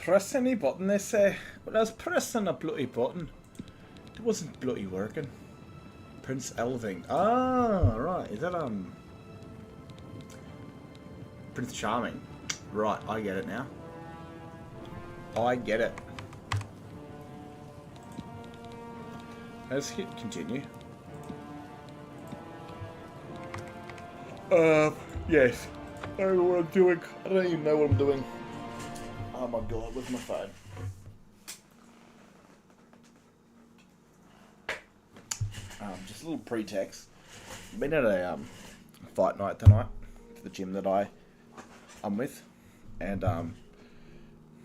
press any button, they say. Well, I was pressing a bloody button. It wasn't bloody working. Prince Elving. Ah, right. Is that, Prince Charming? Right, I get it now. I get it. Let's hit continue. Yes. I don't know what I'm doing. I don't even know what I'm doing. Oh my god, where's my phone? Just a little pretext. Been at a fight night tonight for the gym that I'm with, and I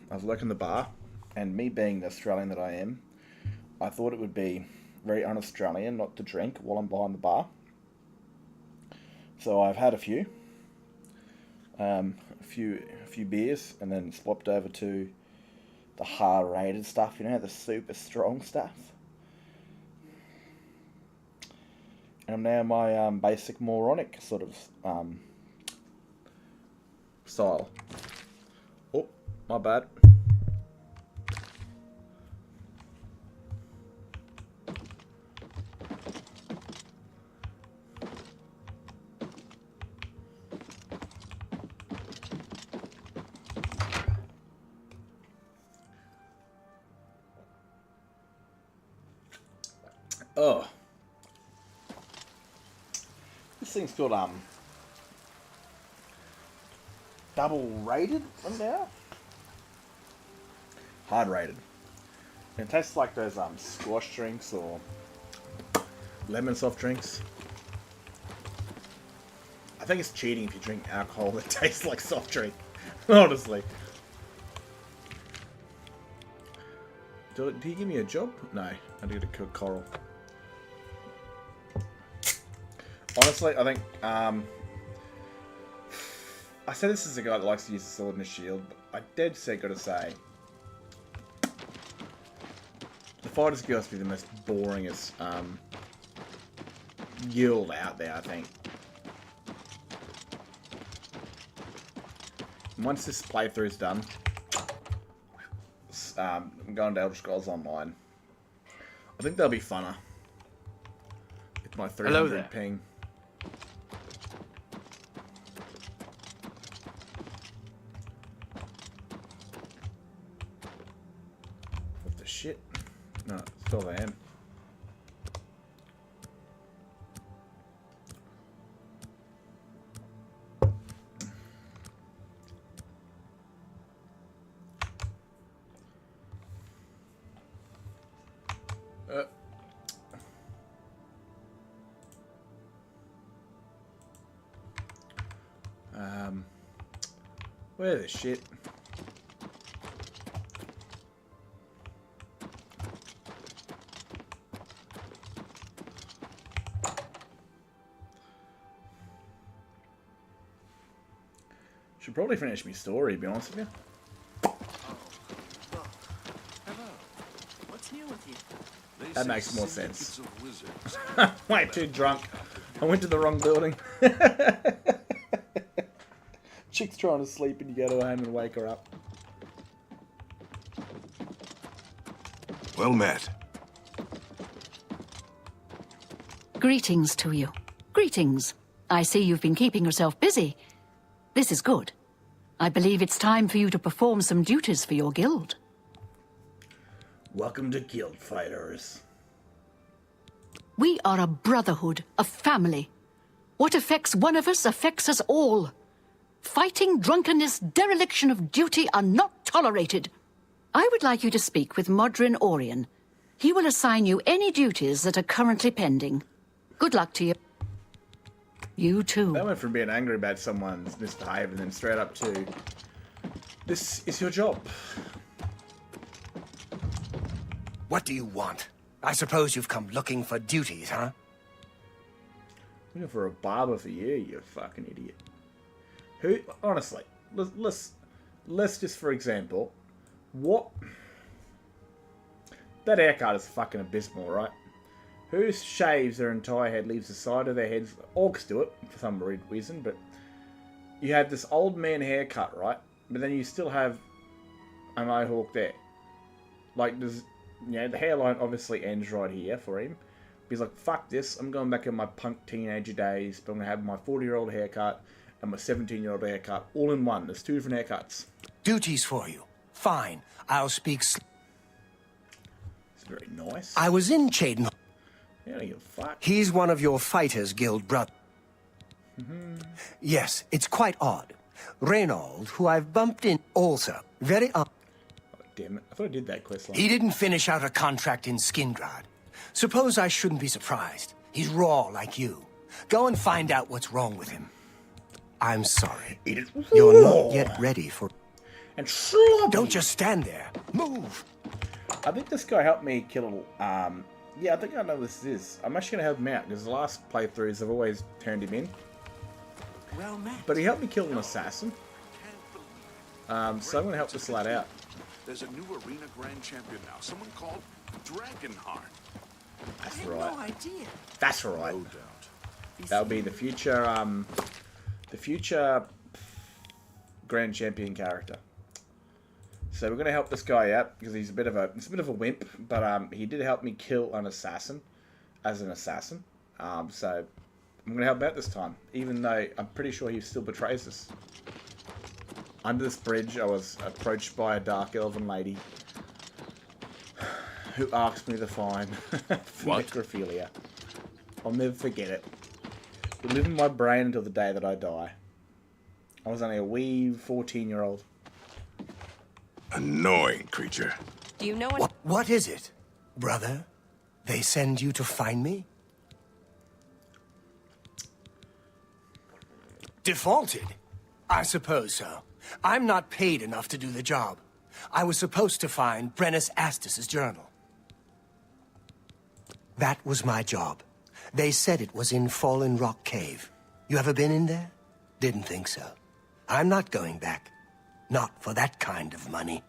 was working the bar, and me being the Australian that I am, I thought it would be very un-Australian not to drink while I'm behind the bar. So I've had a few beers, and then swapped over to the hard-rated stuff, you know, the super strong stuff. And now my basic moronic sort of style. Oh, my bad. Oh. This thing's called, double rated now? Hard rated. And it tastes like those, squash drinks or lemon soft drinks. I think it's cheating if you drink alcohol that tastes like soft drink. Honestly. Did he give me a job? No, I did a coral. Honestly, I think, I said this is a guy that likes to use a sword and a shield, but I dead set gotta say, the Fighters Guild has to be the most boringest, guild out there, I think. Once this playthrough is done, I'm going to Elder Scrolls Online. I think they'll be funner. It's my 300 ping. What the shit? No, it's still there. Where the shit? Should probably finish my story, to be honest with you. Oh, well, hello. What's new with you? That makes more sense. Way too drunk. I went to the wrong building. Chick's trying to sleep and you go to her home and wake her up. Well met. Greetings to you. Greetings. I see you've been keeping yourself busy. This is good. I believe it's time for you to perform some duties for your guild. Welcome to Guild Fighters. We are a brotherhood, a family. What affects one of us affects us all. Fighting, drunkenness, dereliction of duty are not tolerated. I would like you to speak with Modrin Orion. He will assign you any duties that are currently pending. Good luck to you. You too. That went from being angry about someone's misbehaviour and then straight up to, this is your job. What do you want? I suppose you've come looking for duties, huh? Looking for a barber for you, you fucking idiot. Who, honestly, let's just, for example, what... That haircut is fucking abysmal, right? Who shaves their entire head, leaves the side of their heads... Orcs do it, for some reason, but... You have this old man haircut, right? But then you still have a mohawk there. Like, there's, you know, the hairline obviously ends right here for him. He's like, fuck this, I'm going back in my punk teenager days, but I'm going to have my 40-year-old haircut and my 17-year-old haircut all in one. There's 2 different haircuts. Duties for you. Fine. I'll speak. It's very nice. I was in Chaden. I don't give a fuck. He's one of your Fighters Guild brothers. Yes, it's quite odd. Reynold, who I've bumped in, also very odd. Oh, damn it. I thought I did that quest line. He didn't finish out a contract in Skingrad. Suppose I shouldn't be surprised. He's raw like you. Go and find out what's wrong with him. I'm sorry. It is You're raw. not yet ready for... And sloppy. Don't just stand there. Move! I think this guy helped me kill, yeah, I think I know what this is. I'm actually going to help him out, because the last playthroughs I've always turned him in. Well met. But he helped me kill an assassin. So I'm going to help this lad out. There's a new arena grand champion now. Someone called Dragonheart. That's I had right. no idea. That's right. No doubt. That'll be the future grand champion character. So we're going to help this guy out because he's a bit of a wimp, but he did help me kill an assassin as an assassin. So I'm going to help him out this time, even though I'm pretty sure he still betrays us. Under this bridge, I was approached by a dark elven lady who asked me to find What? necrophilia. I'll never forget it. It will live in my brain until the day that I die. I was only a wee 14-year-old. Annoying creature. Do you know what? What is it, brother? They send you to find me? Defaulted? I suppose so. I'm not paid enough to do the job. I was supposed to find Brennus Astus's journal. That was my job. They said it was in Fallen Rock Cave. You ever been in there? Didn't think so. I'm not going back. Not for that kind of money.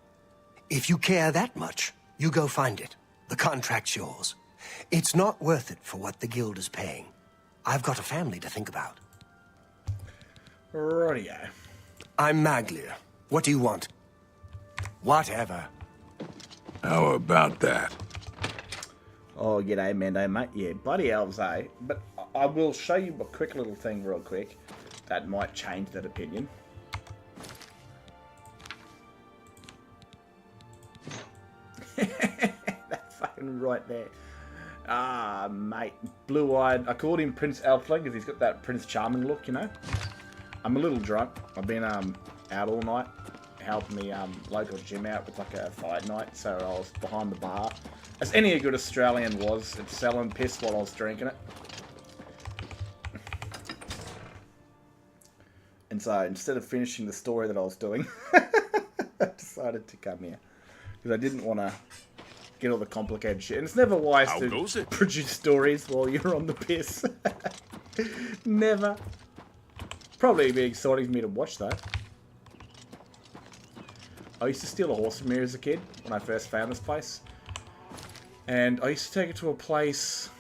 If you care that much, you go find it. The contract's yours. It's not worth it for what the guild is paying. I've got a family to think about. Rightio. I'm Maglia. What do you want? Whatever. How about that? Oh, g'day, Mando, mate. Yeah, bloody elves, eh? But I will show you a quick little thing real quick that might change that opinion. That's fucking right there. Ah, mate. Blue-eyed. I called him Prince Elfling because he's got that Prince Charming look, you know? I'm a little drunk. I've been out all night helping the local gym out with like a fight night, so I was behind the bar. As any good Australian was, it's selling piss while I was drinking it. And so instead of finishing the story that I was doing, I decided to come here. Because I didn't want to get all the complicated shit. And it's never wise How to goes it? produce stories while you're on the piss. Never. Probably be exciting for me to watch though. I used to steal a horse from here as a kid when I first found this place. And I used to take it to a place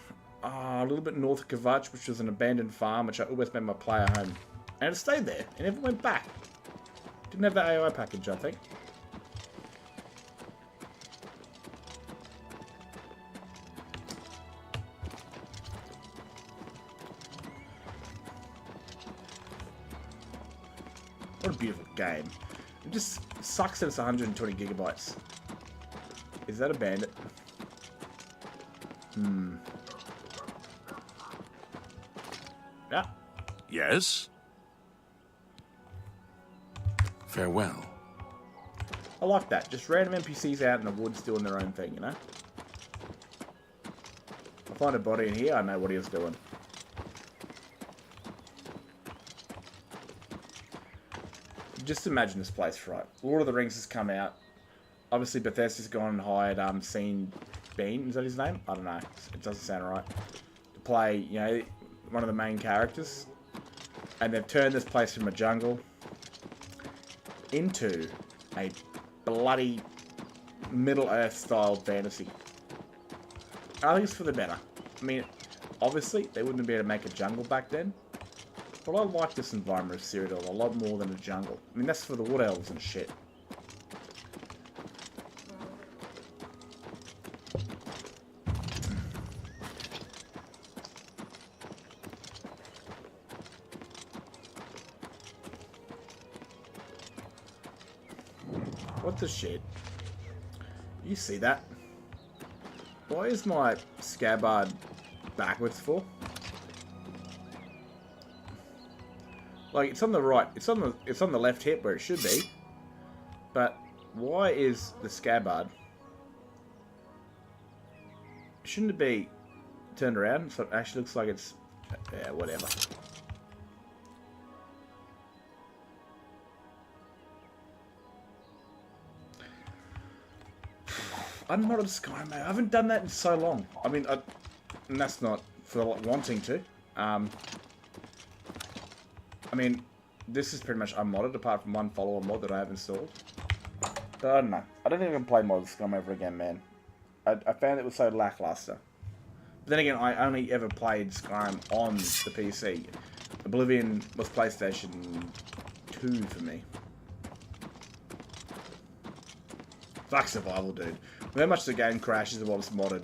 a little bit north of Kvatch, which was an abandoned farm, which I always made my player home. And it stayed there. It never went back. Didn't have the AI package, I think. What a beautiful game. It just sucks that it's 120 gigabytes. Is that a bandit? Yeah. Yes? Farewell. I like that. Just random NPCs out in the woods doing their own thing, you know? If I find a body in here, I know what he was doing. Just imagine this place, right? Lord of the Rings has come out. Obviously, Bethesda's gone and hired Sean Bean. Is that his name? I don't know. It doesn't sound right. To play, you know, one of the main characters. And they've turned this place from a jungle into a bloody Middle-earth style fantasy. I think it's for the better. I mean, obviously, they wouldn't be able to make a jungle back then. But I like this environment of Cyrodiil a lot more than a jungle. I mean, that's for the wood elves and shit. What the shit? You see that? Why is my scabbard backwards for? Like, it's on the right. It's on the left hip where it should be. But why is the scabbard? Shouldn't it be turned around? So it actually looks like it's... Yeah, whatever. I'm not a Skyrim, mate. I haven't done that in so long. I mean, and that's not for wanting to. I mean, this is pretty much unmodded, apart from one follower mod that I have installed. But I don't know. I don't think I can play modded Skyrim ever again, man. I found it was so lackluster. But then again, I only ever played Skyrim on the PC. Oblivion was PlayStation 2 for me. Fuck survival, dude. With how much the game crashes while it's modded.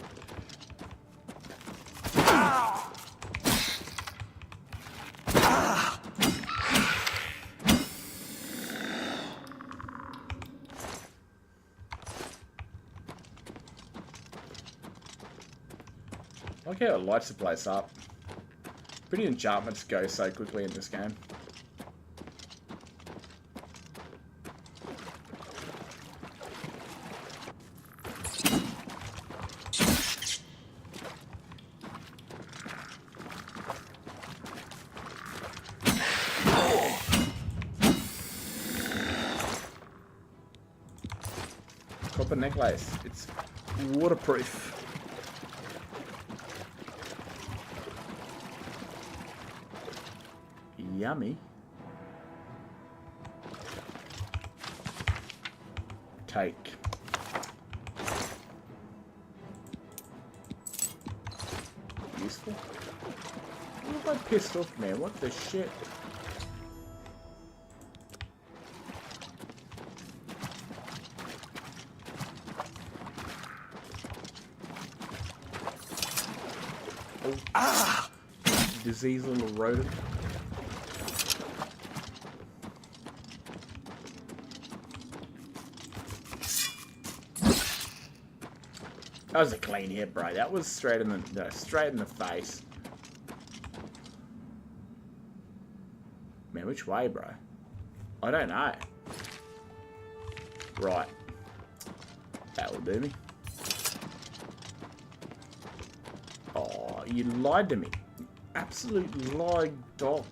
I like how it lights the place up. Pretty enchantments go so quickly in this game. Copper necklace. It's waterproof. Yummy. Take. Useful. What have I pissed off, man? What the shit? Oh. Ah! Disease little rodent. That was a clean hit, bro. That was straight in the face. Man, which way, bro? I don't know. Right. That will do me. Oh, you lied to me. You absolute lied dog.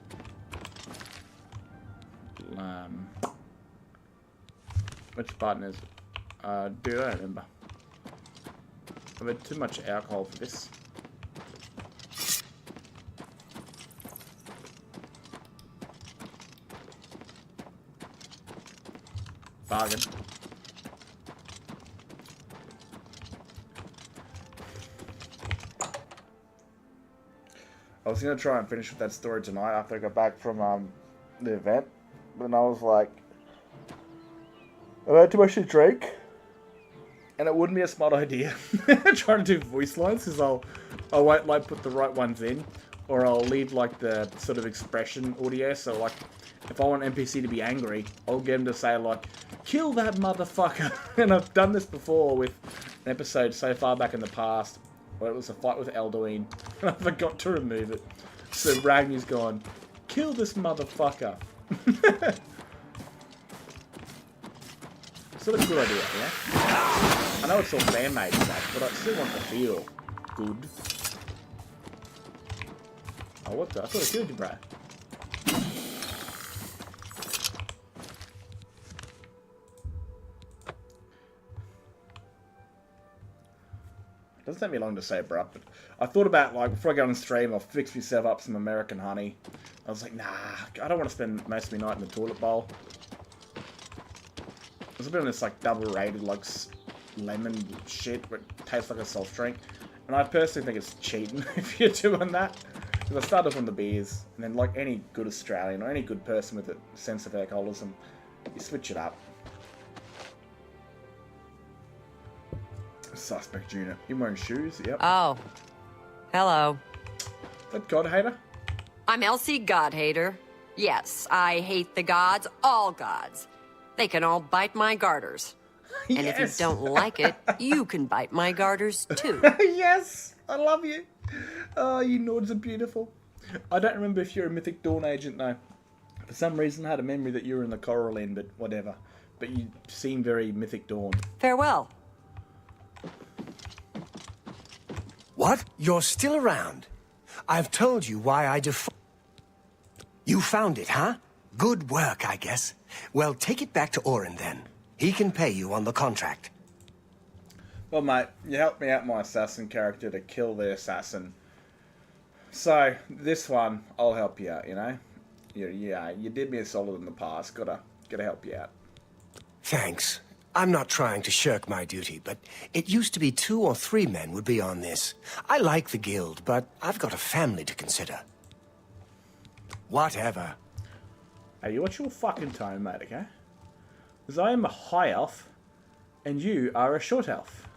Which button is it? Dude, I don't remember. I've had too much alcohol for this. Bargain. I was going to try and finish with that story tonight after I got back from the event. But then I was like, I've had too much to drink. And it wouldn't be a smart idea trying to do voice lines, because I won't like put the right ones in, or I'll leave like the sort of expression audio. So like, if I want NPC to be angry, I'll get him to say like, "Kill that motherfucker." And I've done this before with an episode so far back in the past where it was a fight with Elduin, and I forgot to remove it. So Ragnar's gone, "Kill this motherfucker." Sort of good idea, yeah? I know it's all fan-made stuff, but I still want to feel good. Oh, what the? I thought I killed you, bro. It doesn't take me long to say bro, but I thought about, like, before I go on stream, I'll fix myself up some American honey. I was like, nah, I don't want to spend most of my night in the toilet bowl. There's a bit of this, like, double-rated, like, lemon shit where it tastes like a soft drink. And I personally think it's cheating if you're doing that. Because I started from the beers, and then, like any good Australian or any good person with a sense of alcoholism, you switch it up. Suspect unit. You're wearing shoes? Yep. Oh. Hello. That God hater? I'm Elsie Godhater. Yes, I hate the gods, all gods. They can all bite my garters. And if you Yes. don't like it, you can bite my garters too. Yes, I love you. Oh, you Nords are beautiful. I don't remember if you're a Mythic Dawn agent though. For some reason, I had a memory that you were in the Coral End, but whatever. But you seem very Mythic Dawn. Farewell. What? You're still around? I've told you why I You found it, huh? Good work, I guess. Well, take it back to Orin then. He can pay you on the contract. Well, mate, you helped me out my assassin character to kill the assassin. So, this one, I'll help you out, you know? Yeah, you did me a solid in the past. Gotta help you out. Thanks. I'm not trying to shirk my duty, but it used to be 2 or 3 men would be on this. I like the guild, but I've got a family to consider. Whatever. Hey, you watch your fucking tone, mate, okay? Because I am a high elf, and you are a short elf.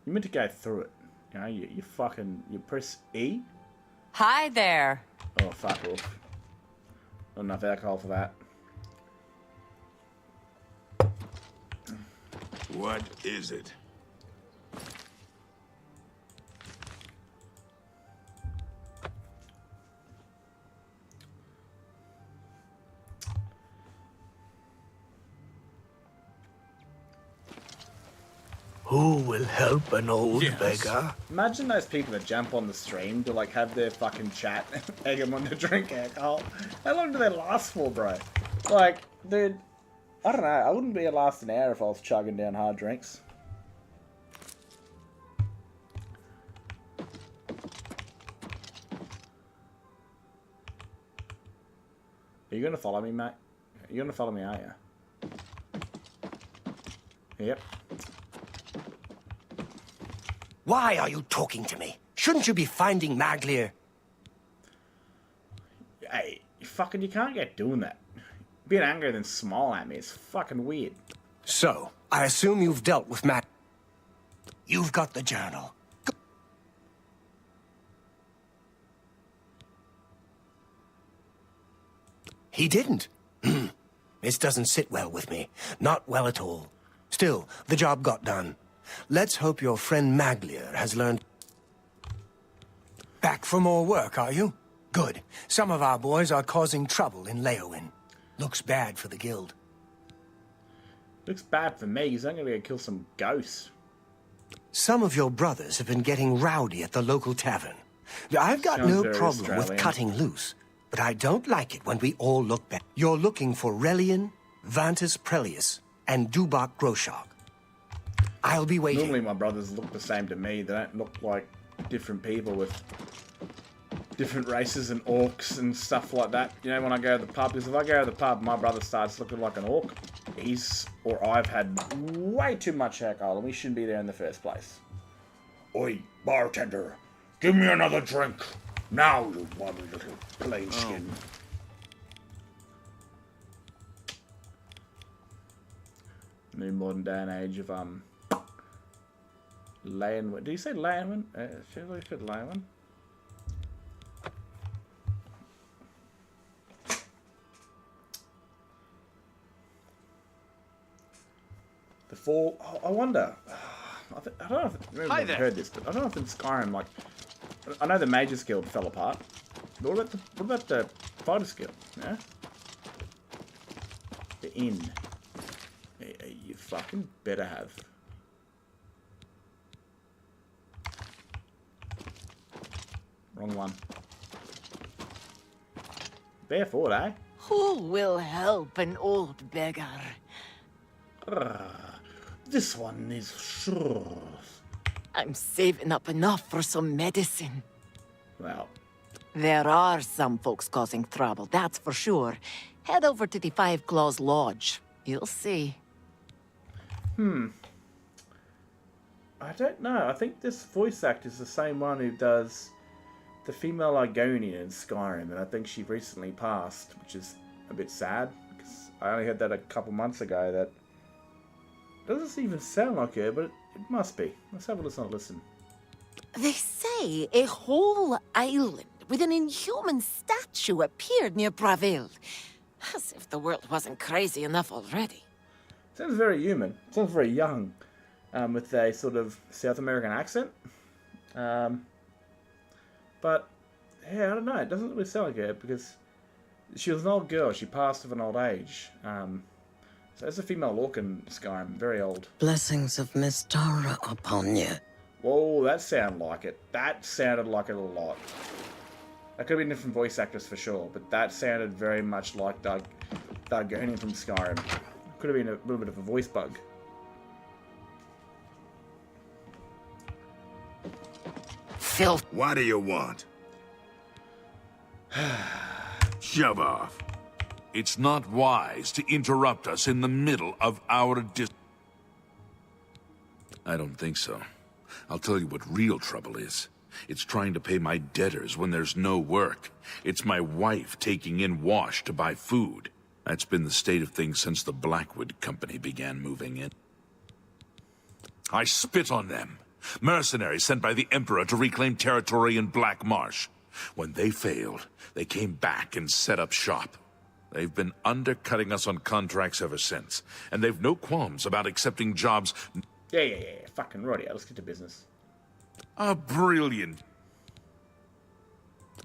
You meant to go through it. You know, you press E. Hi there. Oh, fuck off. Not enough alcohol for that. What is it? Who will help an old beggar? Imagine those people that jump on the stream to like have their fucking chat and egg them on to drink alcohol. How long do they last for, bro? Like, dude, I don't know. I wouldn't be last an hour if I was chugging down hard drinks. Are you gonna follow me, mate? You're gonna follow me, aren't you? Yep. Why are you talking to me? Shouldn't you be finding Maglier? Hey, you can't get doing that. Being angry then smile at me is fucking weird. So, I assume you've dealt with Mag... You've got the journal. He didn't. This doesn't sit well with me. Not well at all. Still, the job got done. Let's hope your friend Maglier has learned... Back for more work, are you? Good. Some of our boys are causing trouble in Leowin. Looks bad for the guild. Looks bad for me. He's only going to kill some ghosts. Some of your brothers have been getting rowdy at the local tavern. I've got Sounds no very problem with Australian. cutting loose, but I don't like it when we all look back. You're looking for Relian, Vantus Prelius, and Dubak Groshog. I'll be waiting. Normally my brothers look the same to me. They don't look like different people with different races and orcs and stuff like that. You know, when I go to the pub, because if I go to the pub, my brother starts looking like an orc. I've had way too much alcohol and we shouldn't be there in the first place. Oi, bartender, give me another drink. Now, you one little plain skin. New modern day and age of Leonwyn. Did you say Leonwyn? Should I said Leonwyn? The fall. Oh, I wonder. I don't know if I've heard this, but I don't know if in Skyrim, like, I know the Mages Guild fell apart. But what about the Fighters Guild? Yeah, the Inn. You fucking better have. Wrong one. Barefoot, eh? Who will help an old beggar? This one is sure. I'm saving up enough for some medicine. Well, There are some folks causing trouble, that's for sure. Head over to the Five Claws Lodge. You'll see. I don't know. I think this voice actor is the same one who does the female Argonian in Skyrim, and I think she recently passed, which is a bit sad, because I only heard that a couple months ago. That doesn't even sound like her, but it must be. Let's have a listen. They say a whole island with an inhuman statue appeared near Bravil. As if the world wasn't crazy enough already. Sounds very human. Sounds very young, with a sort of South American accent. But yeah, I don't know. It doesn't really sound like her because she was an old girl. She passed of an old age. So as a female orc in Skyrim, very old. Blessings of Miss Tara upon you. Whoa, that sounded like it. That sounded like it a lot. That could have been a different voice actress for sure, but that sounded very much like Doug Gurney from Skyrim. Could have been a little bit of a voice bug. Filth. What do you want? Shove off. It's not wise to interrupt us in the middle of our I don't think so. I'll tell you what real trouble is. It's trying to pay my debtors when there's no work. It's my wife taking in wash to buy food. That's been the state of things since the Blackwood Company began moving in. I spit on them. Mercenaries sent by the Emperor to reclaim territory in Black Marsh. When they failed, they came back and set up shop. They've been undercutting us on contracts ever since, and they've no qualms about accepting jobs. Yeah. Fucking righty. Let's get to business. A brilliant.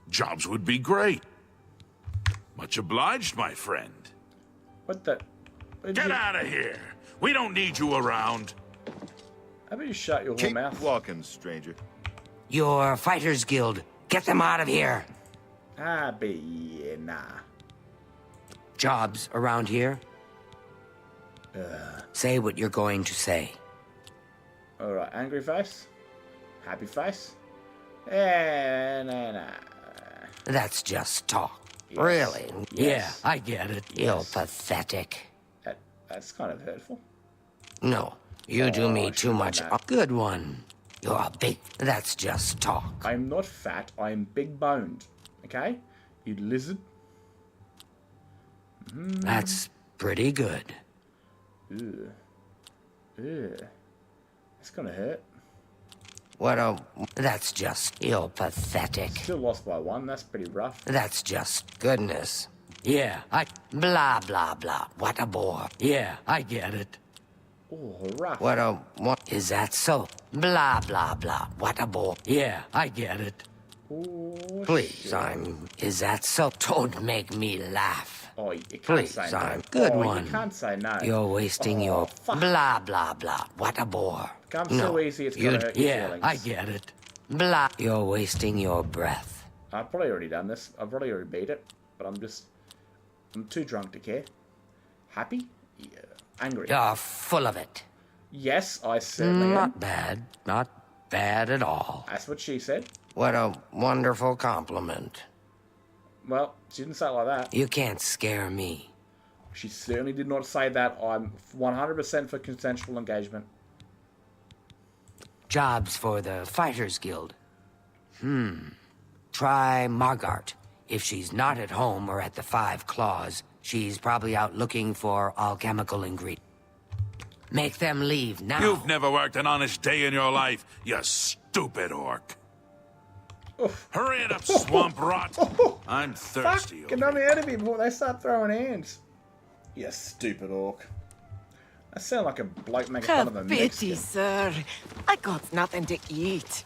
Jobs would be great. Much obliged, my friend. What the? Get out of here. We don't need you around. How about you shut your whole mouth? walking, stranger. Your Fighters Guild. Get them out of here. Nah. Jobs around here? Say what you're going to say. Alright, angry face? Happy face? Nah. That's just talk. Yes. Really? Yes. Yeah, I get it. Yes. You're pathetic. That's kind of hurtful. No, you do me I too should've much. done that. Good one. You're a big... That's just talk. I'm not fat, I am big boned. Okay? You lizard. That's pretty good. Ugh. It's gonna hurt. What a... That's just... You're pathetic. Still lost by one, that's pretty rough. That's just goodness. Yeah, Blah, blah, blah. What a bore. Yeah, I get it. Oh, rough. What a... What... Is that so? Blah, blah, blah. What a bore. Yeah, I get it. Oh, Please, shit. Is that so? Don't make me laugh. Oh, you can't Please, say no. Good oh, one. You can't say no. You're wasting your... fuck. Blah, blah, blah. What a bore. Comes so easy, it's gonna hurt your feelings. I get it. Blah. You're wasting your breath. I've probably already done this. I've probably already beat it. But I'm too drunk to care. Happy? Yeah. Angry? You're full of it. Yes, I certainly am. Not bad. Not bad at all. That's what she said. What a wonderful compliment. Well, she didn't say it like that. You can't scare me. She certainly did not say that. I'm 100% for consensual engagement. Jobs for the Fighters Guild. Try Margart. If she's not at home or at the Five Claws, she's probably out looking for alchemical ingredients. Make them leave now. You've never worked an honest day in your life, you stupid orc. Hurry it up, swamp rot. I'm thirsty. Fuck, get on the enemy before they start throwing hands. You stupid orc. I sound like a bloke making fun of a Mexican. sir. I got nothing to eat.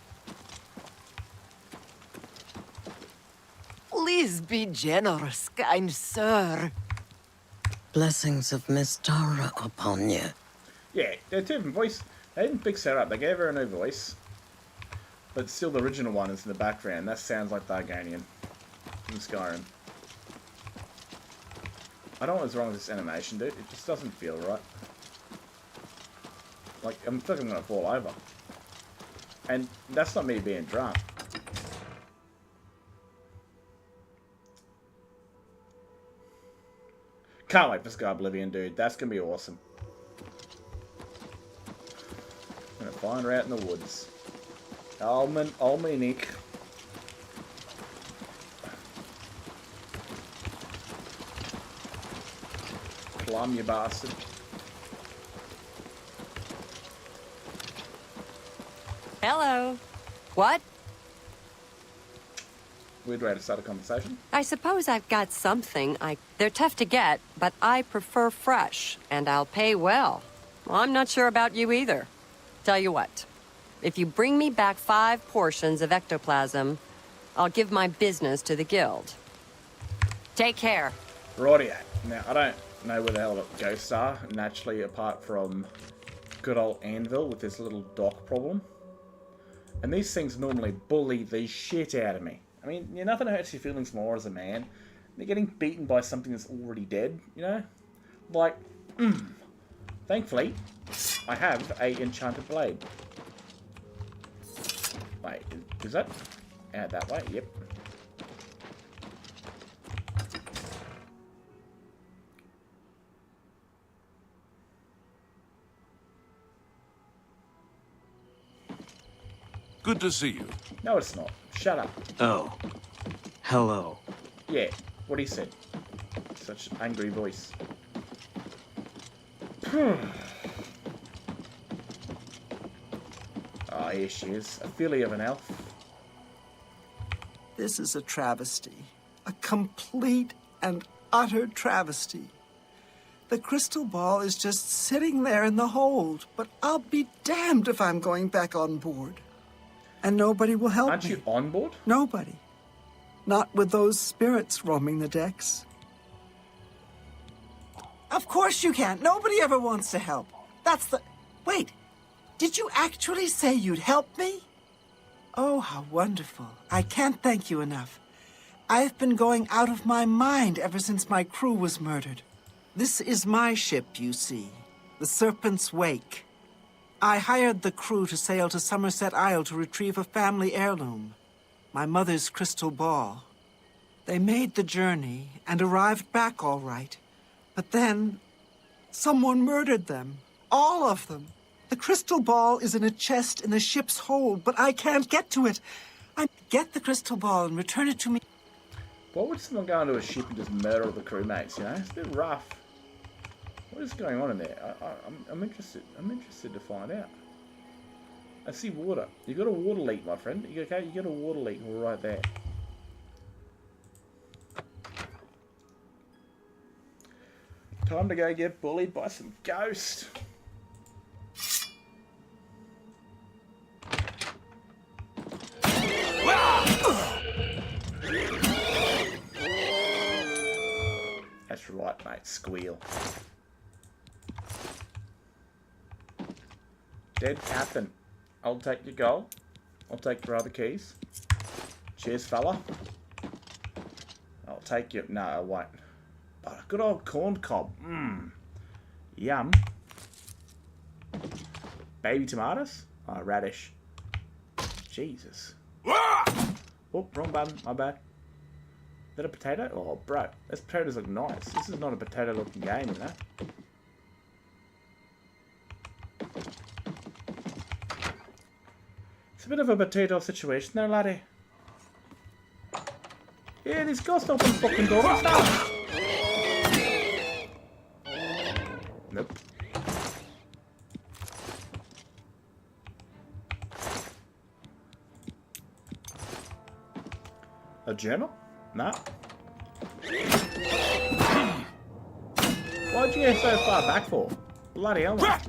Please be generous, kind sir. Blessings of Miss Tara upon you. Yeah, they're two different voice. They didn't fix her up. They gave her a new voice. But still the original one is in the background. That sounds like Targaryen from Skyrim. I don't know what's wrong with this animation, dude. It just doesn't feel right. Like, I'm thinking I'm gonna fall over. And that's not me being drunk. Can't wait for Sky Oblivion, dude. That's gonna be awesome. I'm gonna find her out in the woods. Alminic. Plum, you bastard. Hello. What? Weird way to start a conversation. I suppose I've got something. They're tough to get, but I prefer fresh, and I'll pay well. Well, I'm not sure about you either. Tell you what, if you bring me back 5 portions of ectoplasm, I'll give my business to the guild. Take care. Rightio. Now, I don't know where the hell the ghosts are, naturally, apart from good old Anvil with this little dock problem. And these things normally bully the shit out of me. I mean, nothing hurts your feelings more as a man. They're getting beaten by something that's already dead, you know? Like, thankfully, I have a enchanted blade. Wait, is that out that way? Yep. Good to see you. No, it's not. Shut up. Oh. Hello. Yeah, what he said. Such an angry voice. Ah, here she is. A filly of an elf. This is a travesty. A complete and utter travesty. The crystal ball is just sitting there in the hold, but I'll be damned if I'm going back on board. And nobody will help me. Aren't you on board? Nobody. Not with those spirits roaming the decks. Of course you can't. Nobody ever wants to help. That's the... Wait. Did you actually say you'd help me? Oh, how wonderful. I can't thank you enough. I've been going out of my mind ever since my crew was murdered. This is my ship, you see. The Serpent's Wake. I hired the crew to sail to Somerset Isle to retrieve a family heirloom, my mother's crystal ball. They made the journey and arrived back all right. But then, someone murdered them. All of them. The crystal ball is in a chest in the ship's hold, but I can't get to it. Get the crystal ball and return it to me. Why would someone go onto a ship and just murder all the crewmates, you know? It's a bit rough. What is going on in there? I'm interested. I'm interested to find out. I see water. You got a water leak, my friend. You okay? You got a water leak right there. Time to go get bullied by some ghosts. That's right, mate. Squeal. Dead captain. I'll take your gold. I'll take your other keys. Cheers, fella. I'll take your... No, I won't. But a good old corn cob. Mmm. Yum. Baby tomatoes? Oh, radish. Jesus. Oh, wrong button. My bad. Is that a potato? Oh, bro. Those potatoes look nice. This is not a potato-looking game, you know? It's a bit of a potato situation there, laddie. Yeah, these ghosts open fucking doors and stuff. Nope. A journal? Nah. Why'd you get so far back for? Bloody hell, man.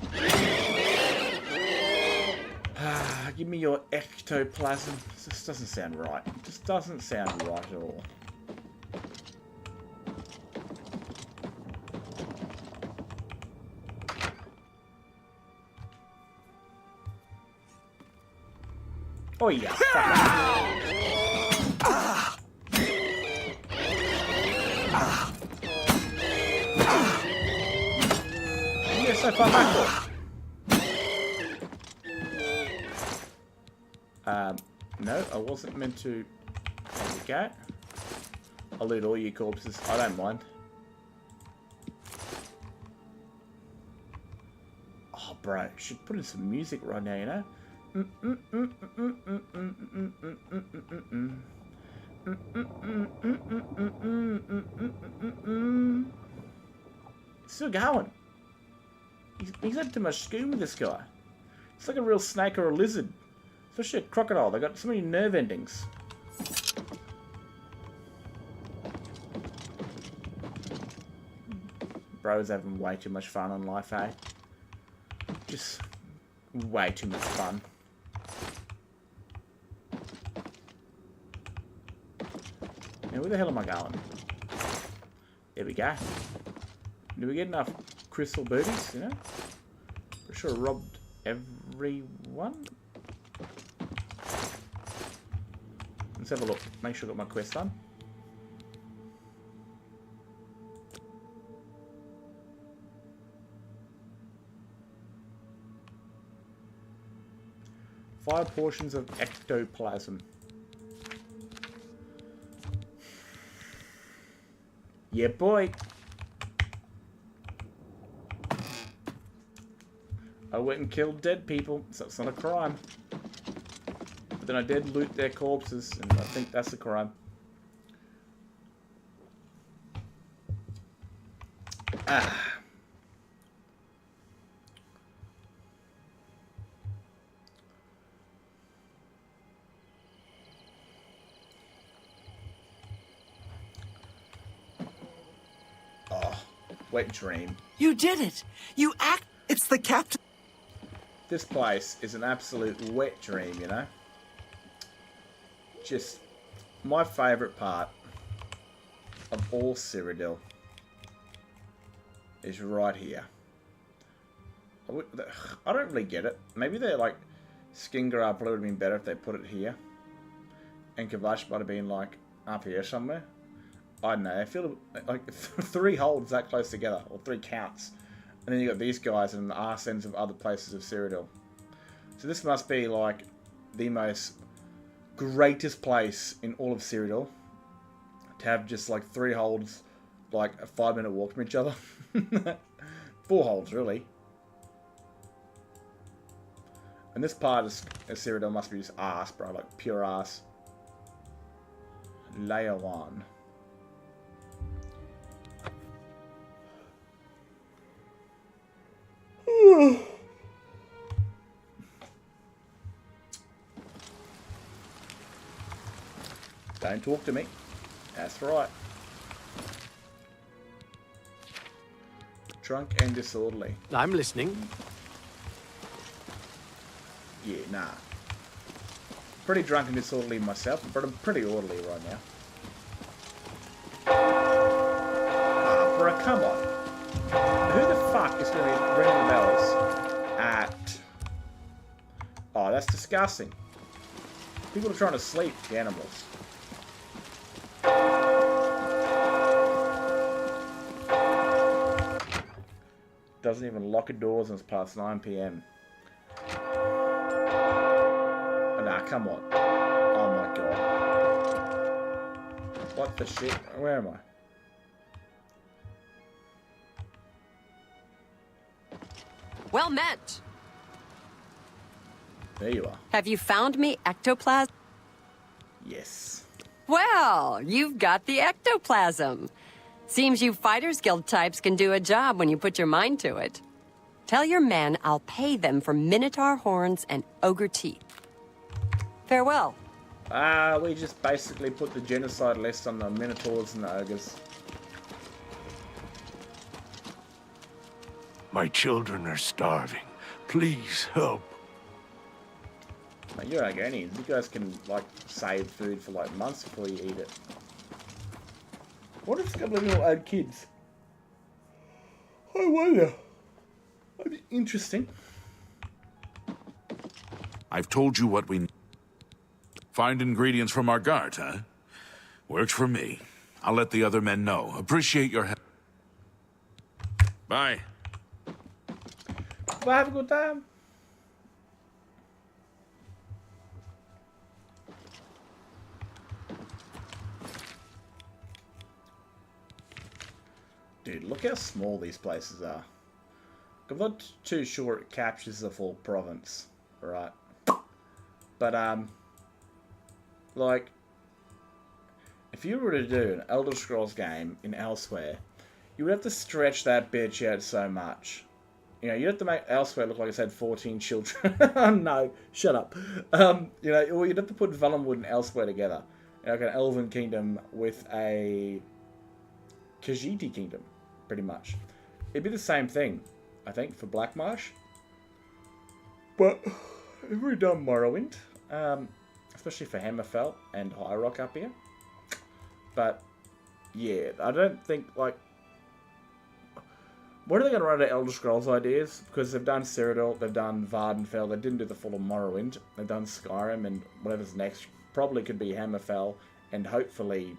Give me your ectoplasm. This doesn't sound right. It just doesn't sound right at all. Oh yeah. You're so far back for? No, I wasn't meant to. There we go. I'll loot all your corpses. I don't mind. Oh, bro, should put in some music right now, you know? Still going. He's had too much scoon with this guy. It's like a real snake or a lizard. Especially a crocodile. They got so many nerve endings. Bro's having way too much fun on life, eh? Just way too much fun. Now, where the hell am I going? There we go. Do we get enough crystal booties, you know? Pretty sure I robbed everyone. Let's have a look. Make sure I got my quest done. Five portions of ectoplasm. Yeah, boy. I went and killed dead people, so it's not a crime. But then I did loot their corpses, and I think that's a crime. Ah. Oh, wet dream. You did it! You act... It's the captain... This place is an absolute wet dream, you know? Just my favourite part of all Cyrodiil is right here. I don't really get it. Maybe they're like, Skingra probably would have been better if they put it here. And Kavash might have been like up here somewhere. I don't know. I feel like 3 holds that close together, or 3 counts. And then you got these guys in the arse ends of other places of Cyrodiil. So this must be like the most greatest place in all of Cyrodiil to have just like 3 holds, like a 5-minute walk from each other. 4 holds really. And this part of Cyrodiil must be just arse, bro, like pure arse. Layer 1. Don't talk to me. That's right. Drunk and disorderly. I'm listening. Yeah, nah. Pretty drunk and disorderly myself, but I'm pretty orderly right now. Ah, bro, come on. Who the fuck is going to be ringing the bells at... Oh, that's disgusting. People are trying to sleep, the animals. Doesn't even lock its doors and it's past 9 PM. Oh, nah, come on. Oh my god. What the shit? Where am I? Well met. There you are. Have you found me ectoplasm? Yes. Well, you've got the ectoplasm. Seems you Fighters Guild types can do a job when you put your mind to it. Tell your men I'll pay them for minotaur horns and ogre teeth. Farewell. We just basically put the genocide list on the minotaurs and the ogres. My children are starving. Please help. Mate, you're Argonians. You guys can, like, save food for, like, months before you eat it. What if a couple of little old kids? I wonder. That'd be interesting. I've told you what we... Find ingredients from our guard, huh? Works for me. I'll let the other men know. Appreciate your help. Bye. Bye, have a good time. Dude, look how small these places are. I'm not too sure it captures the full province, right? But, like, if you were to do an Elder Scrolls game in Elsewhere, you would have to stretch that bitch out so much. You know, you'd have to make Elsewhere look like it's had 14 children. No, shut up. You know, or you'd have to put Valenwood and Elsewhere together. You know, like an Elven kingdom with a Khajiiti kingdom, pretty much. it'd be the same thing, I think, for Black Marsh. But if we've done Morrowind, especially for Hammerfell and High Rock up here. But yeah, I don't think like. What are they going to run out of Elder Scrolls ideas? Because they've done Cyrodiil, they've done Vardenfell, they didn't do the full of Morrowind, they've done Skyrim, and whatever's next probably could be Hammerfell, and hopefully,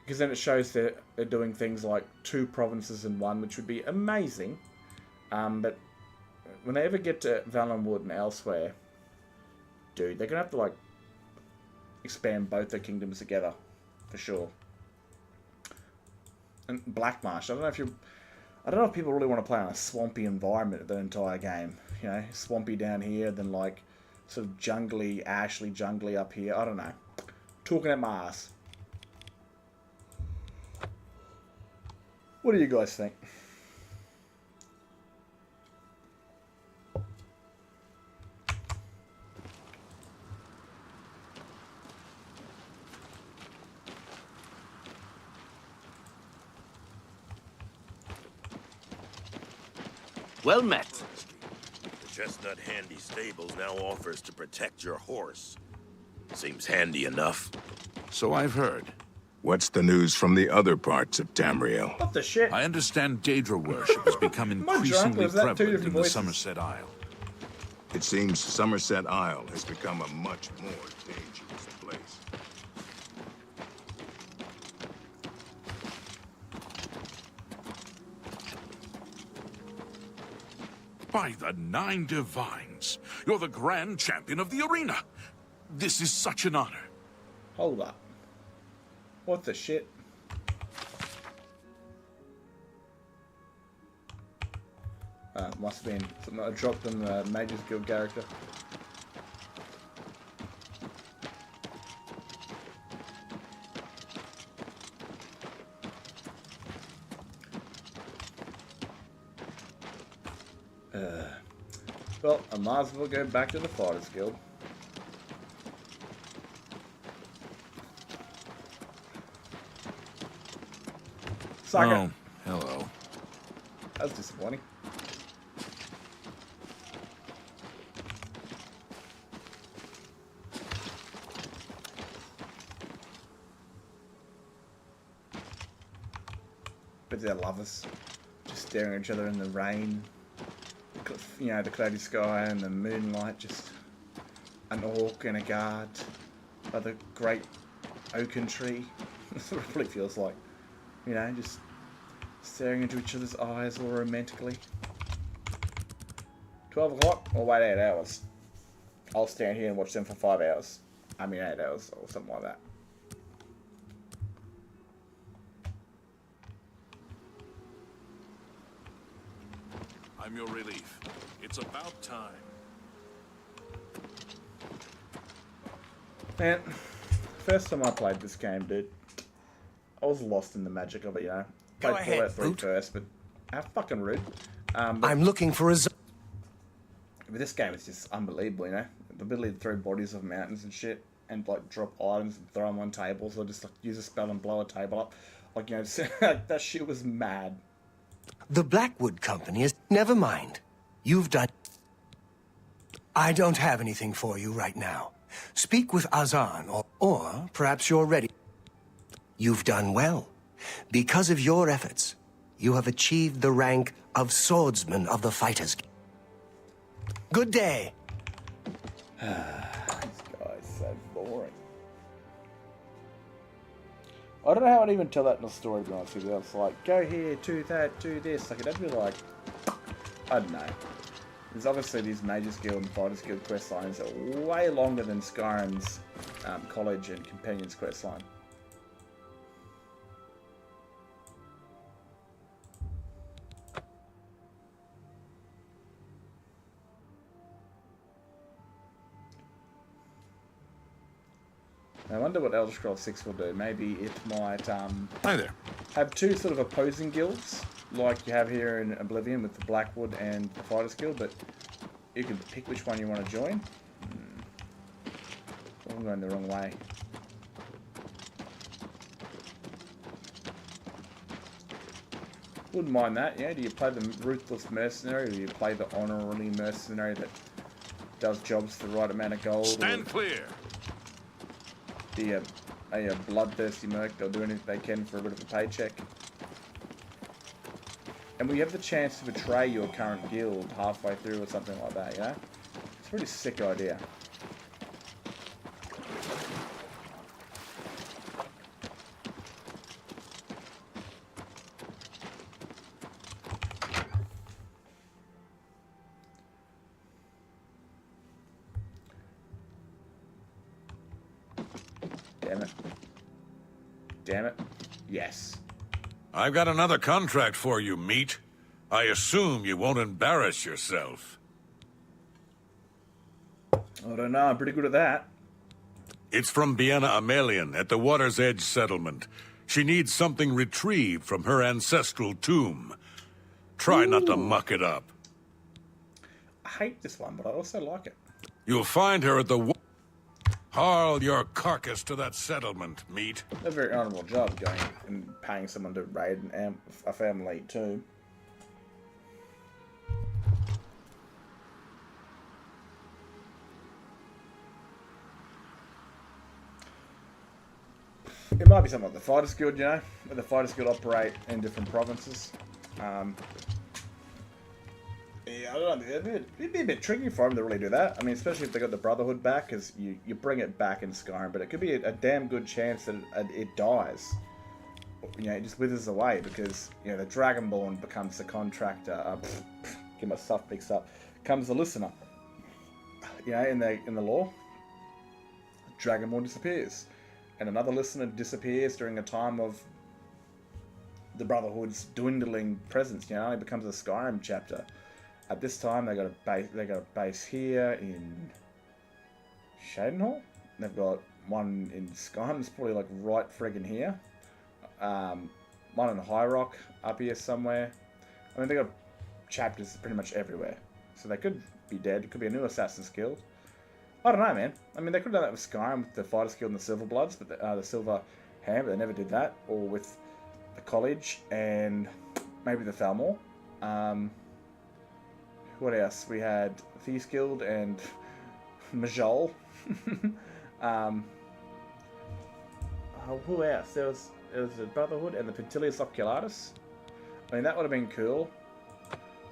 because then it shows that they're doing things like 2 provinces in 1, which would be amazing. But when they ever get to Valenwood and elsewhere, dude, they're going to have to like expand both their kingdoms together, for sure. And Black Marsh, I don't know if people really want to play on a swampy environment the entire game. You know, swampy down here, then like sort of jungly, ashly, jungly up here. I don't know. Talking at my ass. What do you guys think? Well met. The Chestnut Handy Stables now offers to protect your horse. Seems handy enough. So I've heard. What's the news from the other parts of Tamriel? What the shit? I understand Daedra worship has become increasingly prevalent in the Somerset Isle. It seems Somerset Isle has become a much more dangerous place. By the 9 divines, you're the grand champion of the arena. This is such an honor. Hold up. What the shit? Must have been something I dropped in the Mages Guild character. Well, I might as well go back to the Fighters Guild. Sucker. Oh, hello. That was disappointing. But they're lovers. Just staring at each other in the rain. You know, the cloudy sky and the moonlight, just an orc and a guard by the great oaken tree. That's what it really feels like. You know, just staring into each other's eyes all romantically. 12 o'clock? Or wait 8 hours. I'll stand here and watch them for 5 hours. I mean 8 hours or something like that. I'm your relief. It's about time. Man, first time I played this game, dude, I was lost in the magic of it, you know. Go Played ahead, Fallout 3 Root. first, but how fucking rude. I'm looking for a... But this game is just unbelievable, you know. The ability to throw bodies off mountains and shit, and like drop items and throw them on tables, or just like use a spell and blow a table up. Like, you know, that shit was mad. The Blackwood Company is... Never mind. You've done... I don't have anything for you right now. Speak with Azan, or perhaps you're ready. You've done well. Because of your efforts, you have achieved the rank of Swordsman of the Fighters. Good day. This guy's so boring. I don't know how I'd even tell that in a story, to be honest with you. It's like, go here, do that, do this. Like, it'd be like, I don't know. There's obviously these Mages Guild and Fighters Guild quest lines that are way longer than Skyrim's College and Companions quest line. I wonder what Elder Scrolls 6 will do. Maybe it might Hi there. have 2 sort of opposing guilds, like you have here in Oblivion with the Blackwood and the Fighters Guild, but you can pick which one you want to join. I'm going the wrong way. Wouldn't mind that, yeah. Do you play the ruthless mercenary, or do you play the honorary mercenary that does jobs for the right amount of gold? Stand clear! Are you a bloodthirsty merc? They'll do anything they can for a bit of a paycheck. And we have the chance to betray your current guild halfway through or something like that, you know? It's a pretty sick idea. Damn it. Damn it. Yes. I've got another contract for you, meat. I assume you won't embarrass yourself. I don't know, I'm pretty good at that. It's from Biena Amelian at the Water's Edge settlement. She needs something retrieved from her ancestral tomb. Try not to muck it up. I hate this one, but I also like it. You'll find her at the... Haul your carcass to that settlement, meat. A very honourable job going and paying someone to raid a family tomb. It might be something like the Fighters Guild, you know, where the Fighters Guild operate in different provinces. Yeah, I don't know, it'd be a bit tricky for them to really do that. I mean, especially if they got the Brotherhood back, because you bring it back in Skyrim, but it could be a damn good chance that it dies. You know, it just withers away, because, you know, the Dragonborn becomes the contractor, get my stuff mixed up, comes the listener. You know, in the lore, Dragonborn disappears. And another listener disappears during a time of the Brotherhood's dwindling presence. You know, it becomes a Skyrim chapter. At this time, they got a base here in Shadenhall. They've got one in Skyrim. It's probably like right friggin' here. One in High Rock up here somewhere. I mean, they got chapters pretty much everywhere. So they could be dead. It could be a new Assassin's Guild. I don't know, man. I mean, they could have done that with Skyrim, with the Fighters Guild and the Silver Bloods, but the Silver Hand, but they never did that. Or with the College and maybe the Thalmor. What else? We had Thieves Guild and Majol. Who else? There was the Brotherhood and the Pentilius Oculatus. I mean, that would have been cool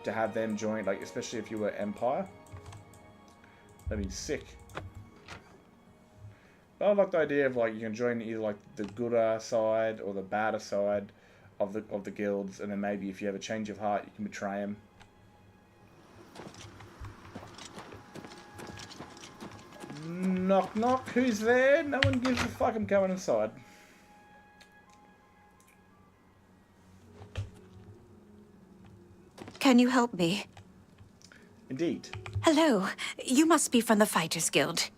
to have them join, like, especially if you were Empire. That'd be sick. But I like the idea of, like, you can join either like the gooder side or the badder side of the guilds, and then maybe if you have a change of heart, you can betray them. Knock knock, who's there? No one gives a fuck, I'm coming inside. Can you help me? Indeed. Hello. You must be from the Fighters Guild.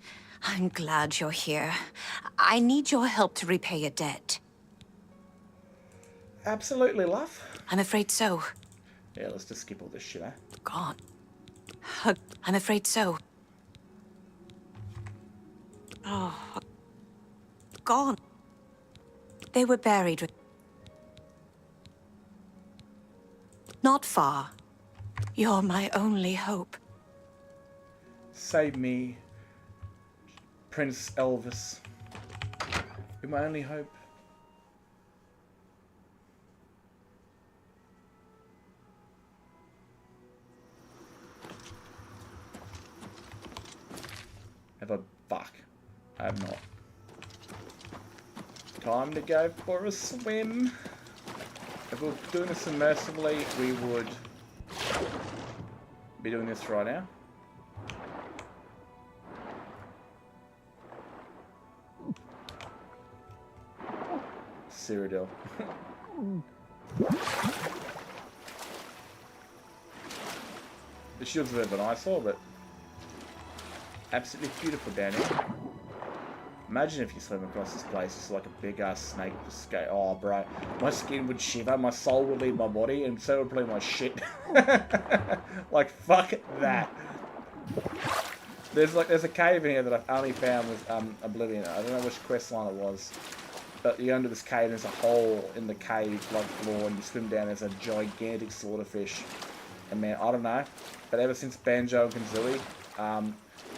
I'm glad you're here. I need your help to repay a debt. Absolutely, love. I'm afraid so. Yeah, let's just skip all this shit, eh? Gone. I'm afraid so. Oh. Gone. They were buried with... Not far. You're my only hope. Save me, Prince Elvis. You're my only hope. Have I... Fuck. I have not. Time to go for a swim. If we were doing this immersively, we would be doing this right now. Cyrodiil. The shield's a bit of an eyesore, but absolutely beautiful down here. Imagine if you swim across this place, it's like a big ass snake just go, oh bro, my skin would shiver, my soul would leave my body, and so would probably my shit. Like, fuck that. There's a cave in here that I've only found with Oblivion. I don't know which quest line it was. you go into this cave and there's a hole in the cave like floor and you swim down, there's a gigantic swordfish. And man, I don't know, but ever since Banjo-Kazooie,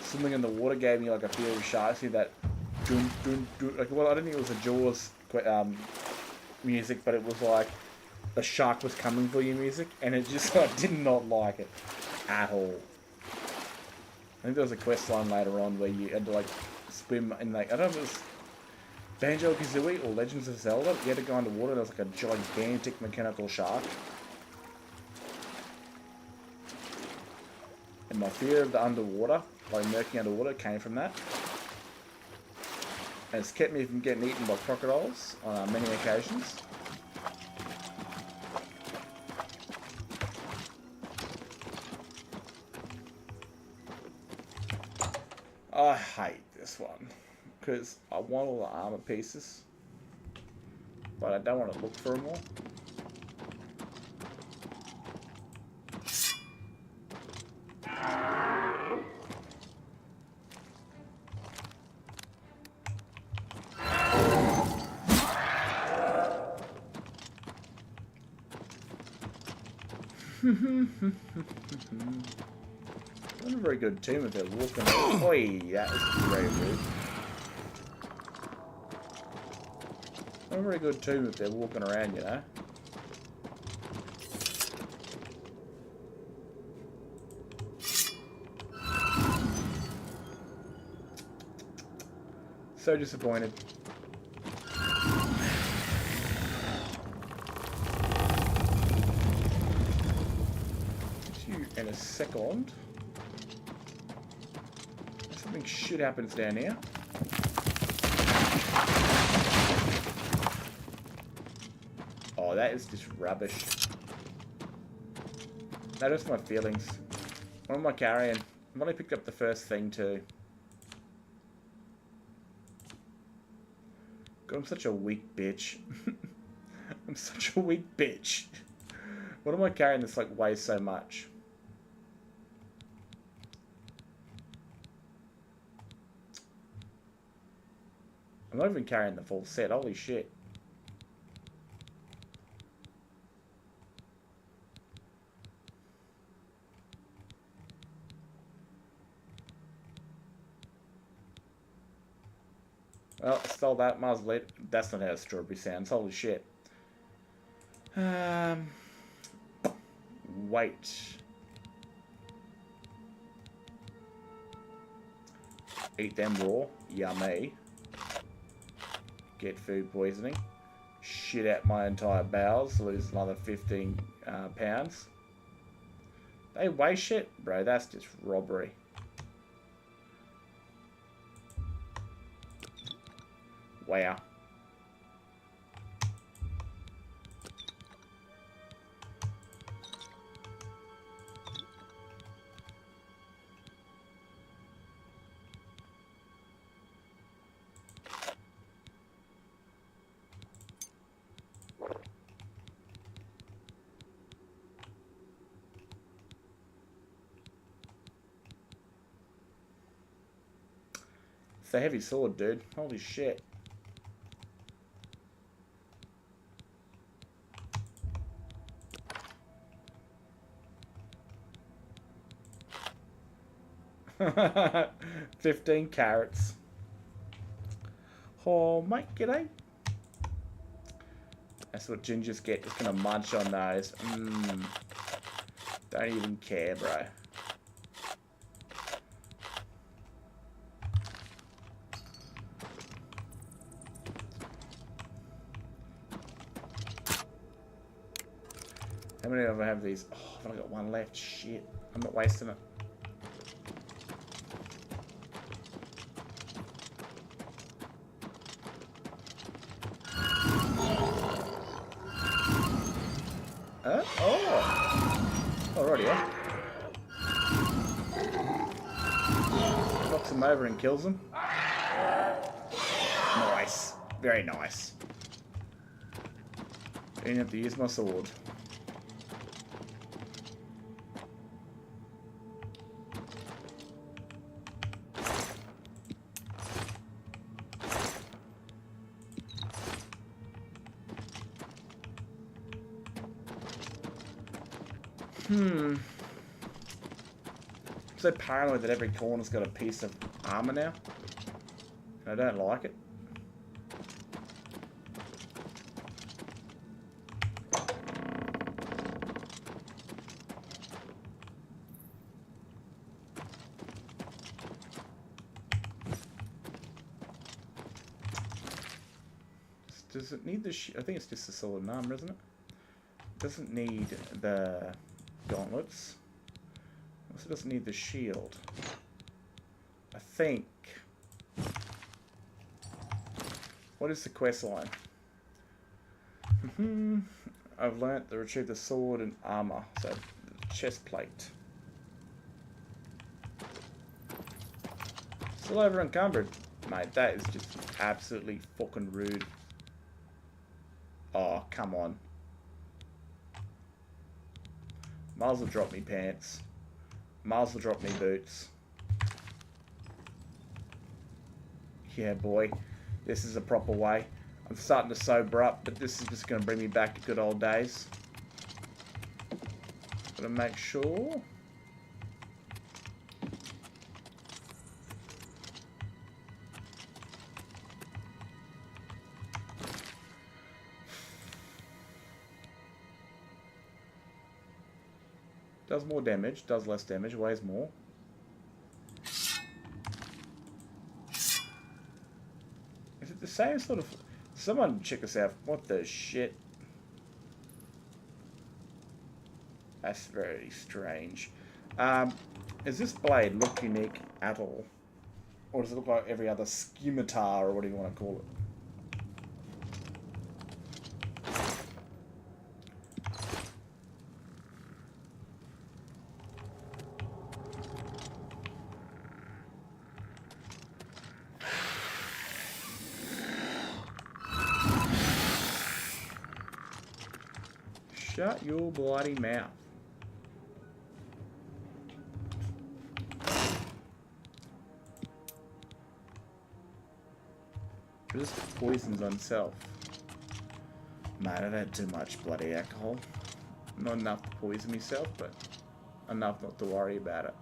swimming in the water gave me like a fear of sharks. That dun, dun, dun, like, well, I don't think it was a Jaws music, but it was like the shark was coming for you music, and it just, I did not like it at all. I think there was a quest line later on where you had to like swim in, like, I don't know if it was Banjo-Kazooie or Legends of Zelda. You had to go underwater and there was like a gigantic mechanical shark. And my fear of the underwater, like murking underwater, came from that. And it's kept me from getting eaten by crocodiles on many occasions. I hate this one because I want all the armor pieces, but I don't want to look for them all. Not a very good team if they're walking. Oi, that is very rude. Not a very good team if they're walking around, you know. So disappointed. In a second. Something shit happens down here. Oh, that is just rubbish. That is my feelings. What am I carrying? I've only picked up the first thing too. God, I'm such a weak bitch. I'm such a weak bitch. What am I carrying that's like weighs so much? I'm not even carrying the full set, holy shit. Well, stole that, might as well. That's not how a strawberry sounds, holy shit. Wait. Eat them raw, yummy. Get food poisoning. Shit out my entire bowels, lose another 15 pounds. They weigh shit? Bro, that's just robbery. Wow. It's a heavy sword, dude. Holy shit. $15 carrots. Oh, mate, g'day. That's what gingers get. Just gonna munch on those. Don't even care, bro. How many of them have these? Oh, I've only got one left. Shit. I'm not wasting it. Alrighty, knocks him over and kills him. Nice. Very nice. Didn't have to use my sword. so paranoid that every corner's got a piece of armor now. I don't like it. Does it need the I think it's just the sword and armor, isn't it? Doesn't need the gauntlets. Also doesn't need the shield. I think. What is the quest line? I've learnt to retrieve the sword and armor. So, chest plate. Still over encumbered. Mate, that is just absolutely fucking rude. Oh, come on. Might as well drop me pants. Might as well drop me boots. Yeah, boy. This is a proper way. I'm starting to sober up, but this is just going to bring me back to good old days. Gotta make sure. Does more damage, does less damage, weighs more. Is it the same sort of... Someone check this out. What the shit? That's very strange. Does this blade look unique at all? Or does it look like every other scimitar, or whatever you want to call it? Shut your bloody mouth. Just poisons on self. Man, I don't do much bloody alcohol. Not enough to poison myself, but enough not to worry about it.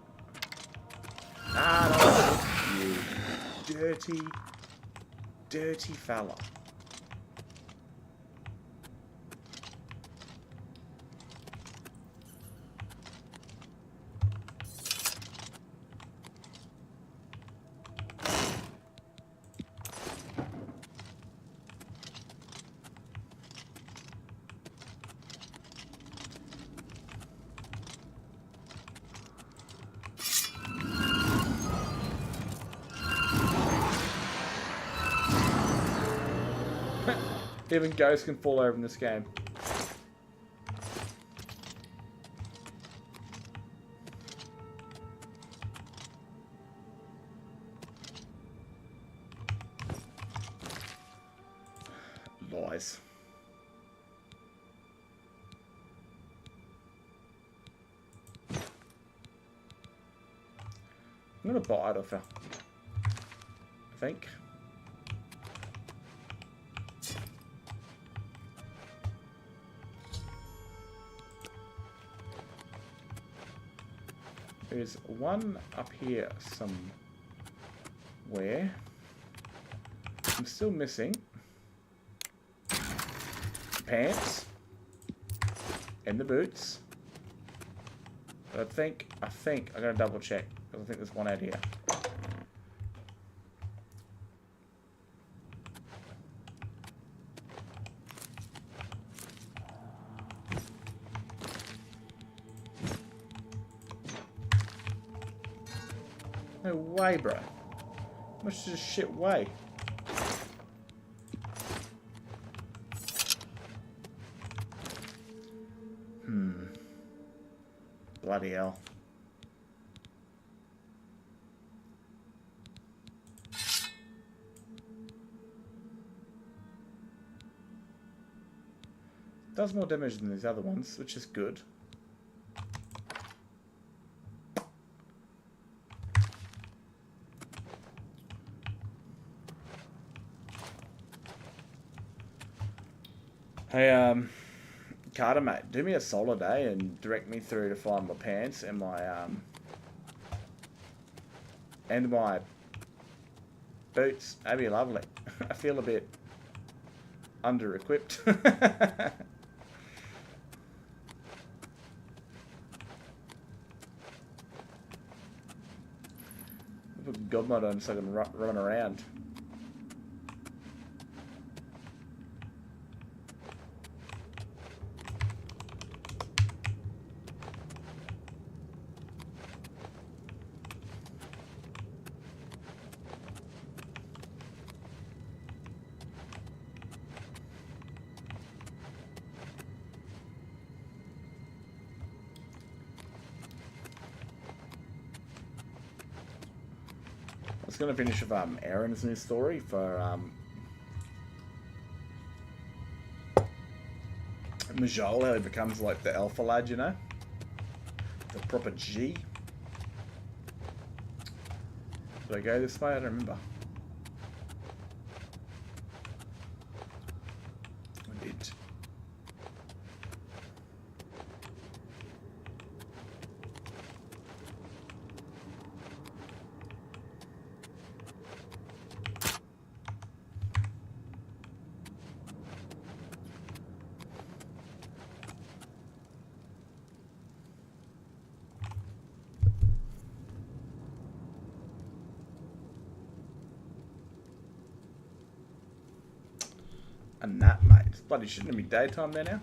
Ah, no, you dirty, dirty fella. Even ghosts can fall over in this game. Lies. I'm gonna buy it off her, I think. There's one up here somewhere. I'm still missing pants and the boots. But I think I'm gonna double check because I think there's one out here. No way, bro. How much does this shit weigh? Bloody hell. Does more damage than these other ones, which is good. Hey, Carter, mate, do me a solid, eh, and direct me through to find my pants and my boots. That'd be lovely. I feel a bit under-equipped. Put God mode on so I can run around. I was going to finish with Aaron's new story for Majol, how he becomes like the alpha lad, you know? The proper G. Did I go this way? I don't remember. I did. A nap, mate. It's bloody shouldn't it be daytime there now?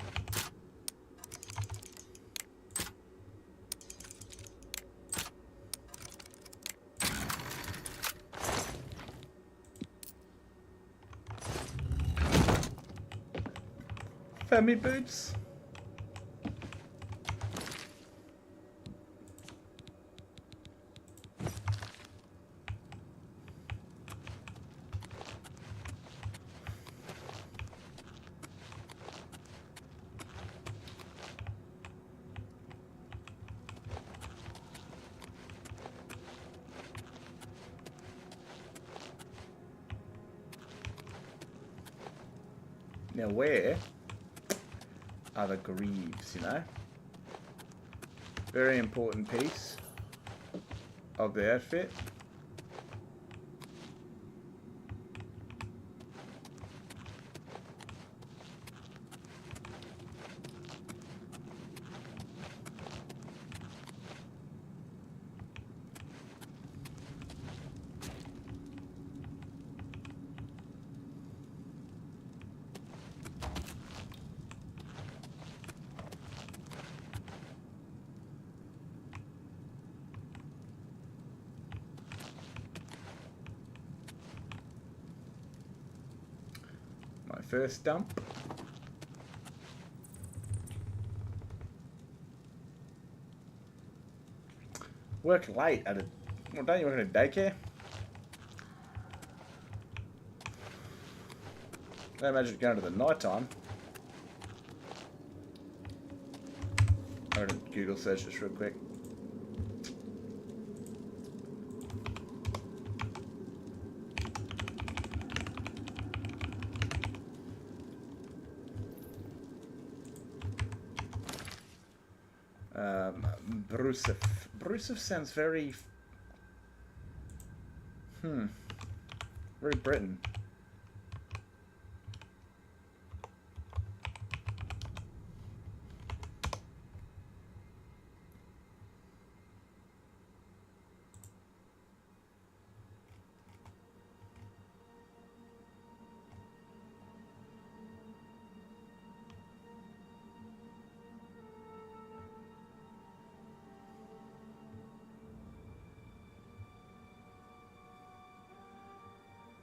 Family boots. Now where are the greaves, you know? Very important piece of the outfit. My first dump. Work late at a... Well, don't you work at a daycare? I imagine going to the night time. I'm going to Google search this real quick. Brusif. Brusif sounds very... Very Britain.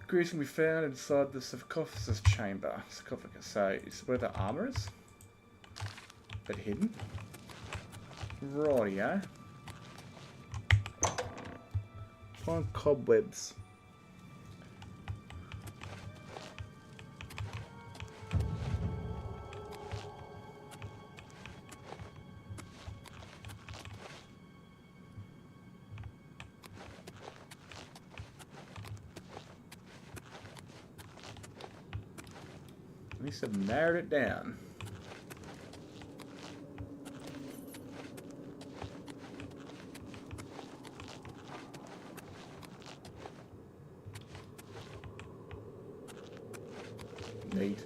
Greaves can be found inside the sarcophagus chamber. Sarcophagus, so it's where the armor is? But hidden? Rightio. Find cobwebs. At least I've narrowed it down. meat.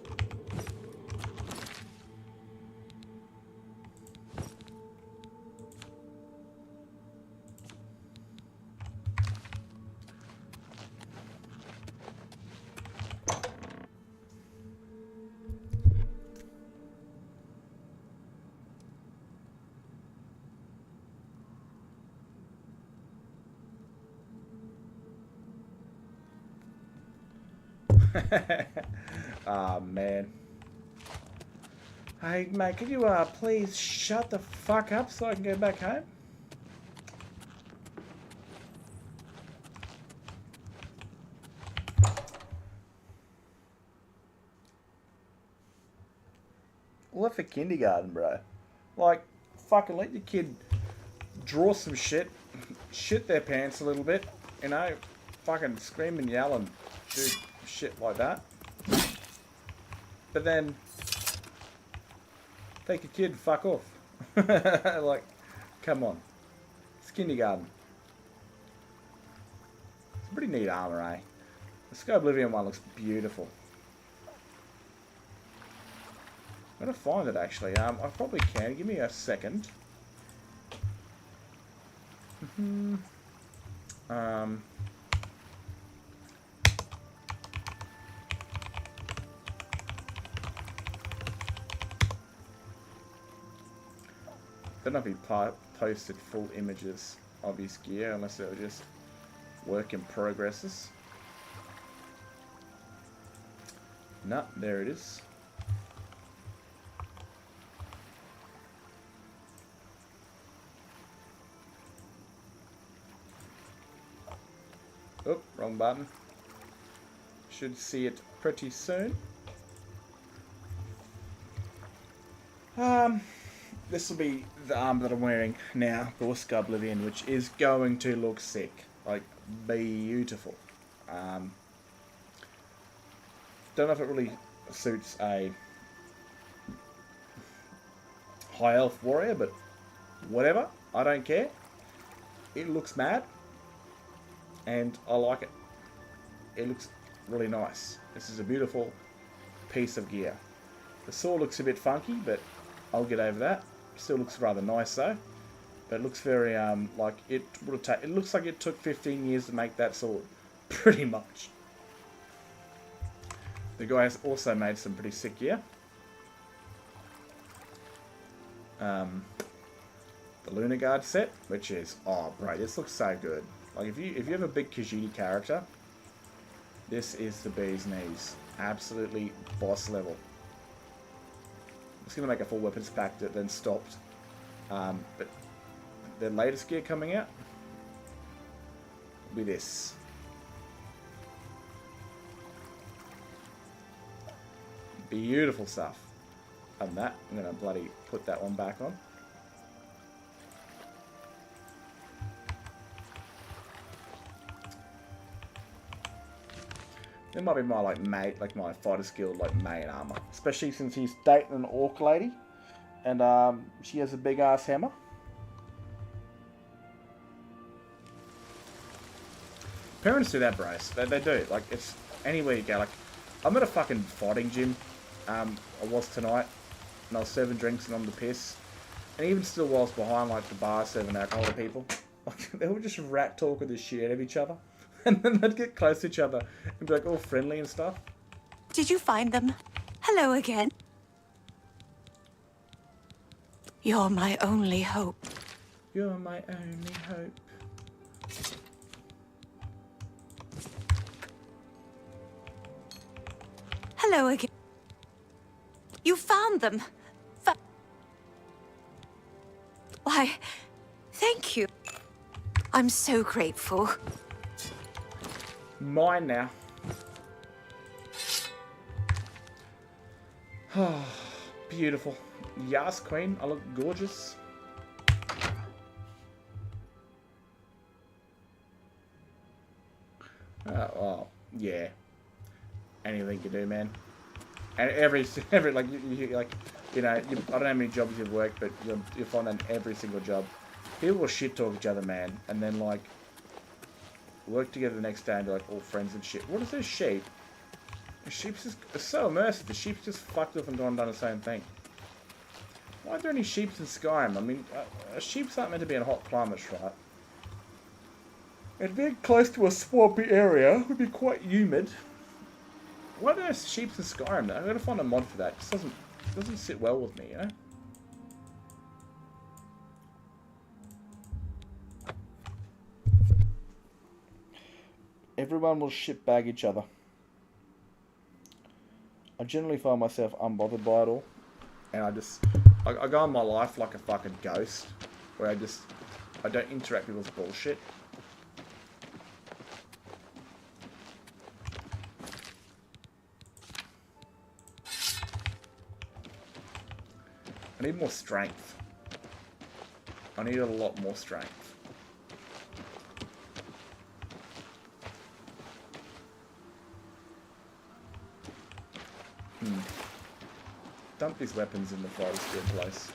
Ah, man. Hey, mate, could you please shut the fuck up so I can go back home? Left for kindergarten, bro. Like, fucking let your kid draw some shit, shit their pants a little bit, you know, fucking scream and yell and do shit like that. But then take your kid and fuck off. Like, come on. It's kindergarten. It's a pretty neat armor, eh? The Sky Oblivion one looks beautiful. I'm gonna find it actually. I probably can. Give me a second. Don't know if he posted full images of his gear, unless they were just work in progresses. No, there it is. Oh, wrong button. Should see it pretty soon. This will be the arm that I'm wearing now, for Sky Oblivion, which is going to look sick. Like, beautiful. Don't know if it really suits a high elf warrior, but whatever. I don't care. It looks mad. And I like it. It looks really nice. This is a beautiful piece of gear. The sword looks a bit funky, but I'll get over that. Still looks rather nice though. But it looks very like it would have it looks like it took 15 years to make that sword. Pretty much. The guy has also made some pretty sick gear. The Lunar Guard set, which is, oh bro, this looks so good. Like if you have a big Khajiit character, this is the bee's knees. Absolutely boss level. I was going to make a full weapons pack that then stopped. But the latest gear coming out will be this. Beautiful stuff. And that, I'm going to bloody put that one back on. It might be my my fighter's guild main armor, especially since he's dating an orc lady, and she has a big ass hammer. Parents do that, bros. They do. Like, it's anywhere you go. Like, I'm at a fucking fighting gym. I was tonight, and I was serving drinks and on the piss, and even still, while I was behind the bar serving alcohol to people, like, they were just rat talking the shit out of each other. And then they'd get close to each other and be like all friendly and stuff. Did you find them? Hello again. You're my only hope. You're my only hope. Hello again. You found them. Why, thank you. I'm so grateful. Mine now. Oh, beautiful. Yes, queen. I look gorgeous. Oh, yeah. Anything you do, man. And every like I don't know how many jobs you've worked, but you'll find on every single job, people will shit talk each other, man, and then work together the next day and be like all friends and shit. What is this sheep? The sheep's just so immersive. The sheep's just fucked up and gone and done the same thing. Why are there any sheeps in Skyrim? I mean, sheep's not meant to be in hot climates, right? It'd be close to a swampy area. It would be quite humid. Why are there sheeps in Skyrim? Though? I've got to find a mod for that. It just doesn't sit well with me, you know? Everyone will shitbag each other. I generally find myself unbothered by it all. And I go on my life like a fucking ghost. Where I don't interact with people's bullshit. I need more strength. I need a lot more strength. Dump these weapons in the forest place.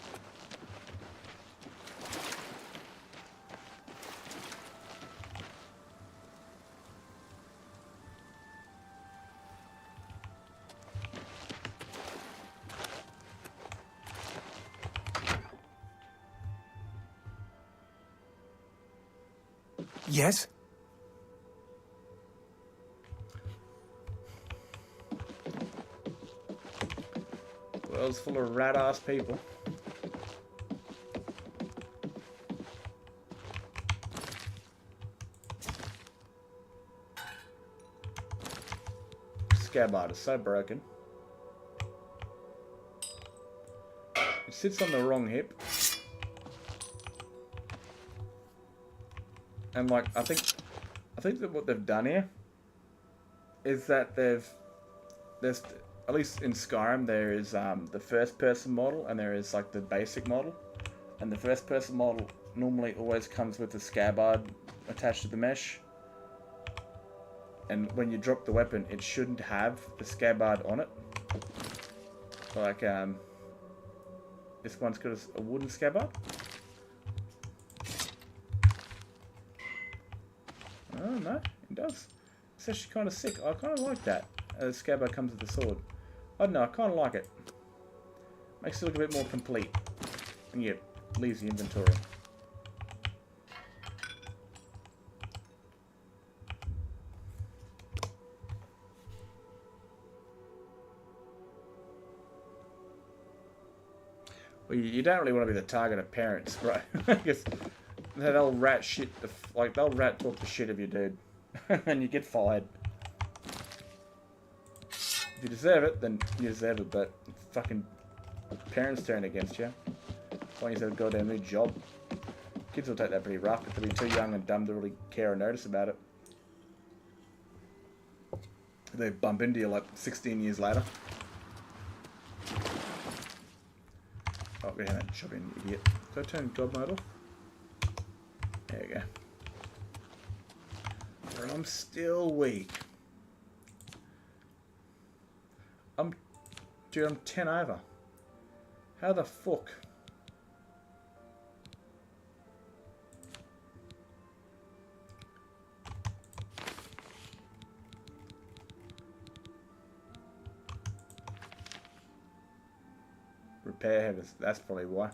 Yes? World's full of rat-ass people. Scabbard is so broken. It sits on the wrong hip. And like, I think that what they've done here is that there's at least in Skyrim there is the first person model and there is like the basic model, and the first person model normally always comes with the scabbard attached to the mesh, and when you drop the weapon it shouldn't have the scabbard on it. Like this one's got a wooden scabbard. Oh no, it does. It's actually kind of sick. I kind of like that. The scabbard comes with the sword. I don't know, I kind of like it. Makes it look a bit more complete. And yeah, leaves the inventory. Well, you don't really want to be the target of parents, right? Because they'll rat shit, like they'll rat talk the shit of you, dude. And you get fired. If you deserve it, then you deserve it, but fucking parents turn against you. Why you have a goddamn new job? Kids will take that pretty rough, but they'll be too young and dumb to really care or notice about it. They bump into you like 16 years later. Oh, go down that shop, you idiot. Did I turn God mode off? There you go. But I'm still weak. Dude, I'm 10 over. How the fuck? Repair headers, that's probably why.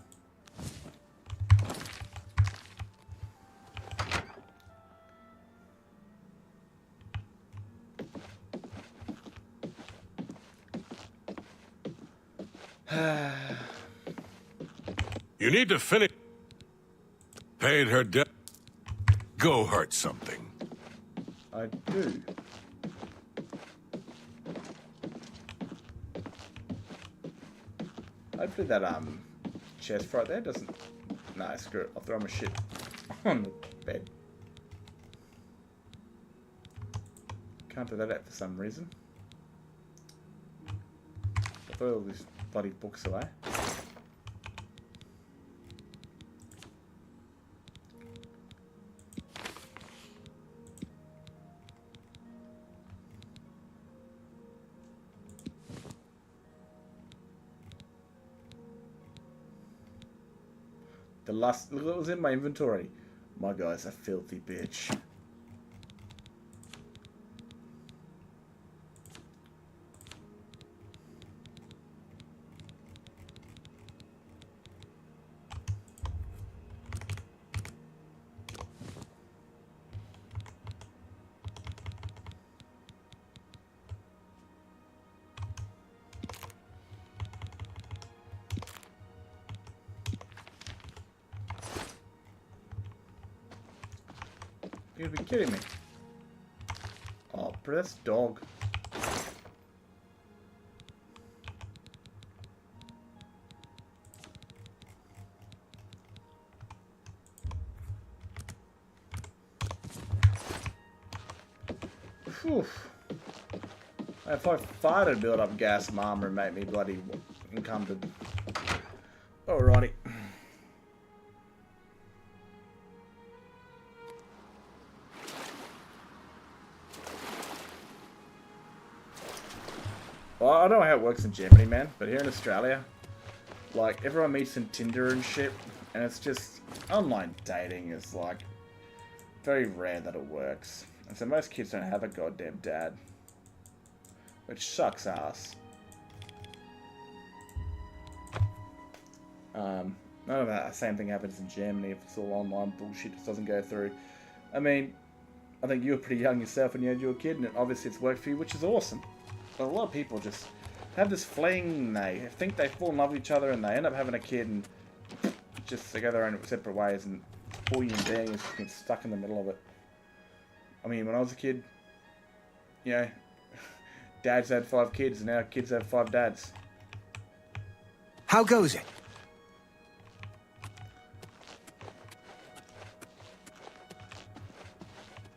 You need to finish. Paid her debt. Go hurt something. I do. Hopefully that chest right there doesn't. Nah, screw it. I'll throw my shit on the bed. Can't do that out for some reason. I'll throw all these bloody books away. The last, look what was in my inventory. My guy's a filthy bitch. You'd be kidding me. Oh, press dog. Whew. If I farted, build up gas armor and make me bloody encumbered. Alrighty. Well, I don't know how it works in Germany, man, but here in Australia, like, everyone meets in Tinder and shit, and it's just, online dating is, like, very rare that it works. And so most kids don't have a goddamn dad. Which sucks ass. None of that same thing happens in Germany if it's all online bullshit just doesn't go through. I mean, I think you were pretty young yourself when you had your kid, and obviously it's worked for you, which is awesome. But a lot of people just have this fling, they think they fall in love with each other, and they end up having a kid, and just they go their own separate ways, and all human being is getting stuck in the middle of it. I mean, when I was a kid, you know, dads had 5 kids, and now kids have 5 dads. How goes it?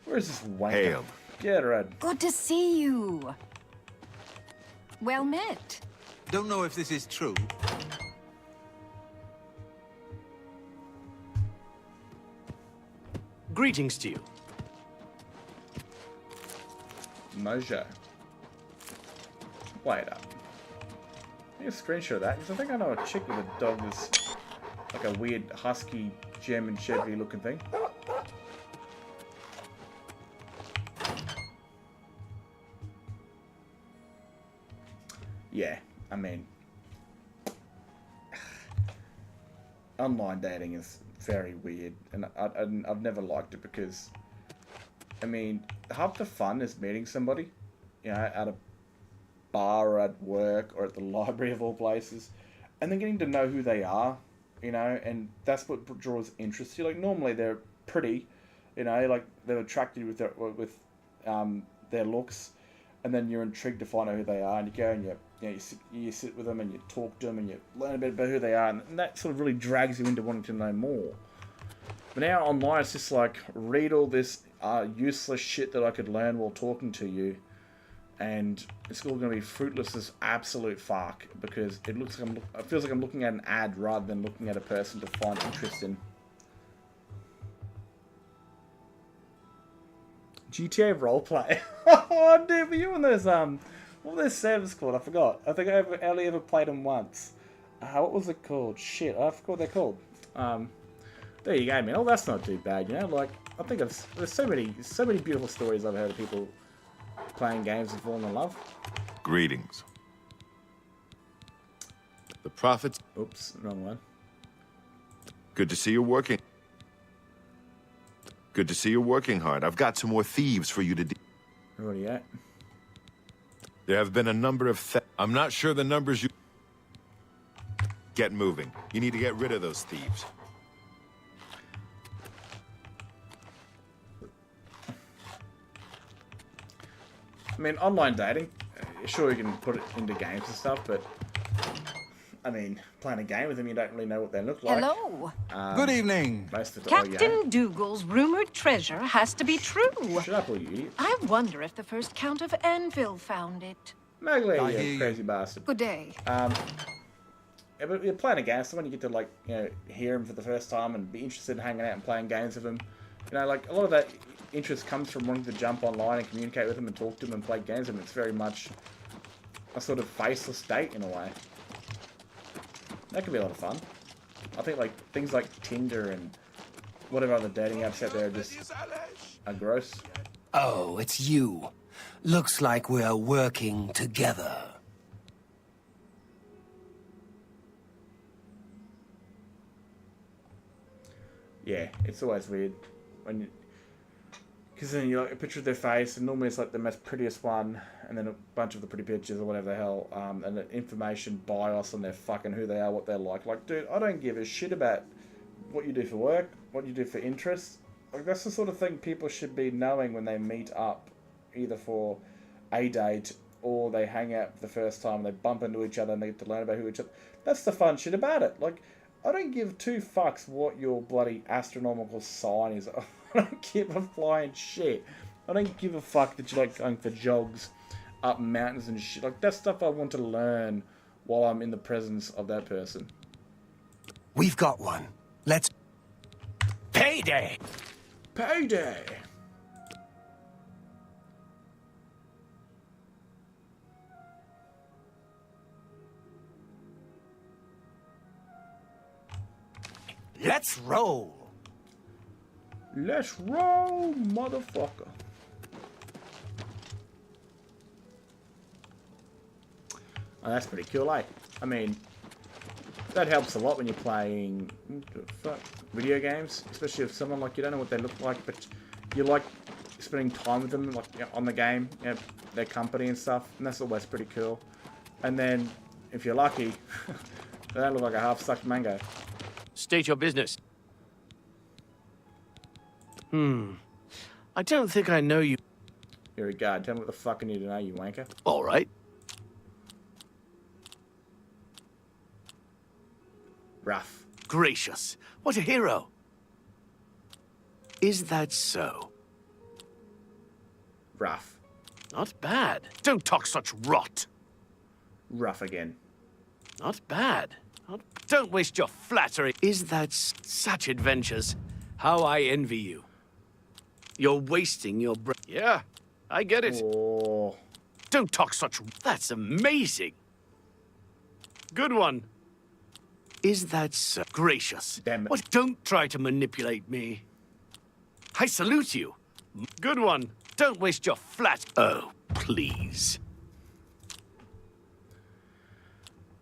Where's this wanker? Hail. Get red. Good to see you. Well met. Don't know if this is true. Greetings to you. Mojo. Wait up. Take a screenshot of that, because I think I know a chick with a dog that's like a weird husky German Shepherd looking thing. Yeah, I mean, online dating is very weird, and I've never liked it because, I mean, half the fun is meeting somebody, you know, at a bar or at work or at the library of all places, and then getting to know who they are, you know, and that's what draws interest to you. Like, normally they're pretty, you know, like they're attracted with their looks, and then you're intrigued to find out who they are, and you go and you sit with them and you talk to them and you learn a bit about who they are, and that sort of really drags you into wanting to know more. But now online, it's just like, read all this useless shit that I could learn while talking to you, and it's all going to be fruitless as absolute fuck, because it feels like I'm looking at an ad rather than looking at a person to find interest in. GTA roleplay. Oh, dude, were you on those, what were those servers called? I forgot. I think I only ever played them once. What was it called? Shit, I forgot what they're called. There you go, man. Oh, that's not too bad, you know? Like, I think there's so many beautiful stories I've heard of people playing games and falling in love. Greetings. The prophets. Oops, wrong one. Good to see you working. Good to see you working hard. I've got some more thieves for you to deal. Where are you at? There have been a number of I'm not sure the numbers you... Get moving. You need to get rid of those thieves. I mean, online dating, sure, you can put it into games and stuff, but I mean, playing a game with them, you don't really know what they look like. Hello. Good evening. Most of the Captain Dougal's rumored treasure has to be true. Shut up, all you idiot. I wonder if the first Count of Anvil found it. Magley, you crazy bastard. Good day. Yeah, but you're playing a game, someone you get to, like, you know, hear him for the first time and be interested in hanging out and playing games with him. You know, like, a lot of that interest comes from wanting to jump online and communicate with them and talk to them and play games with them. It's very much a sort of faceless date in a way. That could be a lot of fun. I think, like, things like Tinder and whatever other dating apps out there are gross. Oh, it's you. Looks like we're working together. Yeah, it's always weird when you... Because then you like a picture of their face, and normally it's like the most prettiest one, and then a bunch of the pretty pictures or whatever the hell, and the information bios on their fucking who they are, what they're like. Like, dude, I don't give a shit about what you do for work, what you do for interests. Like, that's the sort of thing people should be knowing when they meet up, either for a date or they hang out for the first time and they bump into each other and they get to learn about who each other. That's the fun shit about it. Like, I don't give two fucks what your bloody astronomical sign is. I don't give a flying shit. I don't give a fuck that you like going for jogs up mountains and shit. Like, that's stuff I want to learn while I'm in the presence of that person. We've got one. Let's... Payday! Payday! Let's roll! Let's roll, motherfucker. Oh, that's pretty cool, eh? I mean, that helps a lot when you're playing video games, especially if someone like you don't know what they look like, but you like spending time with them, like, you know, on the game, you know, their company and stuff, and that's always pretty cool. And then, if you're lucky, they don't look like a half-sucked mango. State your business. I don't think I know you. Here we go. Tell me what the fuck I need to know, you wanker. All right. Rough. Gracious. What a hero. Is that so? Rough. Not bad. Don't talk such rot. Rough again. Not bad. Don't waste your flattery. Is that such adventures? How I envy you. You're wasting your breath. Yeah, I get it. Oh. Don't talk such... That's amazing. Good one. Is that so? Gracious. Damn it. What? Don't try to manipulate me. I salute you. Good one. Don't waste your flat... Oh, please.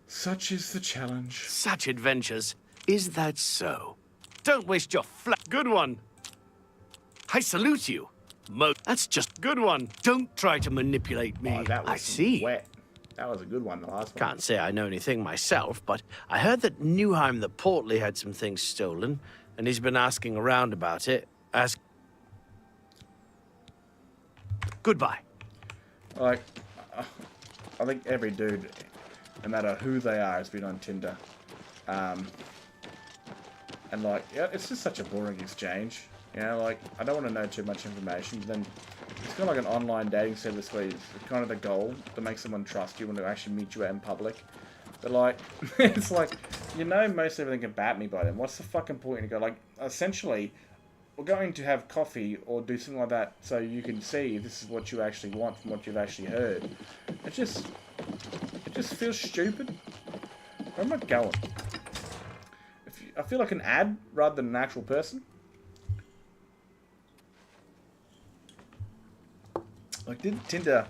Such is the challenge. Such adventures. Is that so? Don't waste your flat... Good one. I salute you. That's just good one. Don't try to manipulate me. Oh, that was I see. Wet. That was a good one, the last one. Can't say I know anything myself, but I heard that Newheim the Portly had some things stolen, and he's been asking around about it. Goodbye. Like, I think every dude, no matter who they are, has been on Tinder. And like, yeah, it's just such a boring exchange. You know, like, I don't want to know too much information. Then it's kind of like an online dating service where it's kind of the goal to make someone trust you and to actually meet you out in public. But like, it's like, you know most everything about me by then. What's the fucking point to go? Like, essentially, we're going to have coffee or do something like that so you can see if this is what you actually want from what you've actually heard. It just feels stupid. Where am I going? I feel like an ad rather than an actual person. Like, didn't Tinder...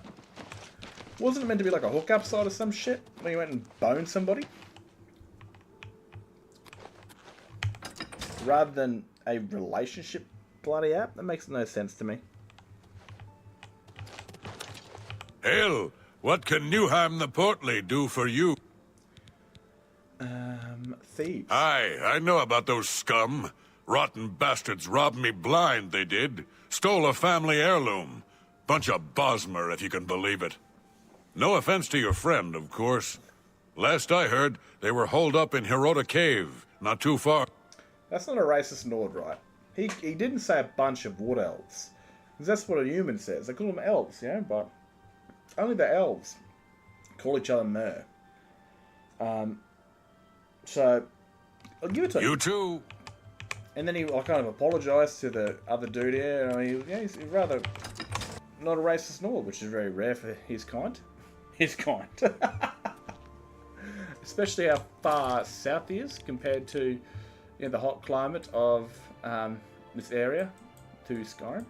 Wasn't it meant to be like a hookup site or some shit? When you went and boned somebody? Rather than a relationship bloody app? That makes no sense to me. Hell, what can Newheim the Portly do for you? Thieves. Aye, I know about those scum. Rotten bastards robbed me blind, they did. Stole a family heirloom. Bunch of Bosmer, if you can believe it. No offense to your friend, of course. Last I heard, they were holed up in Hirota Cave, not too far. That's not a racist Nord, right? He didn't say a bunch of wood elves. Because that's what a human says. They call them elves, you know, but only the elves call each other mer. So, I'll give it to him. You too. And then he kind of apologised to the other dude here. I mean, yeah, he's rather not a racist Nord, which is very rare for his kind. His kind. Especially how far south he is compared to, you know, the hot climate of this area to Skyrim.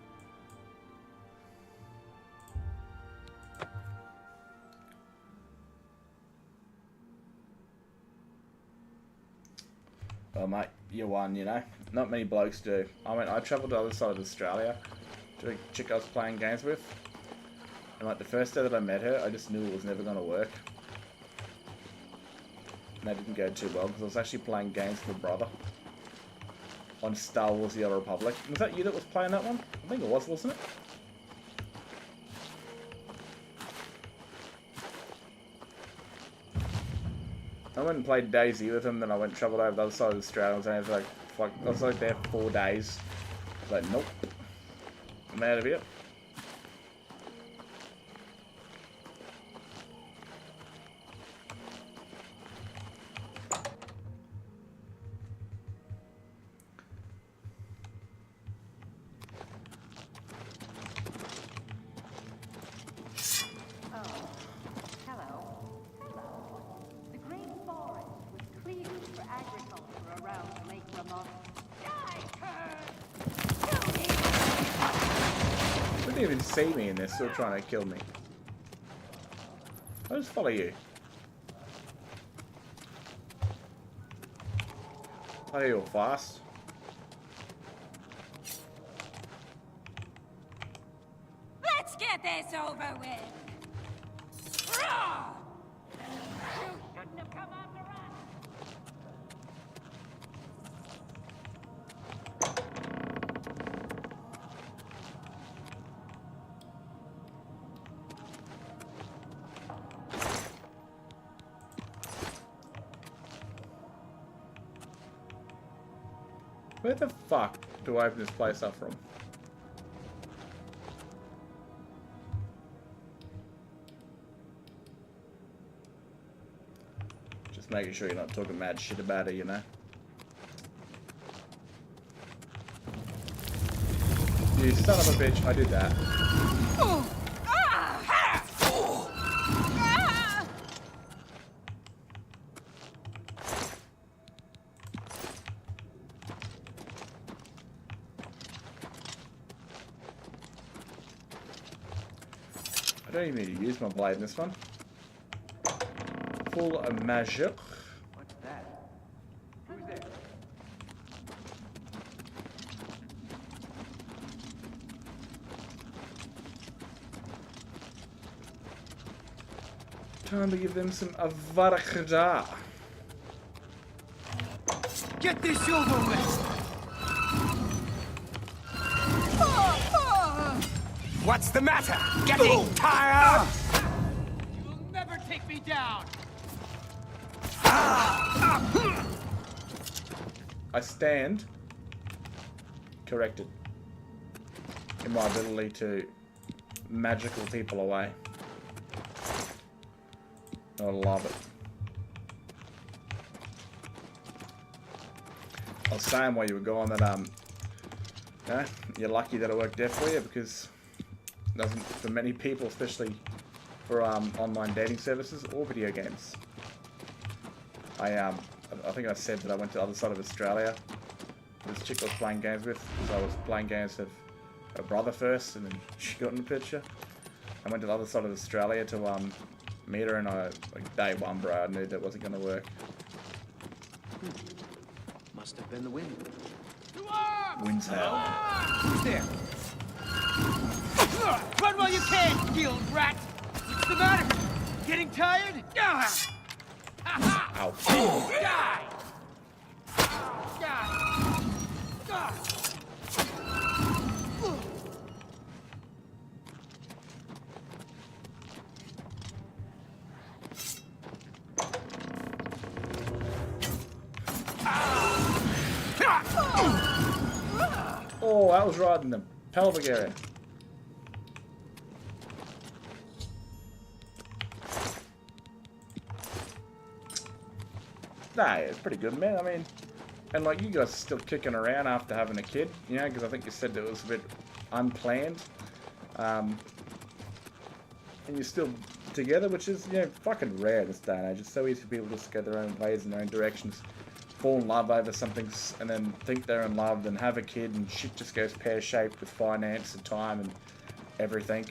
Well, mate, you're one, you know. Not many blokes do. I mean, I travelled to the other side of Australia to a chick I was playing games with. And, like, the first day that I met her, I just knew it was never going to work. And that didn't go too well, because I was actually playing games with her brother. on Star Wars: The Old Republic. Was that you that was playing that one? I think it was, wasn't it? I went and played Daisy with him, then I went and travelled over the other side of Australia. I was like there for 4 days. I was like, nope, I'm out of here. They didn't even see me and they're still trying to kill me. I'll just follow you. Oh, you're fast. Let's get this over with. Raw! You shouldn't have come after us. Where the fuck do I open this place up from? Just making sure you're not talking mad shit about it, you know? You son of a bitch, I did that. I don't even need to use my blade in this one. Full of magic. What's that? Who's there? Time to give them some avarakada. Get this over with! What's the matter? Getting tired? You'll never take me down! I stand corrected in my ability to magical people away. I love it. I was saying while you were gone that yeah, you're lucky that it worked out for you, because it doesn't for many people, especially for online dating services or video games. I think I said that I went to the other side of Australia. This chick I was playing games with, so I was playing games with her brother first, and then she got in the picture. I went to the other side of Australia to meet her, and like day one, bro, I knew that wasn't gonna work. Must have been the wind. Wind's hell. Who's there? Run while you can, guild rat! What's the matter? Getting tired? Ow. Die! Oh, that was right in the pelvic area. Nah, it's pretty good, man. I mean, and like you guys are still kicking around after having a kid, you know, because I think you said that it was a bit unplanned. And you're still together, which is, you know, fucking rare this day and age. It's so easy for people to just go their own ways and their own directions, fall in love over something, and then think they're in love, then have a kid, and shit just goes pear-shaped with finance and time and everything.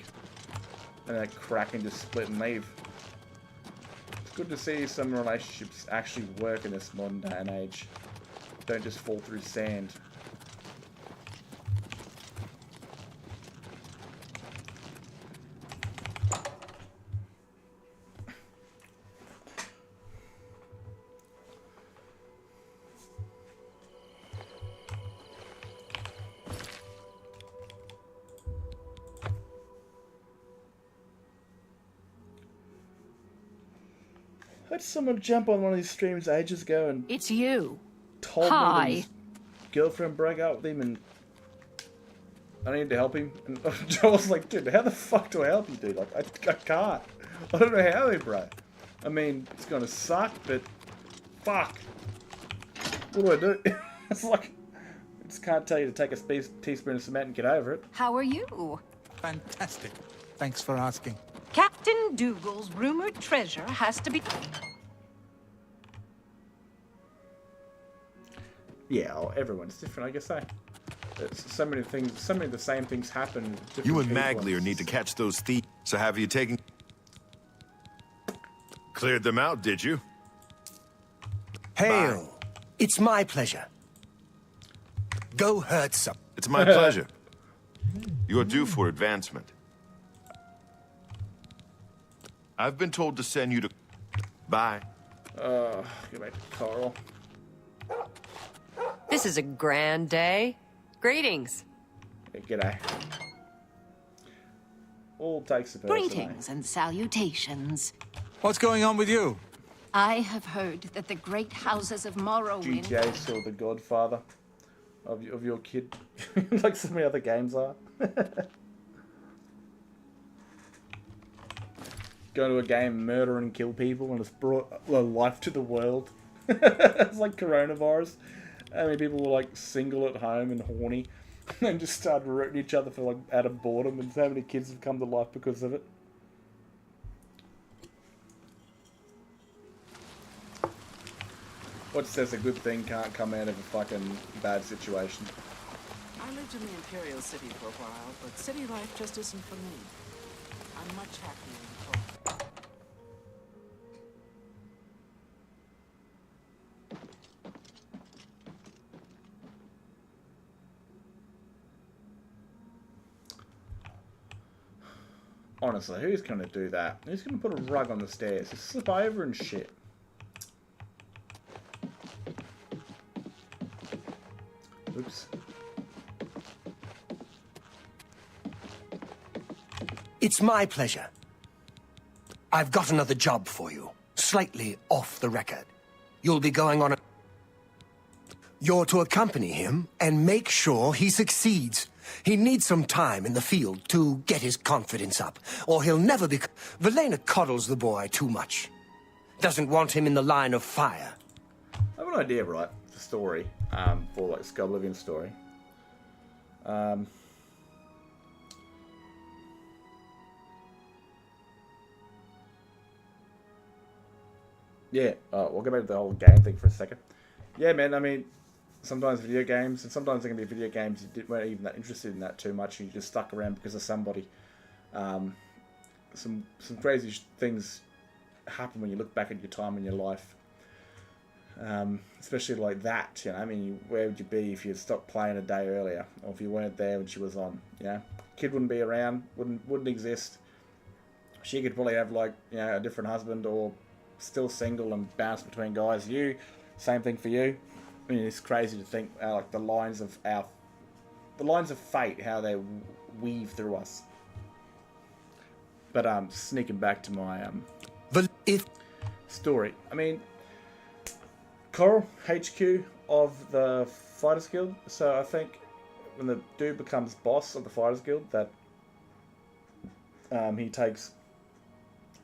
And then crack and just split and leave. It's good to see some relationships actually work in this modern day and age. Don't just fall through sand. had someone jump on one of these streams ages ago and It's you. told me Hi. that his girlfriend broke up with him and I needed to help him. And I was like, dude, how the fuck do I help you, dude? Like, I can't. I don't know how, bro. I mean, it's gonna suck, but fuck. What do I do? It's like, I just can't tell you to take a teaspoon of cement and get over it. How are you? Fantastic. Thanks for asking. Captain Dougal's rumored treasure has to be... Yeah, well, everyone's different, I guess. It's so many things, so many of the same things happen. with different You and people. Maglier need to catch those thieves. So have you taken... Cleared them out, did you? Hail. It's my pleasure. Go hurt some. It's my pleasure. You're due for advancement. I've been told to send you to... Bye. Go back to Carl. This is a grand day. Greetings. Hey, g'day. All takes a person. Greetings and salutations. What's going on with you? I have heard that the great houses of Morrowind... GTA still the godfather of your kid, like so many other games are. Go to a game, murder and kill people, and it's brought life to the world. It's like coronavirus. How many people were like single at home and horny, and just started rooting each other for like out of boredom, and how many kids have come to life because of it. What says a good thing can't come out of a fucking bad situation? I lived in the Imperial City for a while, but city life just isn't for me. I'm much happier in Thor. Honestly, who's going to do that? Who's going to put a rug on the stairs? Just slip over and shit. Oops. It's my pleasure. I've got another job for you. Slightly off the record. You'll be going on a... You're to accompany him and make sure he succeeds. He needs some time in the field to get his confidence up, or he'll never be... Velena coddles the boy too much. Doesn't want him in the line of fire. I have an idea, right, for story, for like Oblivion story. Yeah, we'll go back to the whole game thing for a second. Yeah, man, I mean, sometimes video games, and sometimes there can be video games you weren't even that interested in that too much, and you just stuck around because of somebody. Some crazy things happen when you look back at your time in your life. Especially like that, you know, I mean, where would you be if you stopped playing a day earlier, or if you weren't there when she was on, you know? Kid wouldn't be around, wouldn't exist. She could probably have, like, you know, a different husband, or still single and bounce between guys. You, same thing for you. I mean, it's crazy to think, like, the lines of fate, how they weave through us. But, sneaking back to my, story, I mean, Coral, HQ of the Fighters Guild. So I think when the dude becomes boss of the Fighters Guild, that he takes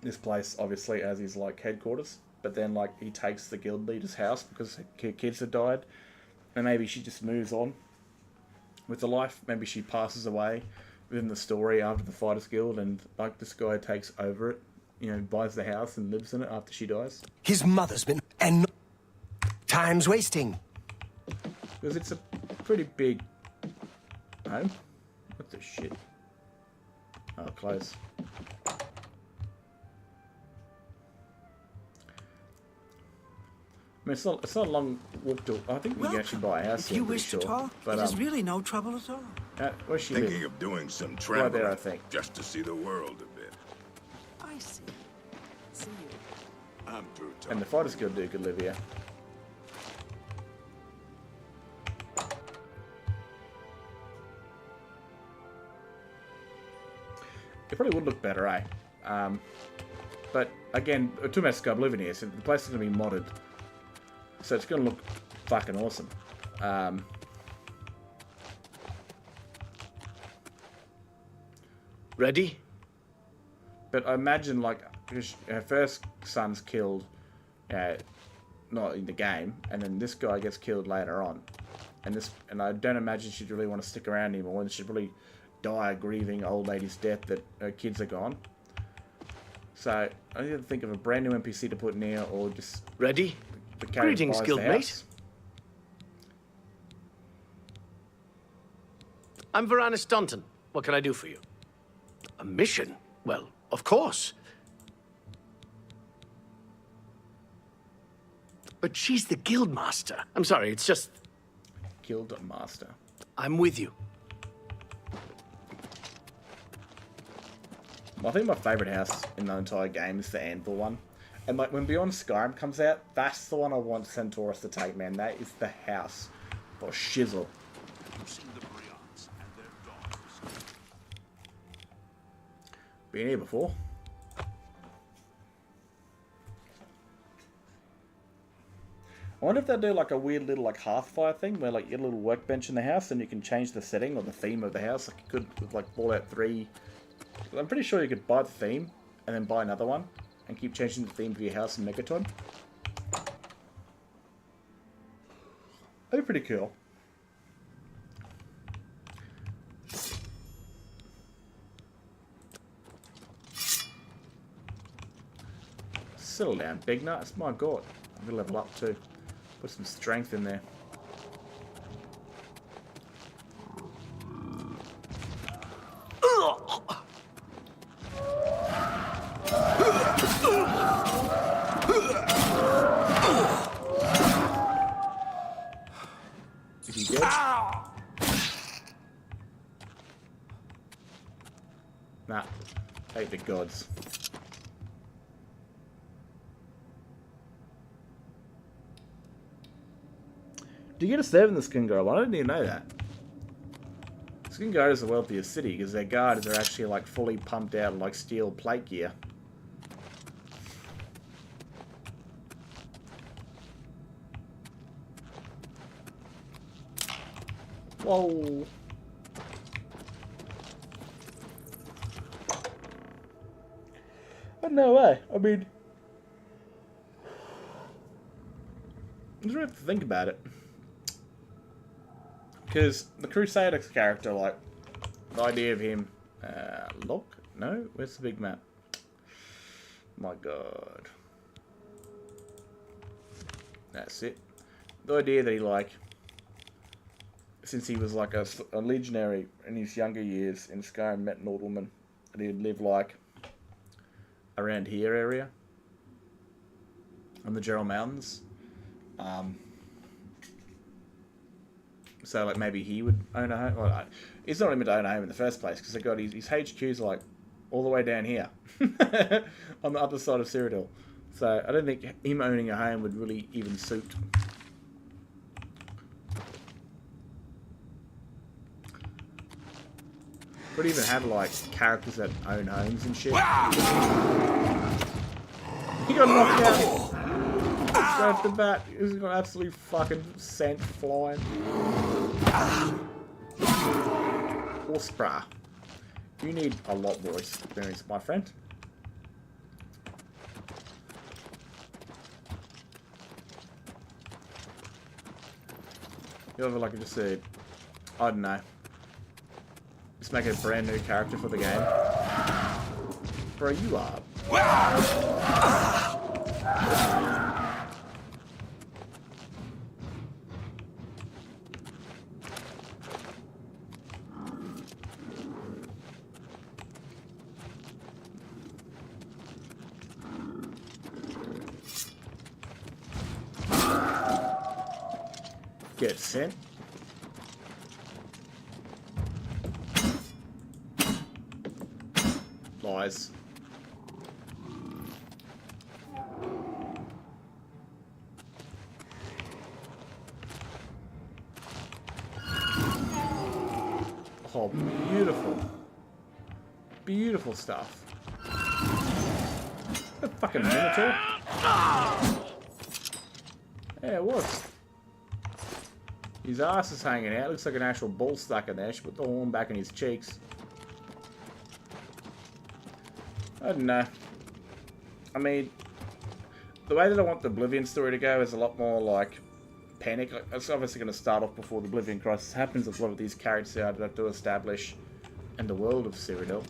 this place obviously as his like headquarters, but then like he takes the guild leader's house because her kids have died, and maybe she just moves on with the life. Maybe she passes away within the story after the Fighters Guild, and like this guy takes over it, you know, buys the house and lives in it after she dies. His mother's been... and... time's wasting. Because it's a pretty big home. What the shit? Oh, close. I mean, it's not a long walk to... I think we can actually buy a house If here, you I'm pretty wish to sure. talk, But, it is really no trouble at all. where's she Thinking live? of doing some Right traveling, there, I think. just to see the world a bit. I see. See you. I'm through talking. And the Fighters Guild dude could live here. It probably would look better, eh? But again, too much Oblivion here, so the place is going to be modded. So it's going to look fucking awesome. Ready? But I imagine, like, her first son's killed, not in the game, and then this guy gets killed later on. And I don't imagine she'd really want to stick around anymore, and she'd really die a grieving old lady's death that her kids are gone. So I need to think of a brand new NPC to put in here, or just ready. The character Greetings, buys the guildmate. house. I'm Varana Staunton. What can I do for you? A mission? Well, of course. But she's the guildmaster. I'm sorry, it's just... Guildmaster. I'm with you. Well, I think my favourite house in the entire game is the Anvil one. And like when Beyond Skyrim comes out, that's the one I want Centaurus to take, man. That is the house for shizzle. Been here before. I wonder if they do like a weird little like Hearthfire thing where like you get a little workbench in the house and you can change the setting or the theme of the house. Like you could with like Fallout 3. I'm pretty sure you could buy the theme and then buy another one and keep changing the theme for your house in Megaton. That'd be pretty cool. Settle down, big nuts. My god. I'm gonna level up too. Put some strength in there. Is he dead? Nah. Hate the gods. Do you get a serve in the Skin Guard? I didn't even know that. Skin Guard is the wealthiest city because their guards are actually like fully pumped out like steel plate gear. Whoa. But no way. I mean, I just have to think about it. Because the Crusader character, like, the idea of him... look? No? Where's the big map? My god. That's it. The idea that he, like... Since he was, like, a legionary in his younger years in Skyrim, met an old woman, and he'd live, like, around here area. On the Gerald Mountains. So, like, maybe he would own a home. Well, he's not even to own a home in the first place, because got his HQ's, like, all the way down here. On the other side of Cyrodiil. So, I don't think him owning a home would really even suit. Could even have, like, characters that own homes and shit. He got knocked out. Straight off the bat, he's got absolutely fucking scent flying. Horse bra. You need a lot more experience, my friend. You ever like just said, I don't know. Just make a brand new character for the game. Bro, you are. Get sent. Lies. Oh, beautiful. Beautiful stuff. A fucking minotaur. Yeah, it was. His ass is hanging out. Looks like an actual ball stuck in there. She put the horn back in his cheeks. I don't know. I mean, the way that I want the Oblivion story to go is a lot more like panic. It's obviously going to start off before the Oblivion crisis happens. Of a lot of these characters I have to establish in the world of Cyrodiil.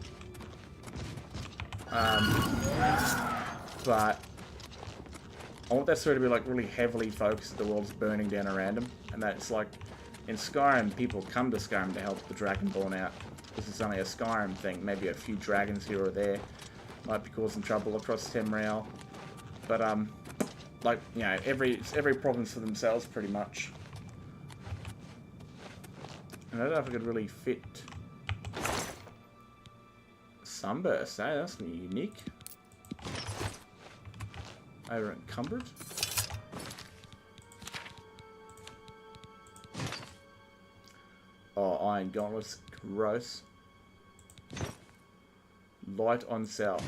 But I want that story to be like really heavily focused. The world's burning down around them, and that's like in Skyrim, people come to Skyrim to help the Dragonborn out. This is only a Skyrim thing. Maybe a few dragons here or there might be causing trouble across Tamriel. But like, you know, every province for themselves pretty much. And I don't know if I could really fit Sunburst, eh? That's unique. Over encumbered. Oh, Iron Gauntlets, gross. Light on South.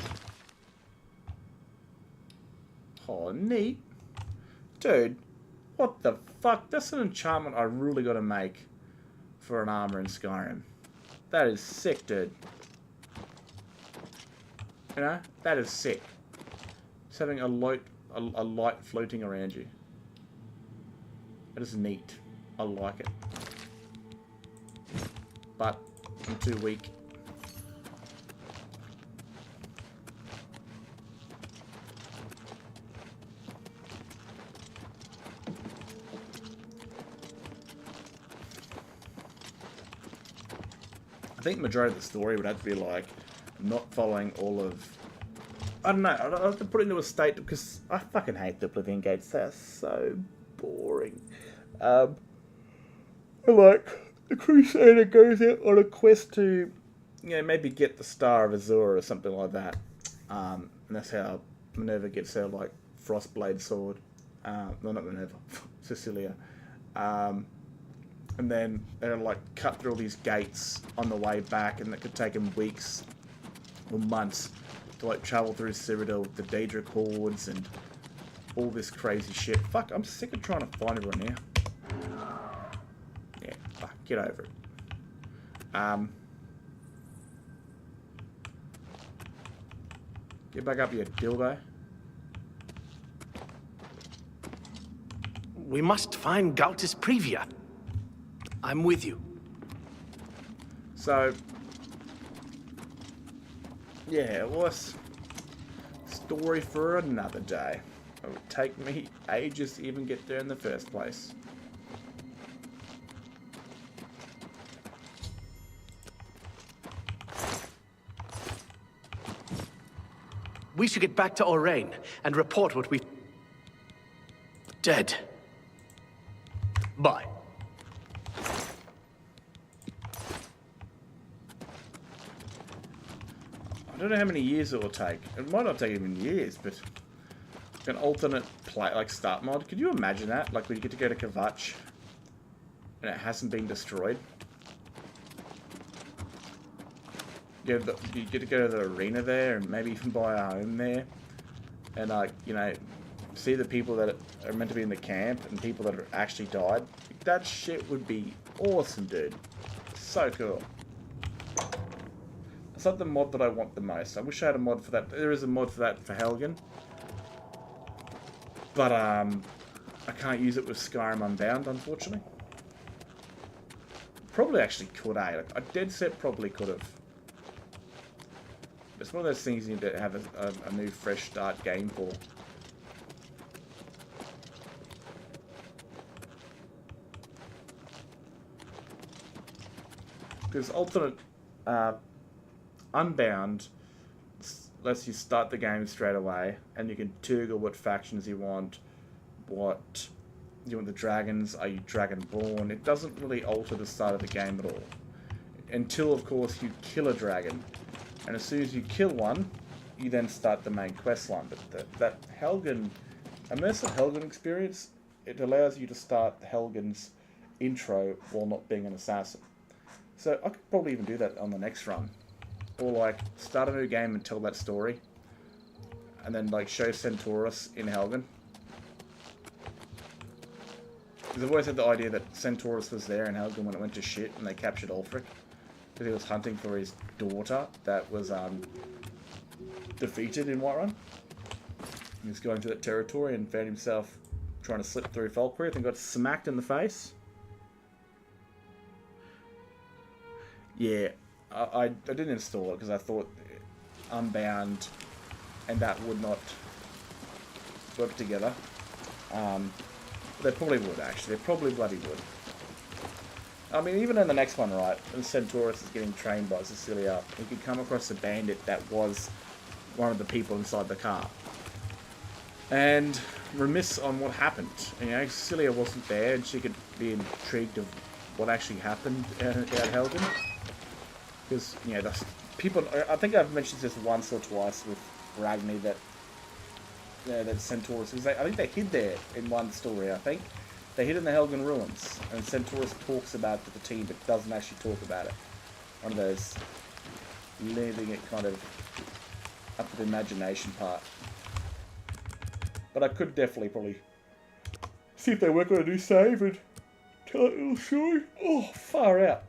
Oh, neat. Dude, what the fuck? That's an enchantment I really gotta make for an armor in Skyrim. That is sick, dude. You know? That is sick. Just having a light floating around you. That is neat. I like it. But I'm too weak. I think the majority of the story would have to be like not following all of... I don't know, I'd have to put it into a state because I fucking hate the Oblivion gates. They're so boring. Like, the Crusader goes out on a quest to, you know, maybe get the Star of Azure or something like that. And that's how Minerva gets her, like, Frostblade sword. No, not Minerva, Cecilia. And then they'll, like, cut through all these gates on the way back, and it could take them weeks or months to, like, travel through Cyrodiil with the Daedric hordes and all this crazy shit. Fuck, I'm sick of trying to find everyone now. Yeah, fuck, get over it. Get back up, you dildo. We must find Gautis Previa. I'm with you. So, yeah, it was story for another day. It would take me ages to even get there in the first place. We should get back to Orain and report what we... Dead. Bye. I don't know how many years it will take. It might not take even years, but an alternate play, like start mod. Could you imagine that? Like when you get to go to Kvatch and it hasn't been destroyed. You get to go to the arena there and maybe even buy a home there, and like, you know, see the people that are meant to be in the camp and people that have actually died. That shit would be awesome, dude. So cool. It's not the mod that I want the most. I wish I had a mod for that. There is a mod for that for Helgen. But, I can't use it with Skyrim Unbound, unfortunately. Probably actually could, eh? Like, I dead set probably could have. It's one of those things you need to have a new, fresh start game for. Because alternate... Unbound lets you start the game straight away, and you can toggle what factions you want, what you want the dragons, are you dragonborn. It doesn't really alter the start of the game at all. Until, of course, you kill a dragon. And as soon as you kill one, you then start the main quest line. But that Helgen, immersive Helgen experience, it allows you to start Helgen's intro while not being an assassin. So I could probably even do that on the next run. Or like, start a new game and tell that story. and then like show Centaurus in Helgen. Because I've always had the idea that Centaurus was there in Helgen when it went to shit and they captured Ulfric. Because he was hunting for his daughter that was defeated in Whiterun. He was going through that territory and found himself trying to slip through Falkreath and got smacked in the face. Yeah, I didn't install it because I thought Unbound and that would not work together. They probably would, actually. They probably bloody would. I mean, even in the next one, right, when Centaurus is getting trained by Cecilia, he could come across a bandit that was one of the people inside the car. And remiss on what happened. You know, Cecilia wasn't there, and she could be intrigued of what actually happened at Helgen. Because, you know, the people... I think I've mentioned this once or twice with Ragni that... that Centaurus... I think they hid there in one story, I think. They hid in the Helgen ruins, and Centaurus talks about it to the team, but doesn't actually talk about it. One of those leaving it kind of up to the imagination part. But I could definitely probably see if they work on a new save and tell a little story. Oh, far out.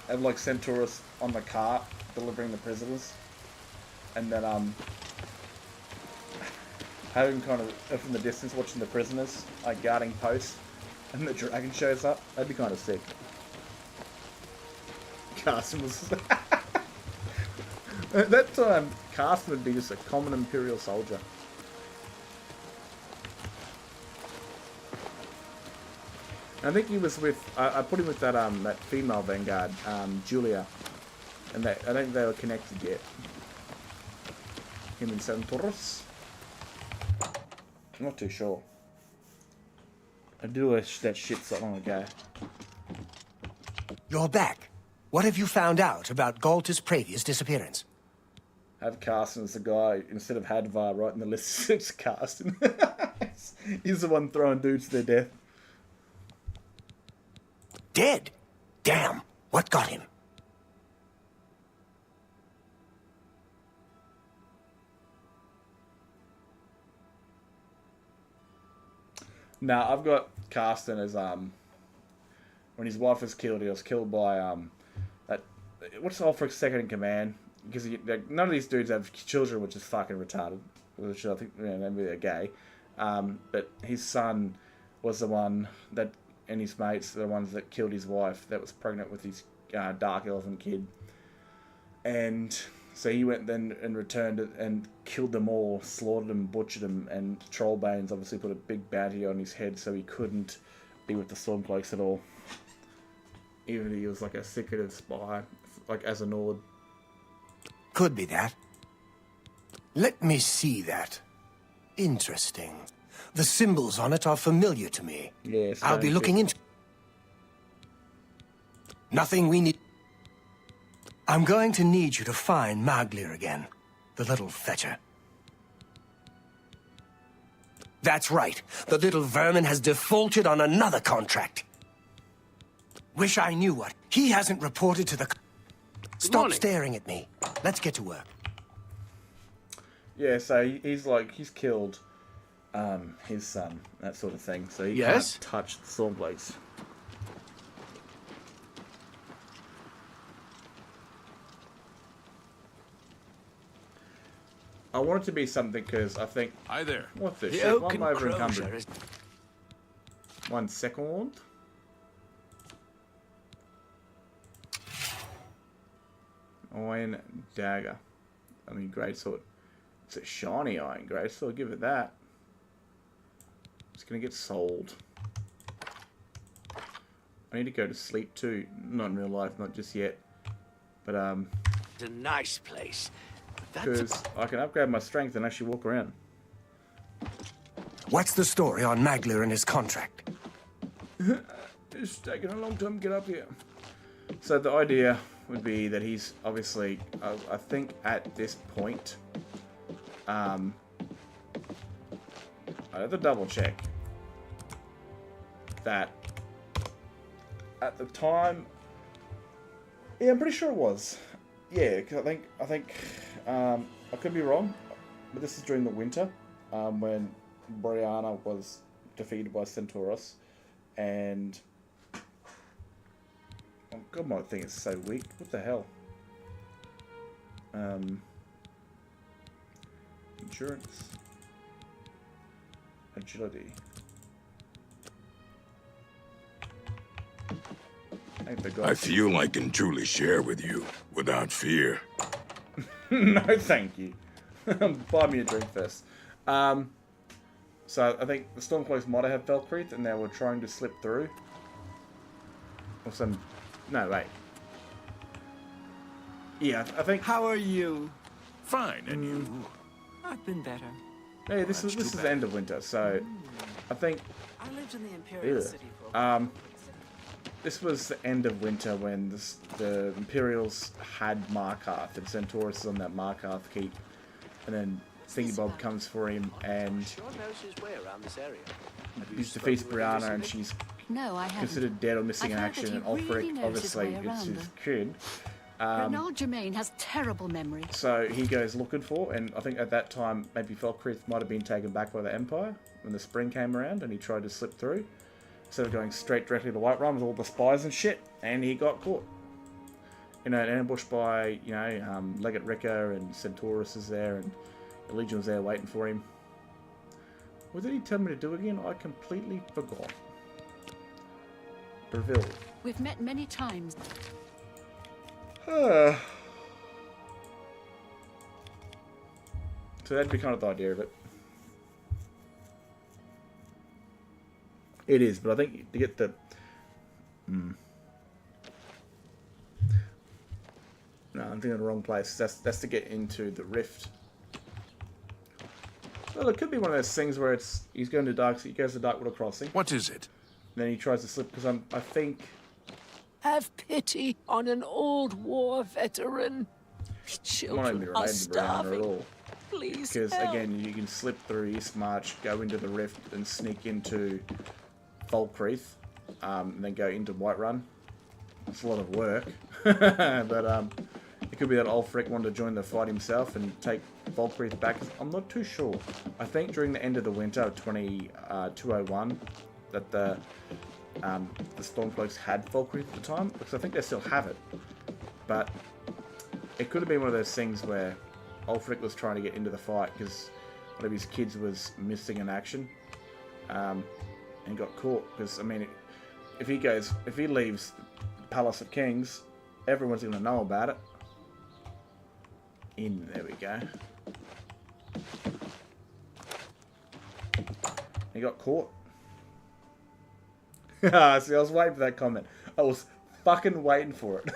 Have like Centaurus on the cart delivering the prisoners, and then having kind of from the distance watching the prisoners, like guarding posts, and the dragon shows up. That'd be kind of sick. Carson was... At that time, Carson would be just a common Imperial soldier. I think he was with... I put him with that that female Vanguard, Julia. And I don't think they were connected yet. Him and Centaurus. I'm not too sure. I did that shit so long ago. You're back. What have you found out about Galtus Pravia's disappearance? Have Carsten as the guy, instead of Hadvar right in the list, it's Carsten. He's the one throwing dudes to their death. Dead? Damn. What got him? Now I've got Carsten as when his wife was killed, he was killed by that what's Ulfric's second in command? Because none of these dudes have children, which is fucking retarded. Which I think maybe they're gay. But his son was the one that, and his mates, the ones that killed his wife that was pregnant with his dark elven kid. And so he went then and returned and killed them all, slaughtered them, butchered them, and Trollbanes obviously put a big bounty on his head so he couldn't be with the Stormcloaks at all. Even if he was like a secretive spy, like as a Nord. Could be that. Let me see that. Interesting. The symbols on it are familiar to me. Yes. I'll be looking into... Nothing we need... I'm going to need you to find Maglir again. The little fetcher. That's right. The little vermin has defaulted on another contract. Wish I knew what. He hasn't reported to the... Stop staring at me. Let's get to work. Yeah, so he's killed his son, that sort of thing. So he can't touch the Stormblades. I want it to be something because I think... Hi there. What's this shit? Why am I over encumbered? 1 second. Iron dagger. I mean, greatsword. It's a shiny iron greatsword. Give it that. It's gonna get sold. I need to go to sleep too. Not in real life, not just yet. But It's a nice place. because I can upgrade my strength and actually walk around. What's the story on Maglir and his contract? It's taking a long time to get up here. So the idea would be that he's obviously, I think at this point, I have to double check that at the time, yeah, I'm pretty sure it was. Yeah, 'cause I think I could be wrong, but this is during the winter when Brianna was defeated by Centauros, and oh God, my thing is so weak. What the hell? Endurance, agility. I feel I can truly share with you without fear. No, thank you. Buy me a drink first. So I think the Stormcloaks might have Valkyrie, and they were trying to slip through. Or some... No, wait. Yeah, I think... How are you? Fine, and you? I've been better. Yeah, this is the end of winter, so I think... I lived in the Imperial City for a while. This was the end of winter when the Imperials had Markarth, and Centaurus is on that Markarth keep, and then Thingy Bob comes for him, and Sure knows his way around this area. he defeats Brianna, and she's No, I haven't. considered dead or missing in I've heard action, and that he really Ulfric, knows his obviously, way it's around his them. kid. Renald Germain has terrible memory. So he goes looking for, and I think at that time, maybe Falkreath might have been taken back by the Empire when the spring came around, and he tried to slip through. Instead of going straight directly to Whiterun with all the spies and shit, and he got caught. You know, ambushed by, you know, Legate Ricker, and Centaurus is there, and the Legion was there waiting for him. What did he tell me to do again? I completely forgot. Breville. We've met many times. So that'd be kind of the idea of it. It is, but I think to get the... No, I'm thinking of the wrong place. That's to get into the rift. Well, it could be one of those things where it's he's going to he goes to Darkwater Crossing. What is it? And then he tries to slip because I think... Have pity on an old war veteran. I'm not even Children are related to Brianna at starving. all. Please Because help. again, you can slip through East March, go into the rift, and sneak into Falkreath, and then go into Whiterun. It's a lot of work, but it could be that Ulfric wanted to join the fight himself and take Falkreath back. I'm not too sure. I think during the end of the winter of 201 that the Stormcloaks had Falkreath at the time, because I think they still have it. But it could have been one of those things where Ulfric was trying to get into the fight because one of his kids was missing in action, and got caught. Because I mean, if he leaves the Palace of Kings, everyone's going to know about it. There we go. He got caught. See, I was waiting for that comment. I was fucking waiting for it.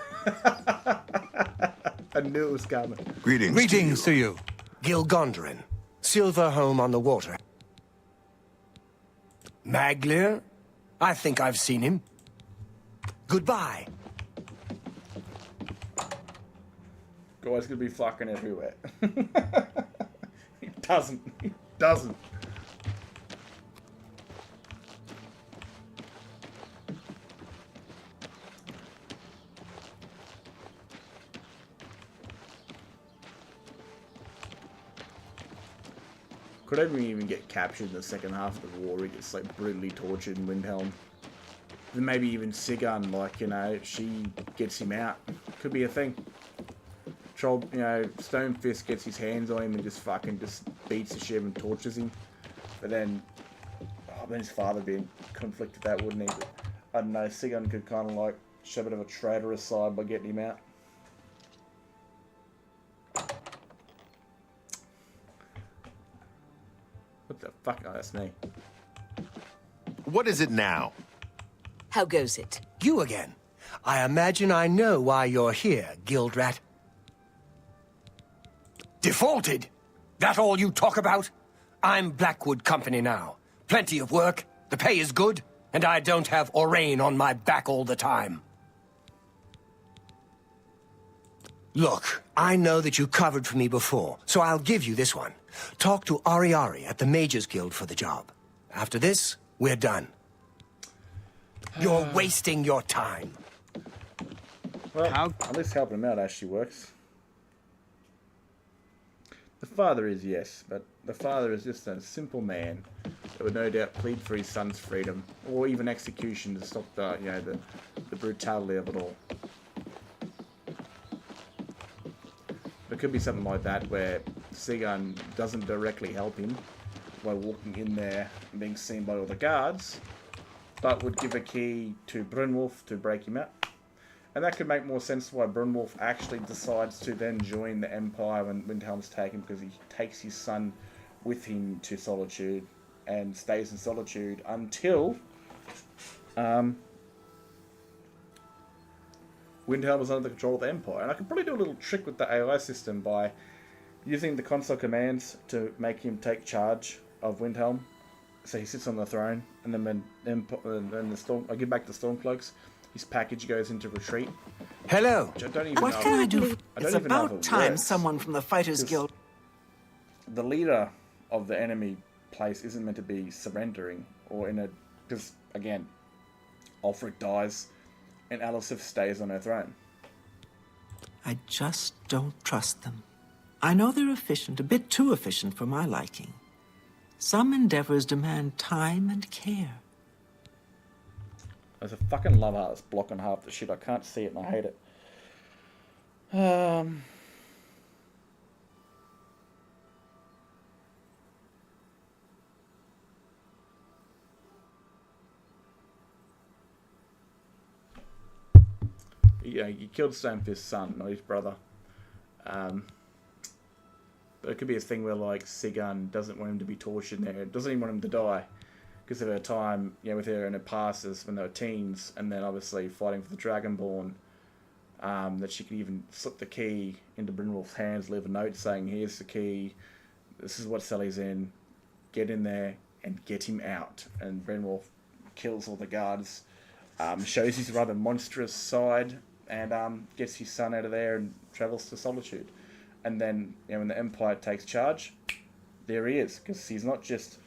I knew it was coming. Greetings to you. Gil Gondrin, Silver Home on the Water. Maglir? I think I've seen him. Goodbye. Guy's gonna be fucking everywhere. He doesn't. He doesn't. Could even get captured in the second half of the war. He gets like brutally tortured in Windhelm. Then maybe even Sigurd, like, you know, she gets him out. Could be a thing. Troll, you know, Stonefist gets his hands on him and just fucking beats the shit and tortures him. But then, then his father would be in conflict with that, wouldn't he? But, I don't know, Sigurd could kind of like show a bit of a traitorous side by getting him out. What the fuck? Oh, that's me. What is it now? How goes it? You again. I imagine I know why you're here, Gildrat. Defaulted? That all you talk about? I'm Blackwood Company now. Plenty of work, the pay is good, and I don't have Orain on my back all the time. Look, I know that you covered for me before, so I'll give you this one. Talk to Ariari at the Mages Guild for the job. After this, we're done. You're wasting your time. Well, at least helping him out actually works. The father is, yes, but the father is just a simple man that would no doubt plead for his son's freedom, or even execution to stop the, you know, the brutality of it all. It could be something like that where Sigan doesn't directly help him by walking in there and being seen by all the guards, but would give a key to Brunwolf to break him out. And that could make more sense why Brunwolf actually decides to then join the Empire when Windhelm's taken, because he takes his son with him to Solitude and stays in Solitude until Windhelm is under the control of the Empire. And I could probably do a little trick with the AI system by using the console commands to make him take charge of Windhelm. So he sits on the throne, and then when I give back the Stormcloaks, his package goes into retreat. Hello. Which I don't even What know. can I do? I It's don't even know if about it time works, someone from the Fighters Guild. the leader of the enemy place isn't meant to be surrendering, or in a, because again, Ulfric dies and Alisif stays on her throne. I just don't trust them. I know they're efficient, a bit too efficient for my liking. Some endeavors demand time and care. There's a fucking love heart that's blocking half the shit. I can't see it and I hate it. Yeah, you killed Stonefist's son, not his brother. But it could be a thing where, like, Sigan doesn't want him to be tortured there. Doesn't even want him to die. Because of her time, you know, with her in her passes when they were teens, and then obviously fighting for the Dragonborn, that she could even slip the key into Brynwolf's hands, leave a note saying, here's the key, this is what Sally's in, get in there and get him out. And Brynwolf kills all the guards, shows his rather monstrous side, and gets his son out of there and travels to Solitude. And then, you know, when the Empire takes charge, there he is, because he's not just,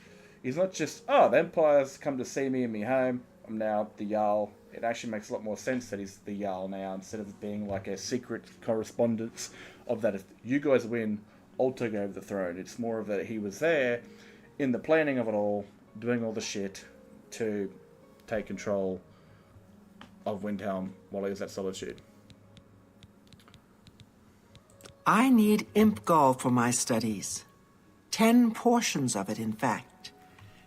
oh, the Empire's come to see me in my home, I'm now the Jarl. It actually makes a lot more sense that he's the Jarl now, instead of being like a secret correspondence of that if you guys win, I'll take over the throne. It's more of that he was there in the planning of it all, doing all the shit to take control of Windhelm while he was at Solitude. I need imp gall for my studies. 10 portions of it, in fact.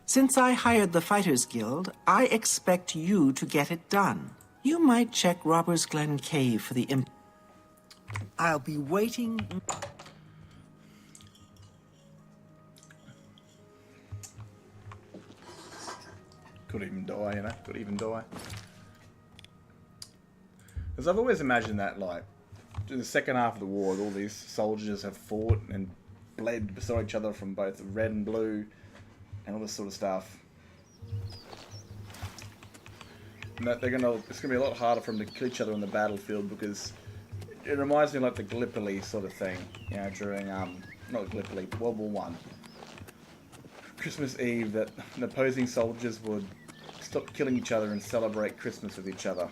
Since I hired the Fighters Guild, I expect you to get it done. You might check Robbers Glen Cave for the imp. I'll be waiting. Could even die, you know? Could even die. Because I've always imagined that, like, in the second half of the war, all these soldiers have fought and bled beside each other from both red and blue and all this sort of stuff. And that it's gonna be a lot harder for them to kill each other on the battlefield, because it reminds me of like the Gallipoli sort of thing, you know, during not Gallipoli, World War One, Christmas Eve, that the opposing soldiers would stop killing each other and celebrate Christmas with each other,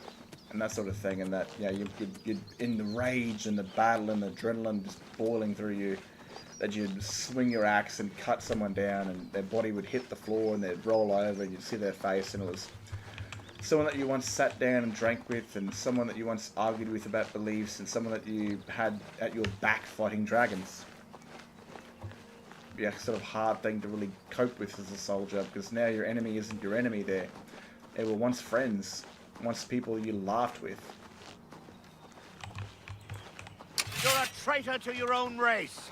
and that sort of thing. And that, you know, you'd in the rage and the battle and the adrenaline just boiling through you, that you'd swing your axe and cut someone down, and their body would hit the floor and they'd roll over and you'd see their face, and it was someone that you once sat down and drank with, and someone that you once argued with about beliefs, and someone that you had at your back fighting dragons. Yeah, sort of hard thing to really cope with as a soldier, because now your enemy isn't your enemy there. They were once friends, once people you laughed with. You're a traitor to your own race.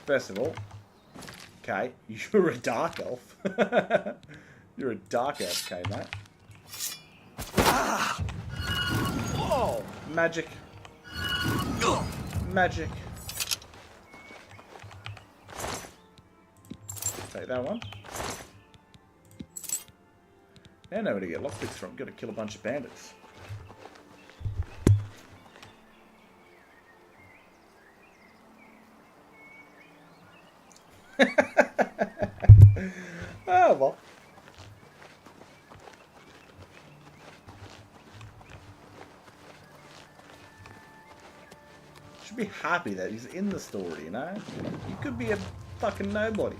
First of all, okay, you're a dark elf. You're a dark elf, okay, mate. Whoa! Magic. Magic. Take that one. Now I know where to get lockpicks from. Gotta kill a bunch of bandits. Oh, well. should be happy that he's in the story, you know? You could be a fucking nobody.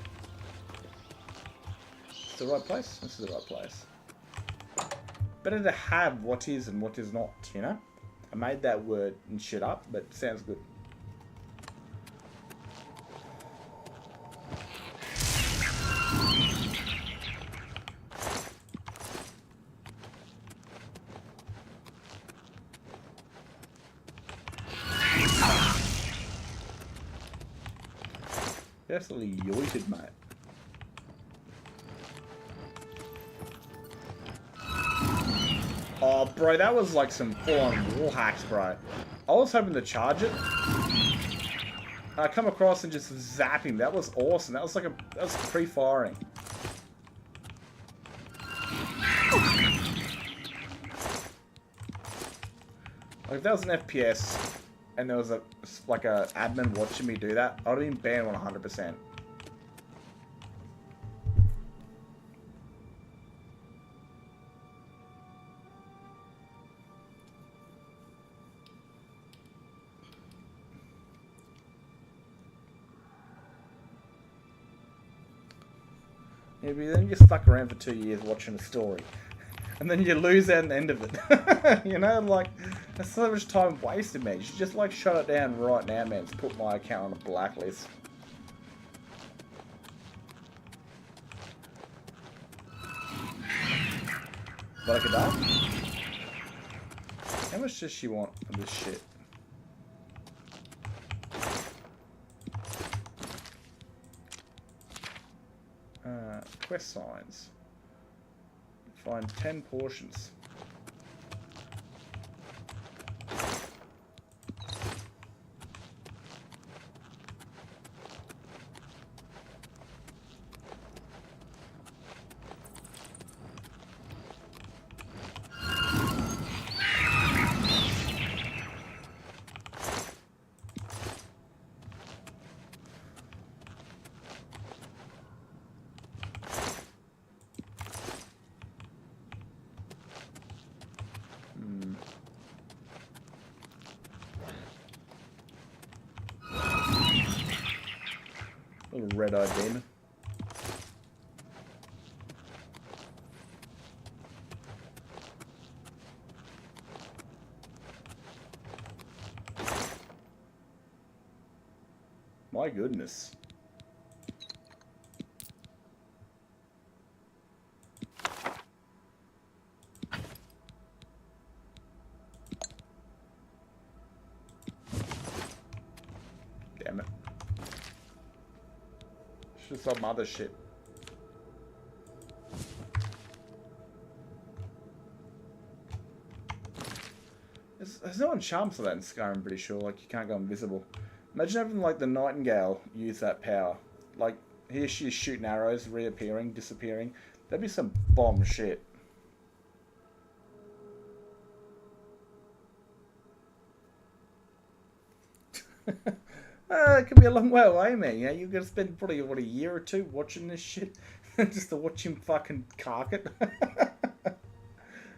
Is this the right place? This is the right place. Better to have what is and what is not, you know? I made that word and shit up, but it sounds good. Definitely yoited, mate. Oh, bro, that was like some full-on wall hacks, bro. I was hoping to charge it. I come across and just zap him. That was awesome. That was like that was pre-firing. Like if that was an FPS and there was like a admin watching me do that, I would have been banned 100%. Maybe then you're stuck around for 2 years watching a story. And then you lose out at the end of it. You know, like, that's so much time wasted, man. You should just, like, shut it down right now, man, to put my account on a blacklist. Like a duck? How much does she want of this shit? Quest signs. Find 10 portions. Little red-eyed demon. My goodness. Damn it. Just some other shit. There's no enchantment for that in Skyrim, I'm pretty sure. Like, you can't go invisible. Imagine having, like, the Nightingale use that power. Like, here she is shooting arrows, reappearing, disappearing. That'd be some bomb shit. It could be a long way away, man. You know, you're gonna spend probably, what, a year or two watching this shit just to watch him fucking cark it.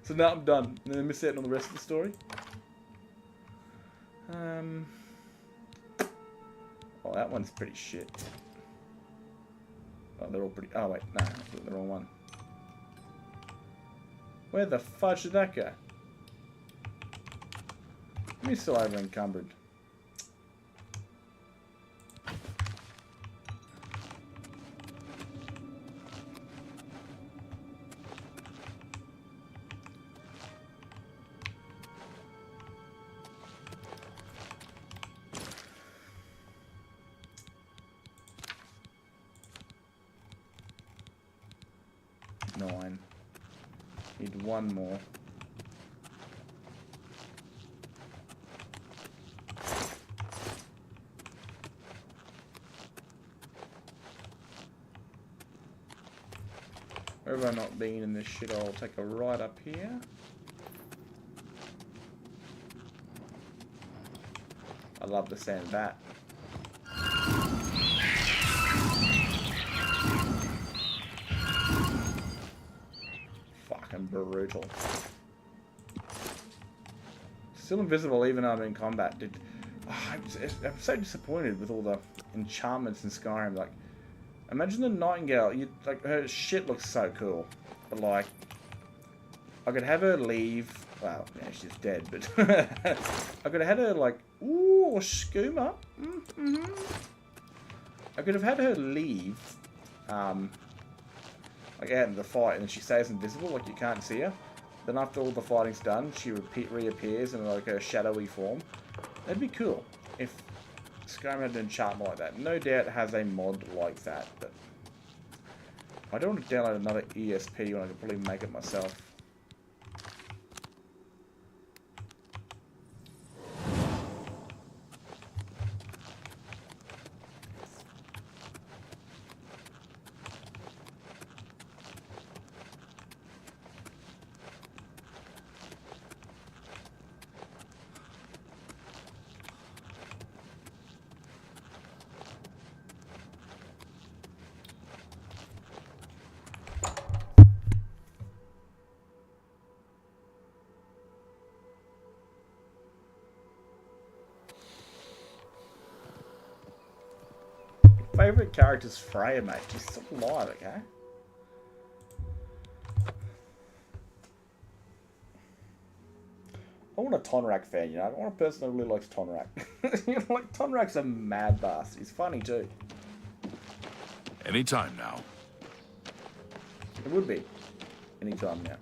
So now I'm done. And then I miss out on the rest of the story. Oh, that one's pretty shit. Oh, they're all pretty. Oh wait, no, that's the wrong one. Where the fudge did that go? I'm still over encumbered. Nine. Need one more. Where have I not been in this shit? I'll take a right up here. I love the sound of that. Fucking brutal. Still invisible even though I'm in combat, dude. I'm so disappointed with all the enchantments in Skyrim. Like, imagine the Nightingale. Like, her shit looks so cool. But, like, I could have her leave. Well, yeah, she's dead, but I could have had her, like, ooh, a skooma. Mm-hmm. I could have had her leave, like, out in the fight, and then she stays invisible, like, you can't see her. Then after all the fighting's done, she reappears in, like, a shadowy form. That'd be cool if Skyrim had an enchantment like that. No doubt it has a mod like that, but I don't want to download another ESP when I could probably make it myself. Favorite character's Freya, mate. She's still alive, okay? I want a Tonrak fan, you know? I want a person who really likes Tonrak. You know, like, Tonrak's a mad bastard. He's funny, too. Anytime now. It would be. Anytime now.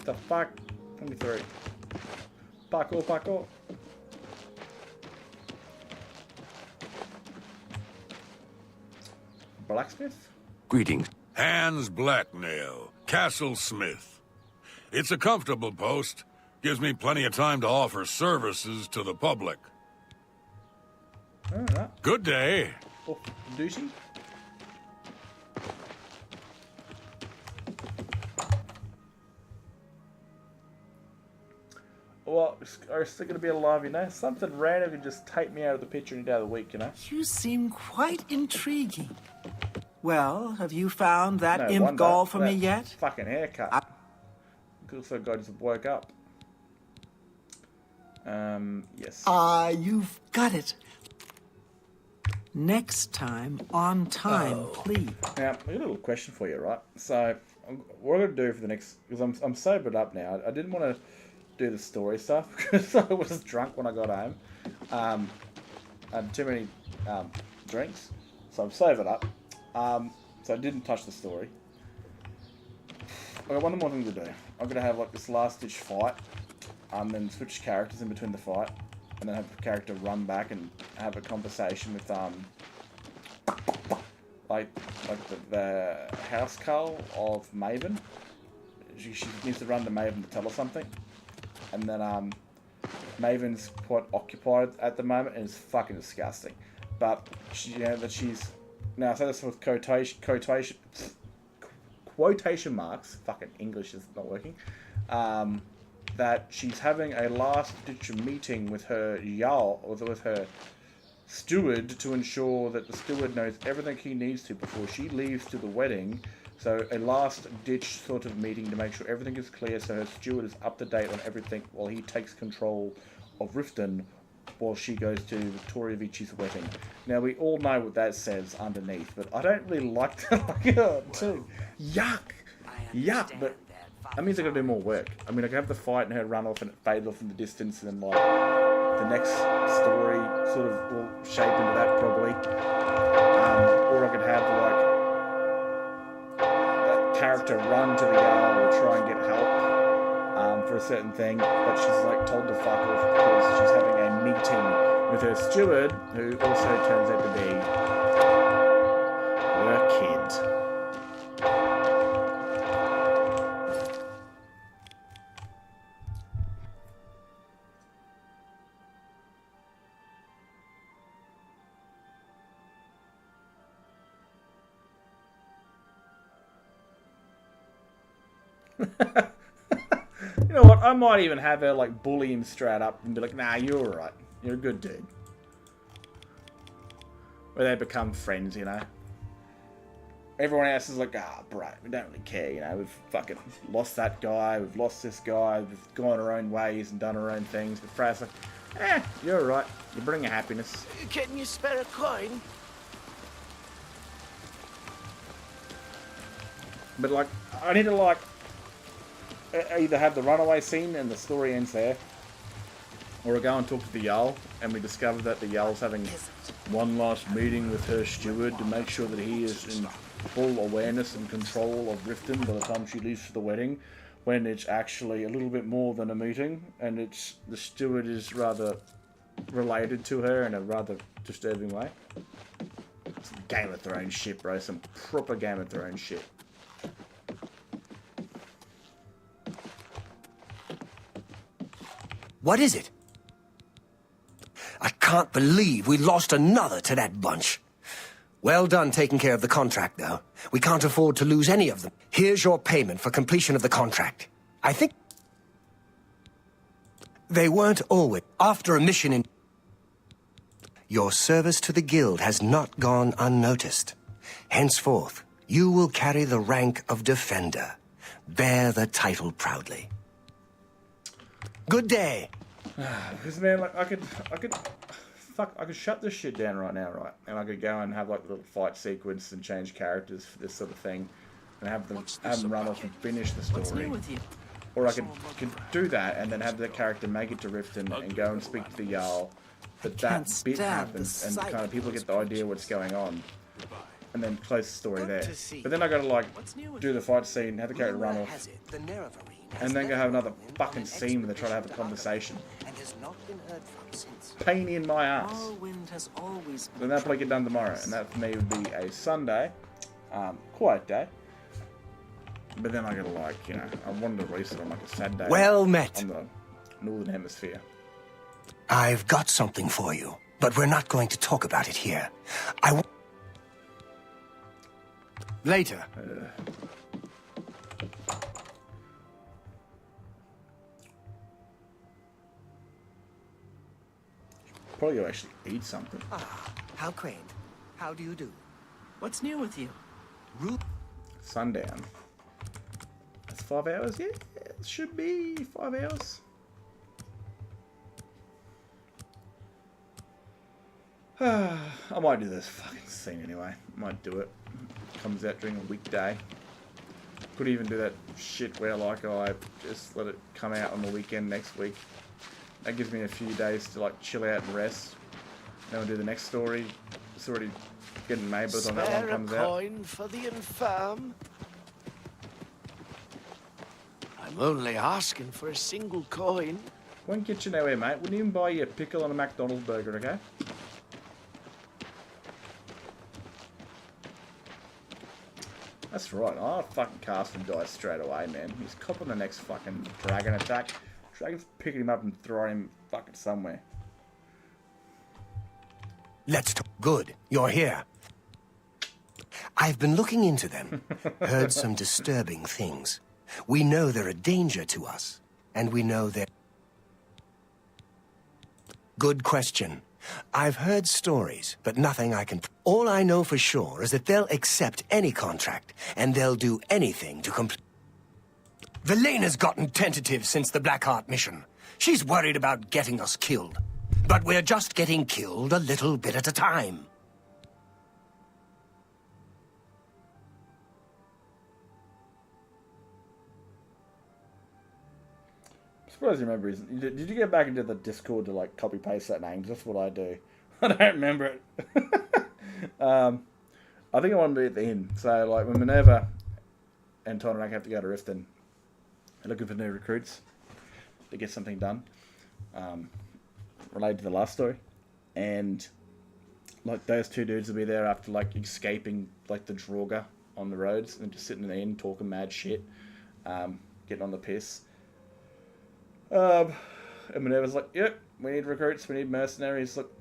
The fuck? 23. Parkour, parkour. Blacksmith? Greetings. Hans Blacknail, Castle Smith. It's a comfortable post. Gives me plenty of time to offer services to the public. Alright. Good day. Oh, douchey? Well, I was still going to be alive, you know? Something random can just take me out of the picture any day of the week, you know? You seem quite intriguing. Well, have you found that No imp wonder. gall for That me yet? Fucking haircut. Also, God just woke up. Yes. You've got it. Next time, on time, please. Now, I've got a little question for you, right? So, what I'm going to do for the next... Because I'm sobered up now. I didn't want to do the story stuff because I was drunk when I got home. I had too many drinks. So I'm sobered up. So I didn't touch the story. I got one more thing to do. I'm going to have like this last ditch fight. Then switch characters in between the fight. And then have the character run back and have a conversation with like the house cull of Maven. She needs to run to Maven to tell her something. And then Maven's quite occupied at the moment and it's fucking disgusting. But she, you know, that she's now I say this with quotation marks. Fucking English is not working. That she's having a last-ditch meeting with her Jarl, or with her steward, to ensure that the steward knows everything he needs to before she leaves to the wedding. So a last-ditch sort of meeting to make sure everything is clear, so her steward is up to date on everything while he takes control of Riften while she goes to Victoria Vici's wedding. Now, we all know what that says underneath, but I don't really like that. Like, too. Yuck! Yuck! But that means I gotta do more work. I mean, I can have the fight and her run off and it fade off in the distance, and then, like, the next story sort of will shape into that, probably. Or I could have, like, that character run to the Jarl or try and get help for a certain thing, but she's, like, told to fuck off because she's having a meeting with her steward, who also turns out to be her kid. You know what? I might even have her like bully him straight up and be like, "Nah, you're alright. You're a good dude." Where they become friends, you know. everyone else is like, bro, we don't really care, you know, we've fucking lost that guy, we've lost this guy, we've gone our own ways and done our own things. But Freya's like, you're alright, you bring your happiness. Can you spare a coin? But, like, I need to, like, either have the runaway scene and the story ends there, or I go and talk to the Jarl, and we discover that the Jarl's having one last meeting with her steward to make sure that he is in full awareness and control of Riften by the time she leaves for the wedding, when it's actually a little bit more than a meeting, and it's the steward is rather related to her in a rather disturbing way. Some Game of Thrones shit, bro. Some proper Game of Thrones shit. What is it? I can't believe we lost another to that bunch. Well done taking care of the contract, though. We can't afford to lose any of them. Here's your payment for completion of the contract. I think... They weren't always... After a mission in... Your service to the guild has not gone unnoticed. Henceforth, you will carry the rank of Defender. Bear the title proudly. Good day. Because, man, like, I could shut this shit down right now, right? And I could go and have, like, a little fight sequence and change characters for this sort of thing. And have them run off and finish the story. Or I could do that and then have the character make it to Riften and go and speak to the Jarl. But that bit happens and kind of people get the idea what's going on. And then close the story there. But then I gotta, like, do the fight scene, have the character run off. And then go have another fucking scene where they try to have a conversation. Pain in my ass. Then that'll probably get done tomorrow. And that for me would be a Sunday. Quiet day. But then I gotta, like, you know, I wanted to release it on like a Saturday. Well met. On the Northern Hemisphere. I've got something for you, but we're not going to talk about it here. Later. Probably go actually eat something. How quaint. How do you do? What's new with you? Sundown. That's 5 hours? Yeah, it should be 5 hours. I might do this fucking scene anyway. Might do it. Comes out during a weekday. Could even do that shit where, like, I just let it come out on the weekend next week. That gives me a few days to, like, chill out and rest. Then we'll do the next story. It's already getting made by the time that one comes out. Coin for the infirm. I'm only asking for a single coin. Won't get you nowhere, mate. Wouldn't even buy you a pickle and a McDonald's burger, okay? That's right. Oh, fucking Carsten dies straight away, man. He's copping the next fucking dragon attack. Dragon's picking him up and throwing him fucking somewhere. Let's talk. Good. You're here. I've been looking into them. Heard some disturbing things. We know they're a danger to us. And we know they're... Good question. I've heard stories, but nothing I can... All I know for sure is that they'll accept any contract, and they'll do anything to complete... Velena's gotten tentative since the Blackheart mission. She's worried about getting us killed. But we're just getting killed a little bit at a time. I'm surprised you remember his... Did you get back into the Discord to, like, copy-paste that name? That's what I do. I don't remember it. I think I want to be at the end. So, like, when Minerva and Tonorak have to go to Riften, they're looking for new recruits to get something done. Related to the last story. And, like, those two dudes will be there after, like, escaping, like, the Draugr on the roads and just sitting in the inn talking mad shit. Getting on the piss. And Minerva's like, yep, we need recruits, we need mercenaries. Look,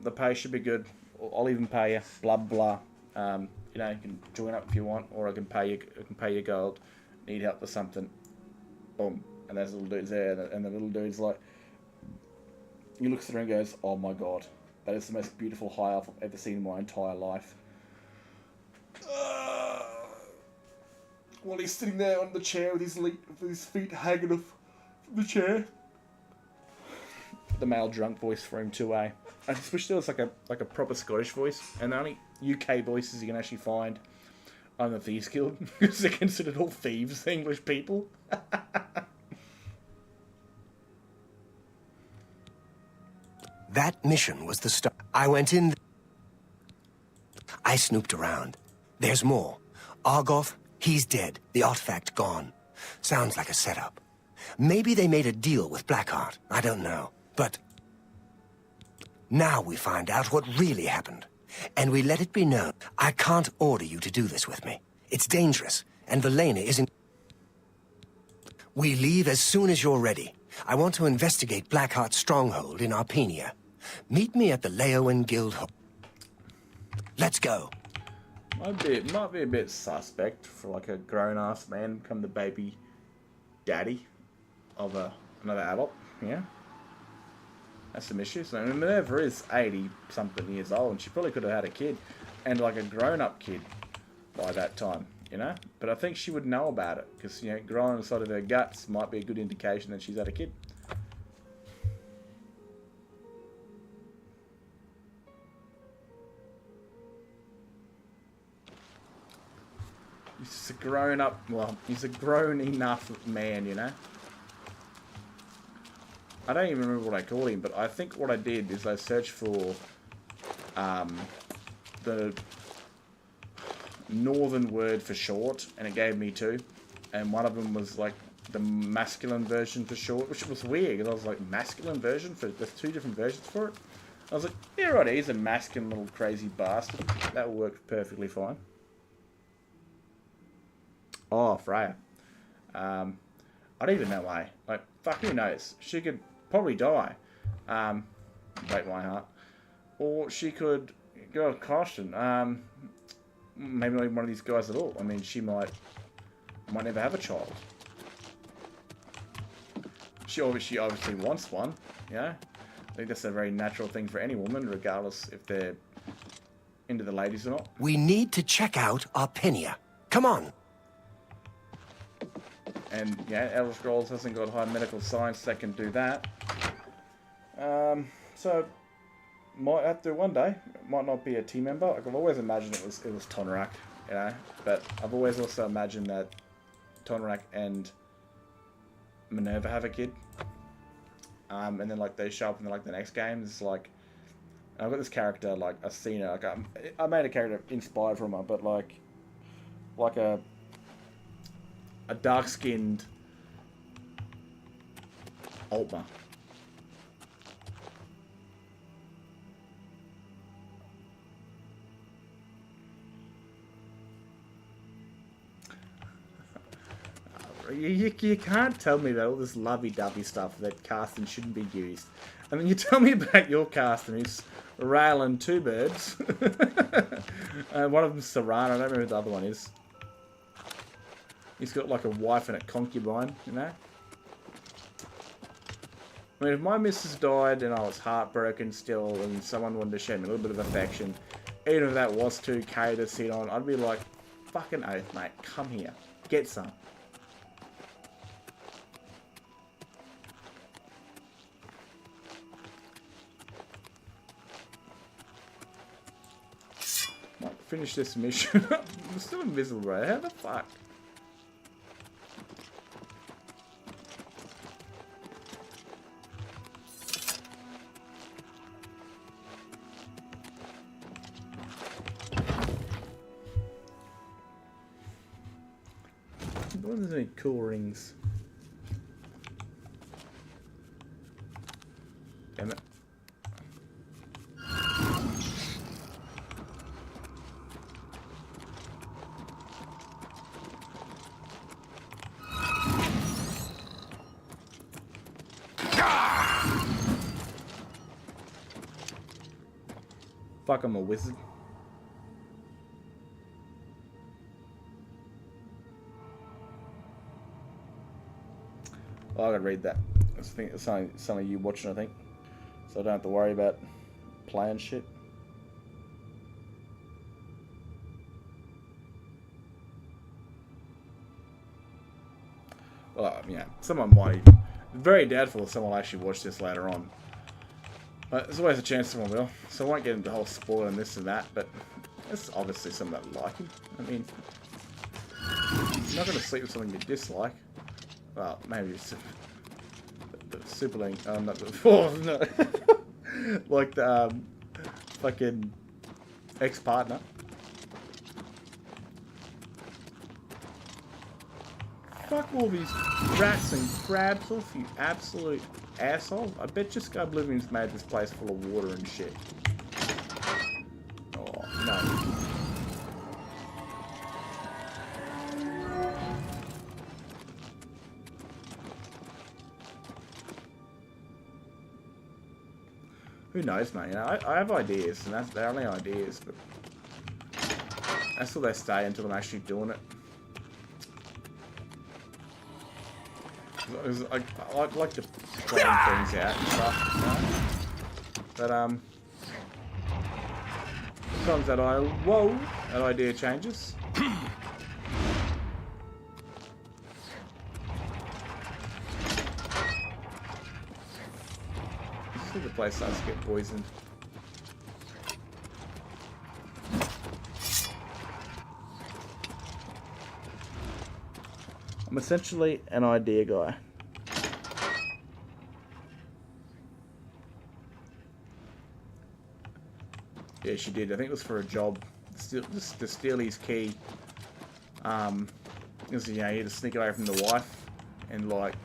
the pay should be good. I'll even pay you. Blah, blah. You know, you can join up if you want, or I can pay you gold. Need help with something. Boom. And there's little dudes there, and the little dude's like, he looks through and goes, oh my god, that is the most beautiful high elf I've ever seen in my entire life. while he's sitting there on the chair with his feet hanging off the chair. The male drunk voice for him too, eh? I just wish there was like a proper Scottish voice, and the only UK voices you can actually find on the Thieves Guild, because they're considered all thieves, English people. That mission was the start. I went in. I snooped around. There's more. Argoff, he's dead. The artifact gone. Sounds like a setup. Maybe they made a deal with Blackheart. I don't know. But now we find out what really happened. And we let it be known. I can't order you to do this with me. It's dangerous. And Velena isn't... We leave as soon as you're ready. I want to investigate Blackheart's stronghold in Arpenia. Meet me at the Leowen Guild Hall. Let's go. Might be a bit suspect for like a grown-ass man to become the baby daddy of another adult, yeah? That's some issues. I mean, Minerva is 80-something years old, and she probably could have had a kid, and like a grown-up kid by that time, you know? But I think she would know about it, because, you know, growing inside of her guts might be a good indication that she's had a kid. He's a grown-up, well, he's a grown enough man, you know? I don't even remember what I called him, but I think what I did is I searched for the northern word for short, and it gave me two. And one of them was like the masculine version for short, which was weird, because I was like, masculine version? There's two different versions for it? I was like, yeah, right, he's a masculine little crazy bastard. That worked perfectly fine. Oh, Freya. I don't even know why. Like, fuck, who knows? She could probably die. Break my heart. Or she could go with caution. Maybe not even one of these guys at all. I mean, she might never have a child. She obviously wants one, you know? I think that's a very natural thing for any woman, regardless if they're into the ladies or not. We need to check out Arpenia. Come on. And yeah, Elder Scrolls hasn't got high medical science that can do that. So might have to one day. Might not be a team member. Like, I've always imagined it was Tonrak, you know. But I've always also imagined that Tonrak and Minerva have a kid. And then like they show up in like the next game. It's like I've got this character, like I've seen her. Like I made a character inspired from her, but like a dark-skinned Altma. You can't tell me about all this lovey-dovey stuff that casting shouldn't be used. And then you tell me about your casting who's railing two birds. One of them's Serrano, I don't remember who the other one is. He's got like a wife and a concubine, you know? I mean, if my missus died and I was heartbroken still and someone wanted to show me a little bit of affection, even if that was 2K to sit on, I'd be like, fucking oath, mate, come here, get some. Might finish this mission. I'm still invisible, bro. How the fuck? There's any cool rings. Damn it. Fuck, I'm a wizard. Oh, I gotta read that. I think it's something you watching, I think. So I don't have to worry about playing shit. Well, yeah, someone might. Very doubtful if someone will actually watch this later on. But there's always a chance someone will. So I won't get into the whole spoiler and this and that, but there's obviously someone that like him. I mean, you're not going to sleep with someone you dislike. Well, maybe it's the sibling. Not the. Oh, no. Like the fucking ex-partner. Fuck all these rats and crabs off, you absolute asshole. I bet you Sky Oblivion's made this place full of water and shit. Oh, no. Who knows, mate? You know, I have ideas, and they're only ideas, but that's till they stay until I'm actually doing it. I'd like to plan things out and stuff, you know? But sometimes that idea changes. See the place starts to get poisoned. I'm essentially an idea guy. Yeah, she did. I think it was for a job. To steal his key. Because, you know, he had to sneak away from the wife and, like,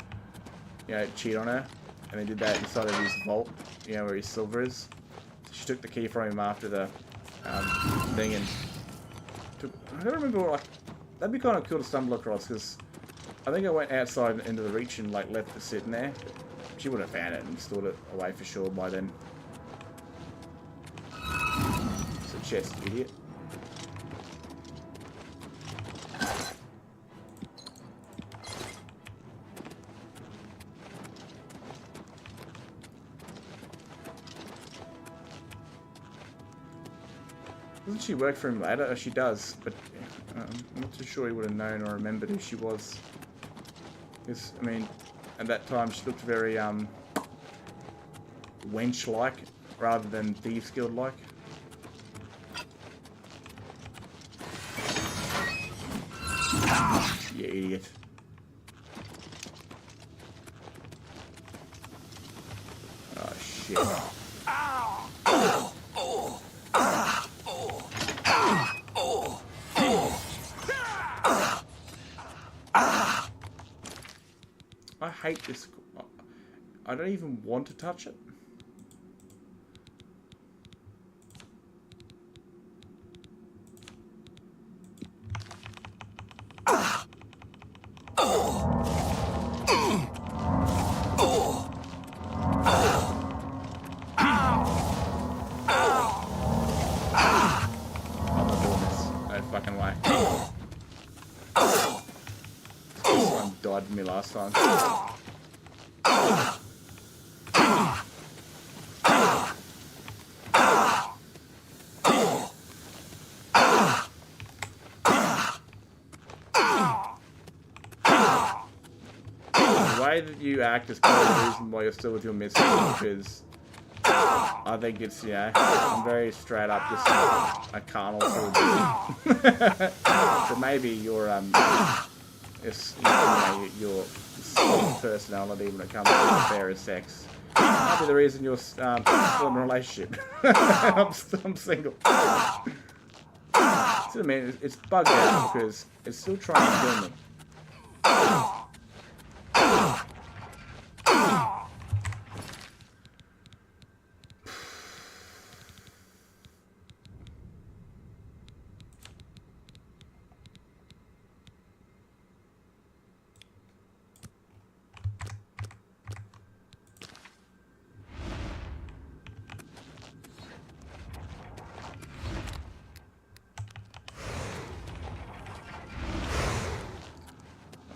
you know, cheat on her. And they did that inside of his vault, you know, where his silver is. She took the key from him after the thing and took... I don't remember what, like... That'd be kind of cool to stumble across, because I think I went outside into the reach and, like, left it sitting there. She would have found it and stored it away for sure by then. It's a chest, idiot. Doesn't she work for him later? Oh, she does, but I'm not too sure he would have known or remembered who she was. Because, I mean, at that time she looked very wench-like rather than Thieves Guild-like. You idiot. Oh, shit. I hate this. I don't even want to touch it. I'm not doing this. No fucking way. This one died for me last time. The way that you act is part of the reason why you're still with your missus, because I think it's, you know, I'm very straight up just a carnal sort of dude. So maybe your your personality when it comes to the affair of sex might be the reason you're still in a relationship. I'm single. See what I mean? It's bugged out because it's still trying to kill me.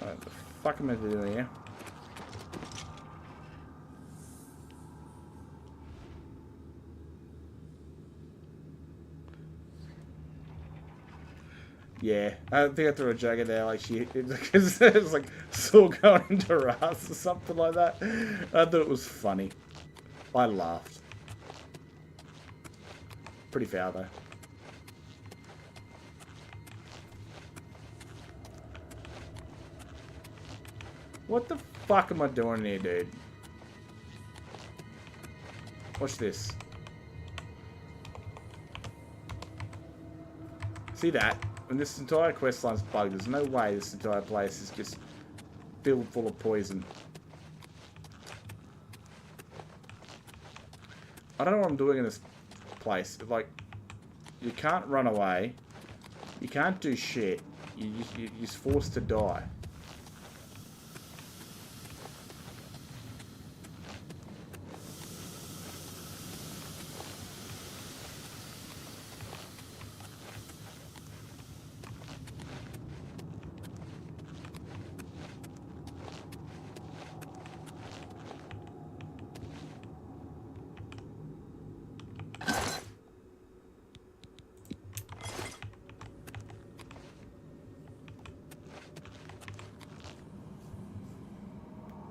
What the fuck am I doing here? Yeah, I think I threw a joke in there, like because it was like saw going into her ass or something like that. I thought it was funny. I laughed. Pretty foul though. What the fuck am I doing here, dude? Watch this. See that? When this entire questline's bugged, there's no way this entire place is just filled full of poison. I don't know what I'm doing in this place. Like, you can't run away. You can't do shit. You're just forced to die.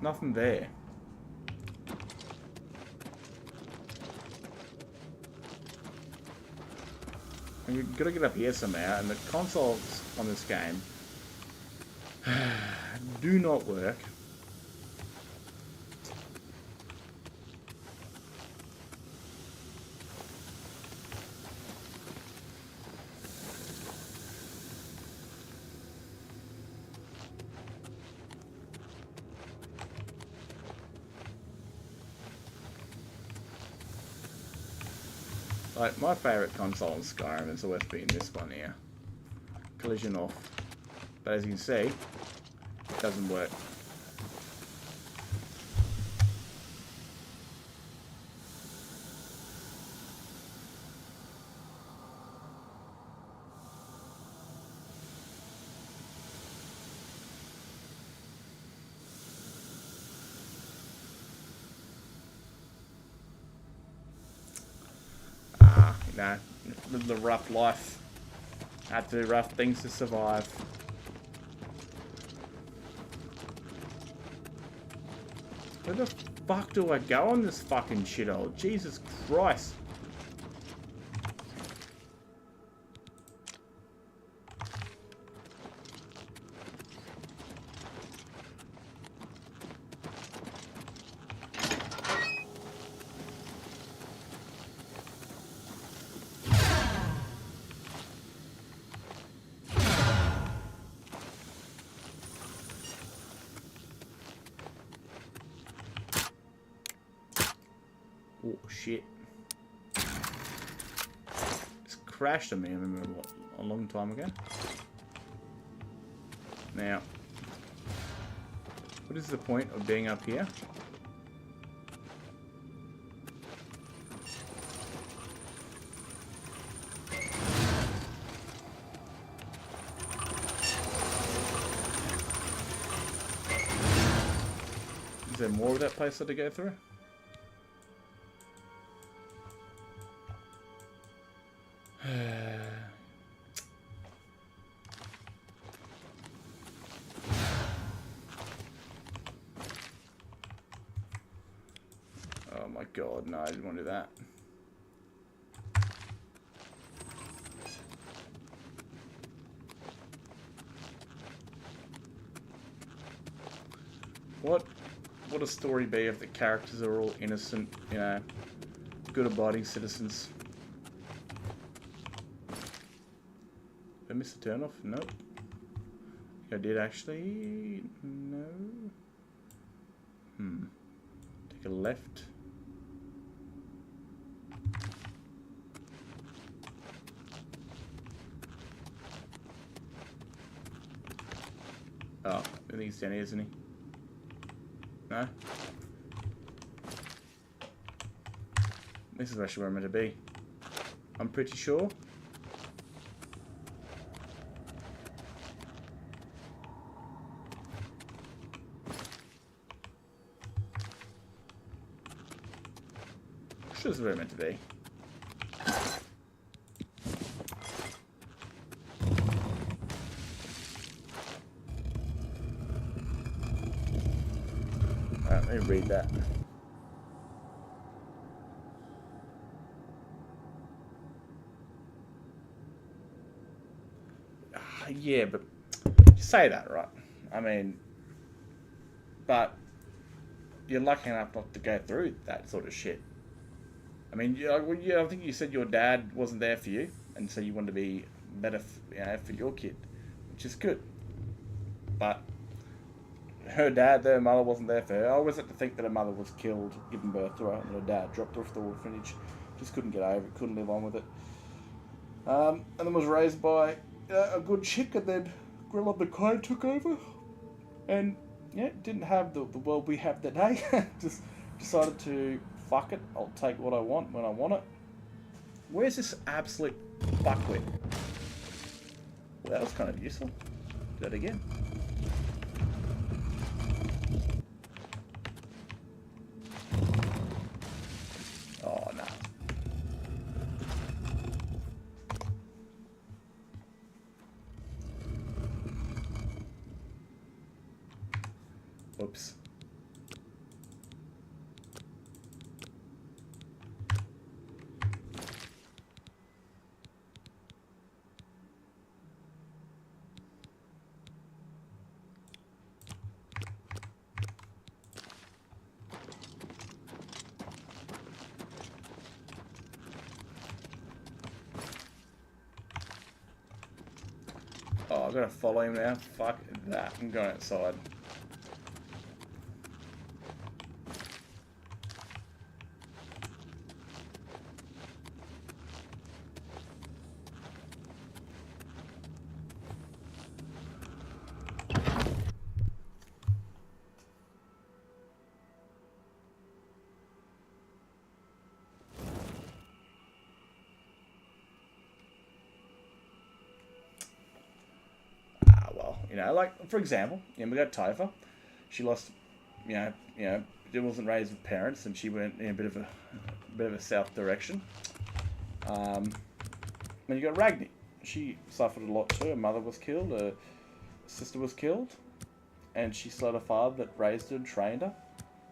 Nothing there. And you've got to get up here somehow, and the consoles on this game do not work. Like, my favourite console in Skyrim has always been this one here. Collision off. But as you can see, it doesn't work. No, live the rough life. Had to do rough things to survive. Where the fuck do I go on this fucking shithole? Jesus Christ. Oh shit. It's crashed on me, I remember what, a long time ago. Now, what is the point of being up here? Is there more of that place that to go through? Oh my god, no, I didn't want to do that. What would a story be if the characters are all innocent, you know, good-abiding citizens? Did I miss the turn off? Nope. I did actually. No. Take a left. Oh, I think he's down here, isn't he? No? This is actually where I'm meant to be. I'm pretty sure. This is where I'm meant to be. read that. Yeah, but you say that, right? I mean, but you're lucky enough not to go through that sort of shit. I mean, I think you said your dad wasn't there for you, and so you wanted to be better, for your kid, which is good. But her dad, their mother wasn't there for her. I always had to think that her mother was killed, giving birth to her, and her dad dropped her off the orphanage. Just couldn't get over it, couldn't live on with it. And then was raised by a good chick, and then Grilla the Kind took over. And, yeah, didn't have the world we have today. Just decided to, fuck it, I'll take what I want when I want it. Where's this absolute fuckwit? Well, that was kind of useful. Do that again. Oh, no. Oops. Oh, I've got to follow him now. Fuck that. I'm going outside. Like, for example, we got Tifa. She lost, she wasn't raised with parents, and she went in a bit of a south direction. Then you got Ragni. She suffered a lot too. Her mother was killed. Her sister was killed, and she still had a father that raised her and trained her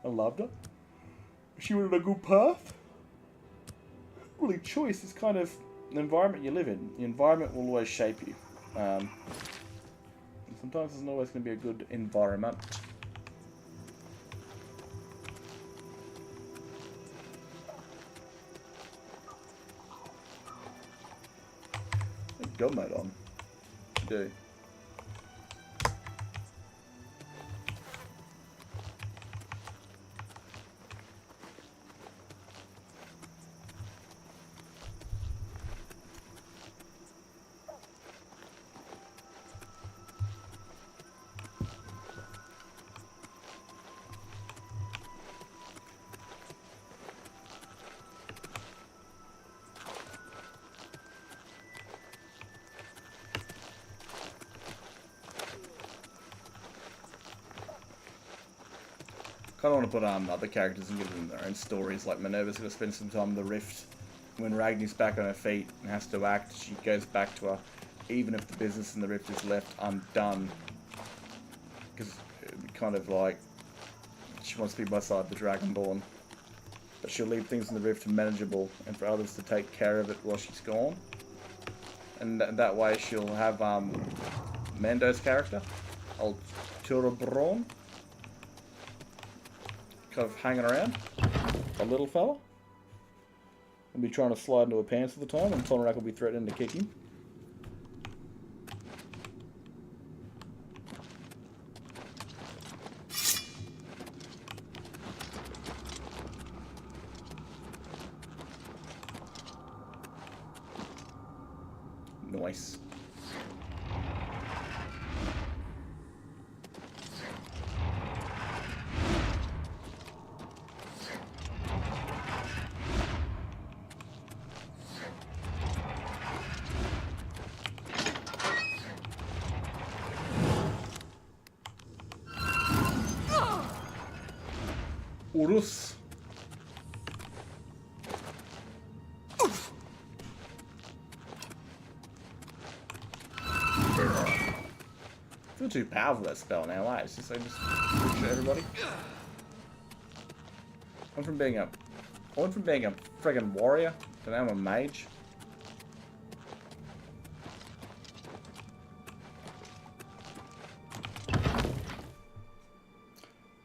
and loved her. She went on a good path. Really, choice is kind of the environment you live in. The environment will always shape you. Sometimes it's not always going to be a good environment. Gun mode on. You do. I don't want to put other characters and give them their own stories. Like Minerva's going to spend some time in the Rift. When Ragni's back on her feet and has to act, she goes back to her, even if the business in the Rift is left undone. Because it'd be kind of like she wants to be beside the Dragonborn, but she'll leave things in the Rift manageable and for others to take care of it while she's gone. And that way she'll have Mando's character, old Turbron, kind of hanging around, a little fella. He'll be trying to slide into her pants all the time, and Tonrak will be threatening to kick him. Nice. Urus. It's not too powerful, that spell now, eh? It's just, I just push everybody. I went from being a friggin' warrior to now I'm a mage.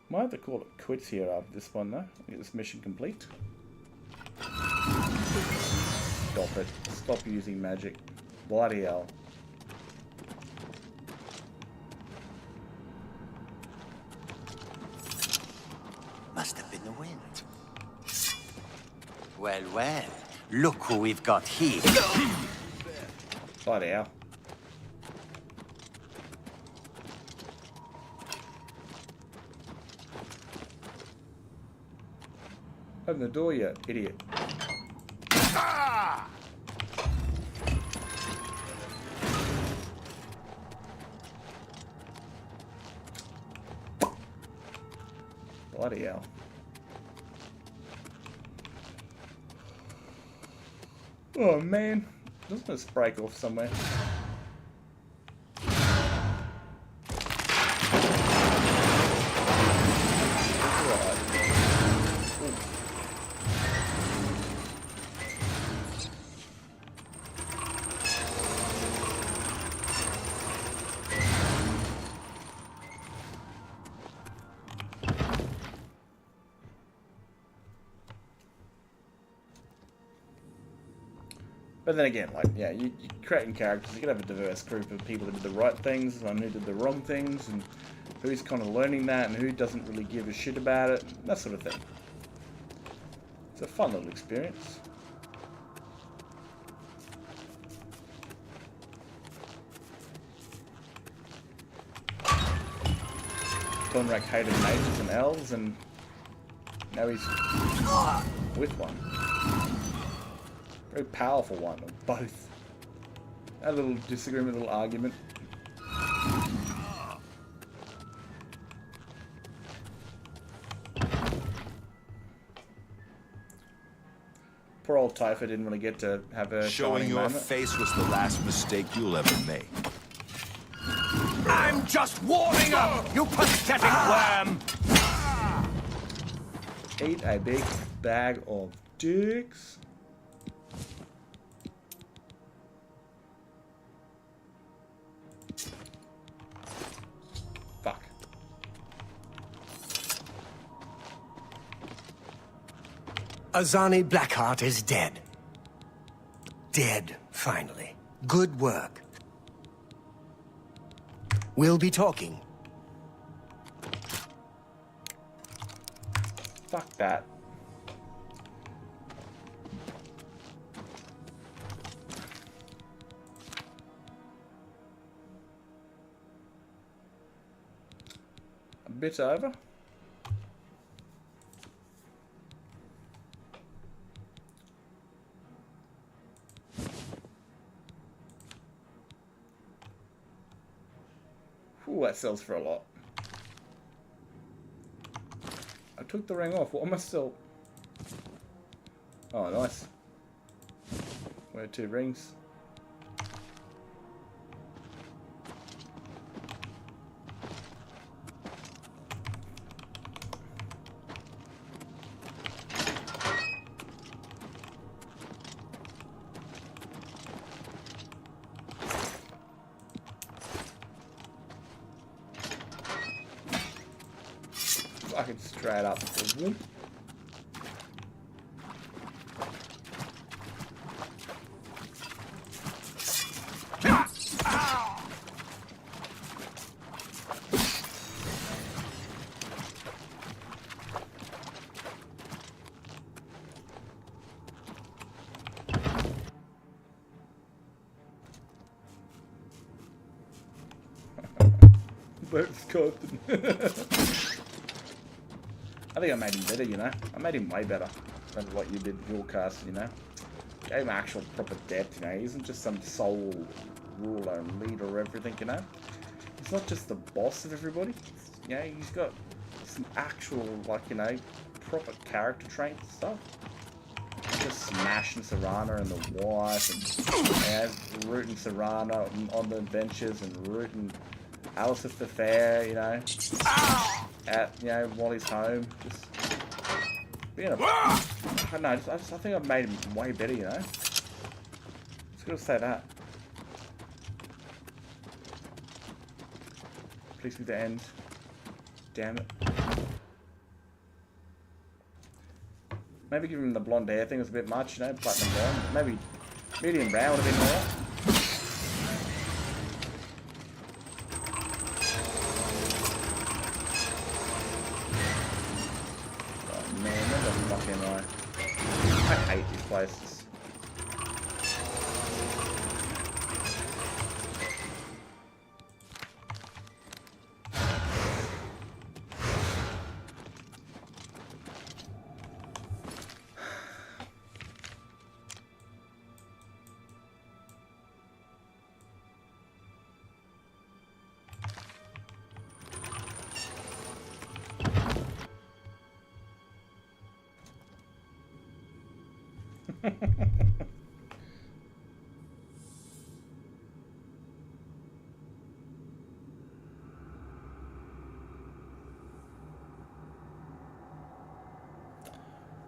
Might have to call it quits here after this one though. Get this mission complete. Stop it. Stop using magic. Bloody hell. Must have been the wind. Well, well. Look who we've got here. Bloody hell. Open the door, you idiot. Ah! Bloody hell. Oh man, doesn't this break off somewhere? But then again, like, yeah, you're creating characters, you can have a diverse group of people that did the right things and who did the wrong things, and who's kind of learning that and who doesn't really give a shit about it, that sort of thing. It's a fun little experience. Conrack hated mages and elves, and now he's with one. Very powerful one, or both. A little disagreement, a little argument. Poor old Typha didn't really get to have a Showing your moment. face was the last mistake you'll ever make. I'm just warming up, you pathetic worm! Eat a big bag of dicks. Fuck. Azani Blackheart is dead. Dead, finally. Good work. We'll be talking. Fuck that. A bit over. Ooh, that sells for a lot. I took the ring off. What am I still? Oh, nice. Wear 2 rings. Fucking straight up. Whoop. Let's go. I think I made him better, you know. I made him way better than what you did your cast, you know. Gave him actual proper depth, you know. He isn't just some sole ruler and leader of everything, you know. He's not just the boss of everybody. You know, he's got some actual, like, you know, proper character traits and stuff. Just smashing Serana and the wife, and rooting Serana on the adventures, and rooting Alice at the fair, you know. At, you know, while he's home. Just Being a, I don't know. I think I've made him way better. You know. Just gotta say that. Please be the end. Damn it. Maybe give him the blonde hair thing was a bit much, you know, platinum blonde. Maybe medium brown would have been more. Oh man, where the fuck am I? I hate these places.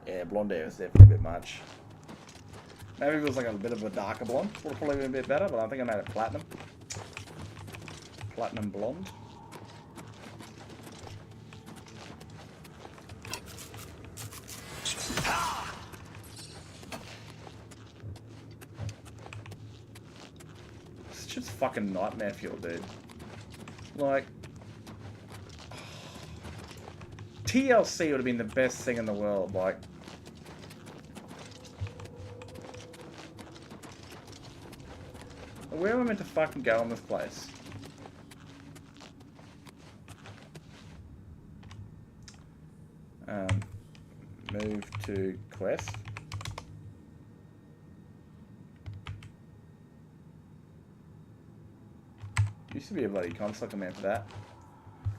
Yeah, blonde hair is definitely a bit much. Maybe if it was like a bit of a darker blonde, would have probably been a bit better, but I think I made it platinum. Platinum blonde. It's just fucking nightmare fuel, dude. Like, TLC would have been the best thing in the world, like. Where am I meant to fucking go in this place? Move to quest. Used to be a bloody console command for that.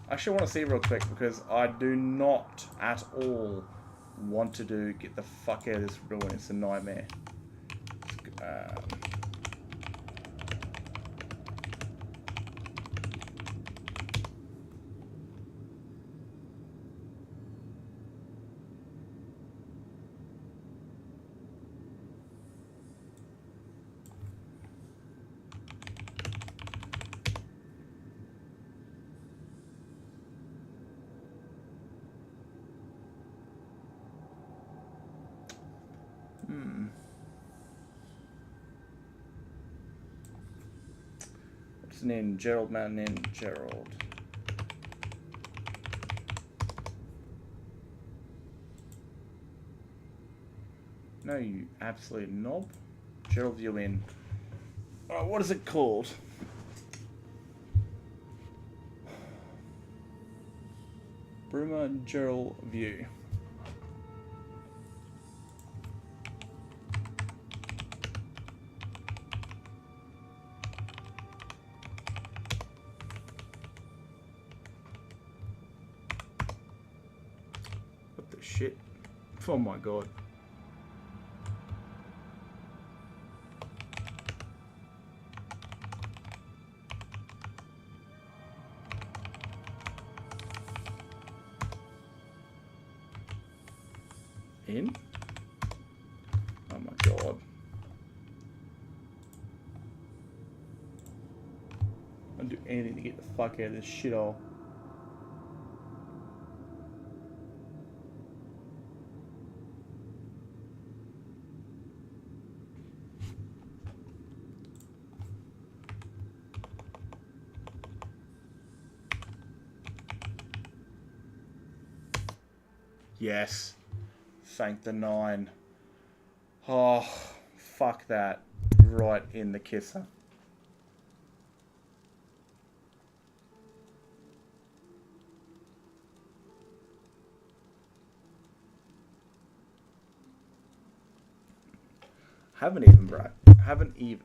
I actually want to see real quick because I do not at all want to get the fuck out of this ruin. It's a nightmare. What's his name? Gerald Mountain Inn. Gerald. No, you absolute knob. Gerald View Inn. Oh, what is it called? Bruma Gerald View. What the shit? Oh my god. In? Oh my god. I'll do anything to get the fuck out of this shithole. Yes. Thank the 9. Oh, fuck that. Right in the kisser. Haven't even, bro. Haven't even.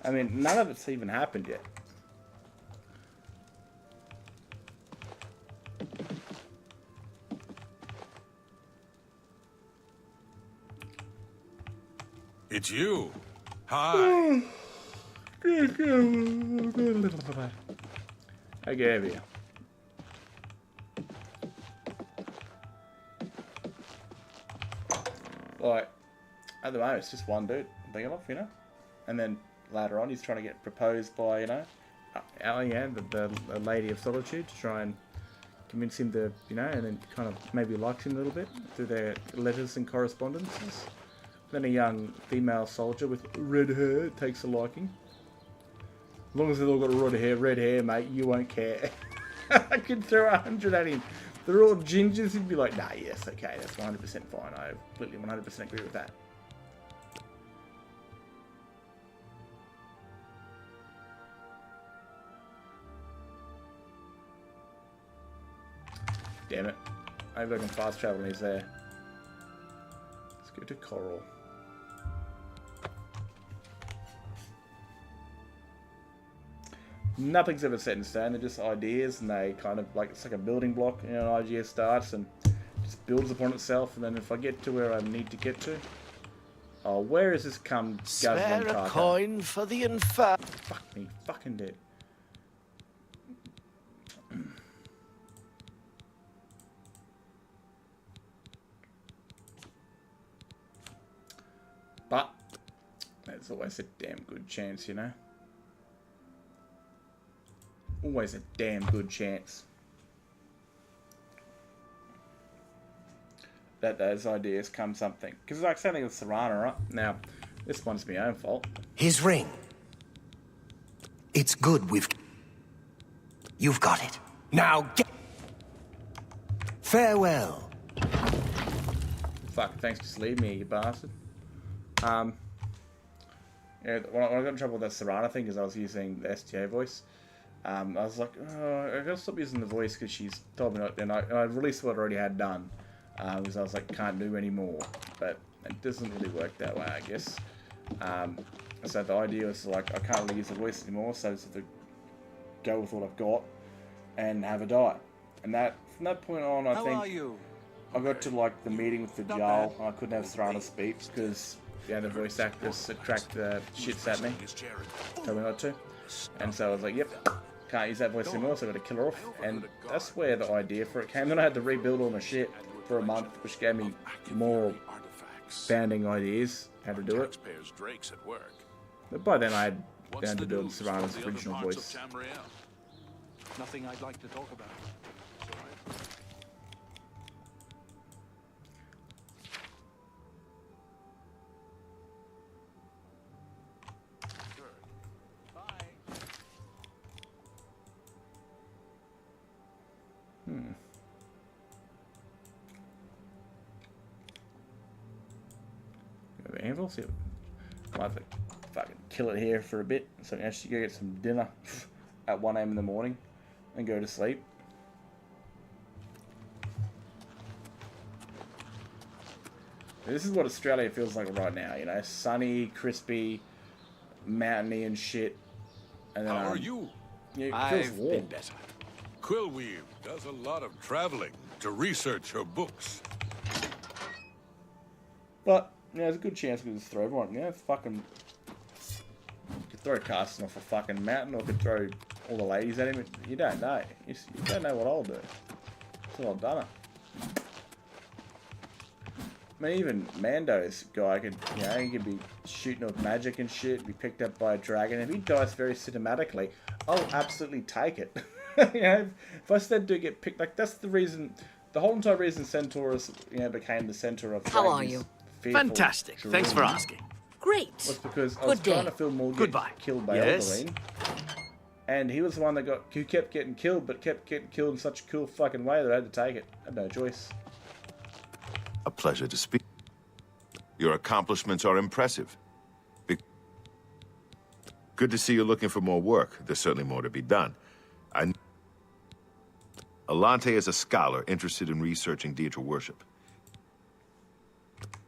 I mean, none of it's even happened yet. It's you. Hi. I gave you. at the moment, it's just one dude I'm thinking of, you know? And then later on, he's trying to get proposed by, you know, the Lady of Solitude to try and convince him to, you know, and then kind of maybe likes him a little bit through their letters and correspondences. Then a young female soldier with red hair takes a liking. As long as they've all got red hair, mate, you won't care. I could throw 100 at him. They're all gingers, he'd be like, nah, yes, okay, that's 100% fine. I completely 100% agree with that. Damn it. I hope I can fast travel when he's there. Let's go to Coral. Nothing's ever set in stone, they're just ideas, and they kind of like, it's like a building block, you know, an idea starts and just builds upon itself, and then if I get to where I need to get to, oh, where is this come Spare guzzling a coin for the infer. Fuck me, fucking dead. But there's always a damn good chance, you know. Always a damn good chance that those ideas come something. Because like something with Serrana, right? Now, this one's my own fault. His ring. It's good You've got it. Now get... Farewell. Fuck, thanks, just leave me, you bastard. Yeah, when I got in trouble with that Serrana thing, because I was using the STA voice, I was like, oh, I gotta stop using the voice because she's told me not. And I released what I already had done because I was like, can't do any more. But it doesn't really work that way, I guess. So the idea was like, I can't really use the voice anymore, so I just have to go with what I've got and have a die. And that from that point on, I think I got to like the meeting with the Jarl. I couldn't have Serrana speak because the voice actress attract the shits at me. Told me not to. And so I was like, yep. Can't use that voice anymore, so I got to kill her off. And that's where the idea for it came. Then I had to rebuild all my shit for a month, which gave me more founding ideas how to do it. But by then I had begun to build Serrana's original voice. Nothing I'd like to talk about. Anvil, see, I might have to fucking kill it here for a bit, so I can actually go get some dinner at 1 AM in the morning and go to sleep. This is what Australia feels like right now, you know, sunny, crispy, mountainy and shit. And then, how are you? Yeah, it feels I've warm. been better. Quillweave does a lot of traveling to research her books. But yeah, there's a good chance we could just throw everyone. Yeah, fucking. You could throw Carson off a fucking mountain, or could throw all the ladies at him. You don't know. You don't know what I'll do. Until I've done it. I mean, even Mando's guy could, you know, he could be shooting with magic and shit, be picked up by a dragon. If he dies very cinematically, I'll absolutely take it. You know, if I said to get picked, like that's the reason, the whole entire reason Centaurus, you know, became the center of. How are you? Fantastic. Thanks for asking. Great. Was because I was trying to film Morgan get killed by Elderline, and he was the one that who kept getting killed, but kept getting killed in such a cool fucking way that I had to take it. I had no choice. A pleasure to speak. Your accomplishments are impressive. Good to see you're looking for more work. There's certainly more to be done. Alante is a scholar interested in researching Deidre worship.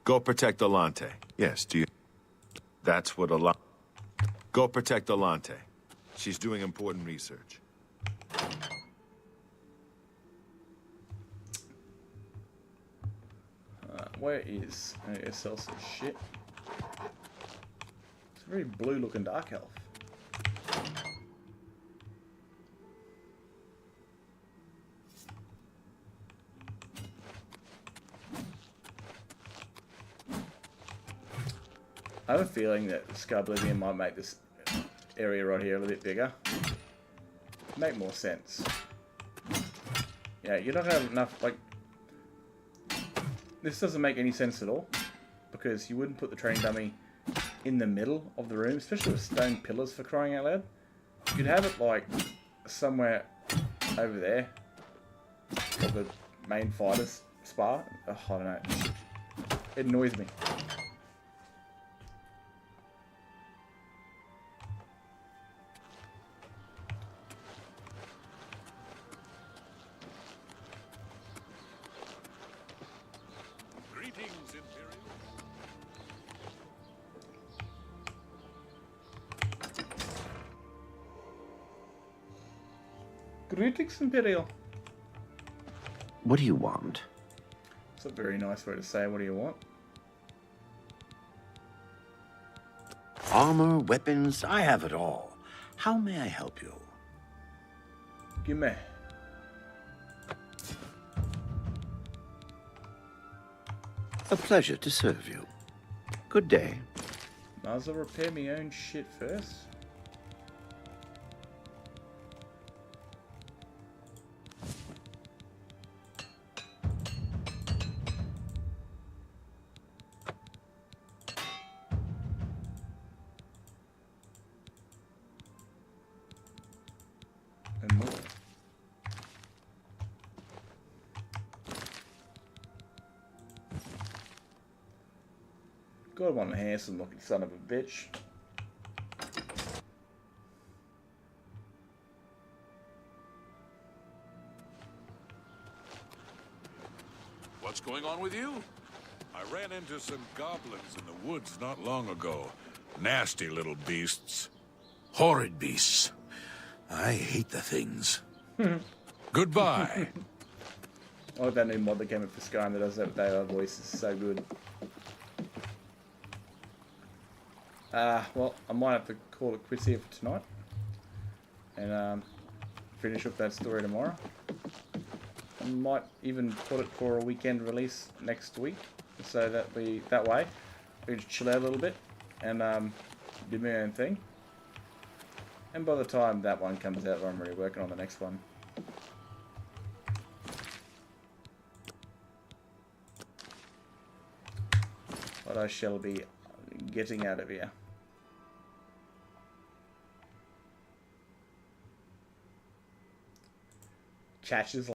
Go protect Alante. Yes, do you... That's what Alante... Go protect Alante. She's doing important research. Where is... I sell some shit. It's a very blue-looking dark elf. have a feeling that Oblivion might make this area right here a little bit bigger. Make more sense. Yeah, you're not gonna have enough, like... This doesn't make any sense at all. Because you wouldn't put the training dummy in the middle of the room, especially with stone pillars, for crying out loud. You'd have it, like, somewhere over there. Or the main fighter's spa. Oh, I don't know. It annoys me. Greetings, Imperial. Greetings, Imperial. What do you want? It's a very nice way to say, what do you want? Armor, weapons, I have it all. How may I help you? Gimme. A pleasure to serve you. Good day. Might as well repair my own shit first. And more. God, one handsome looking son of a bitch. What's going on with you? I ran into some goblins in the woods not long ago. Nasty little beasts. Horrid beasts. I hate the things. Goodbye. I like that new mod that came up for Skyrim that does that with AI voice. It's so good. Well, I might have to call it quits here for tonight. And finish up that story tomorrow. I might even put it for a weekend release next week. So that way I can just chill out a little bit and do my own thing. And by the time that one comes out, I'm already working on the next one. What I shall be getting out of here. Chat is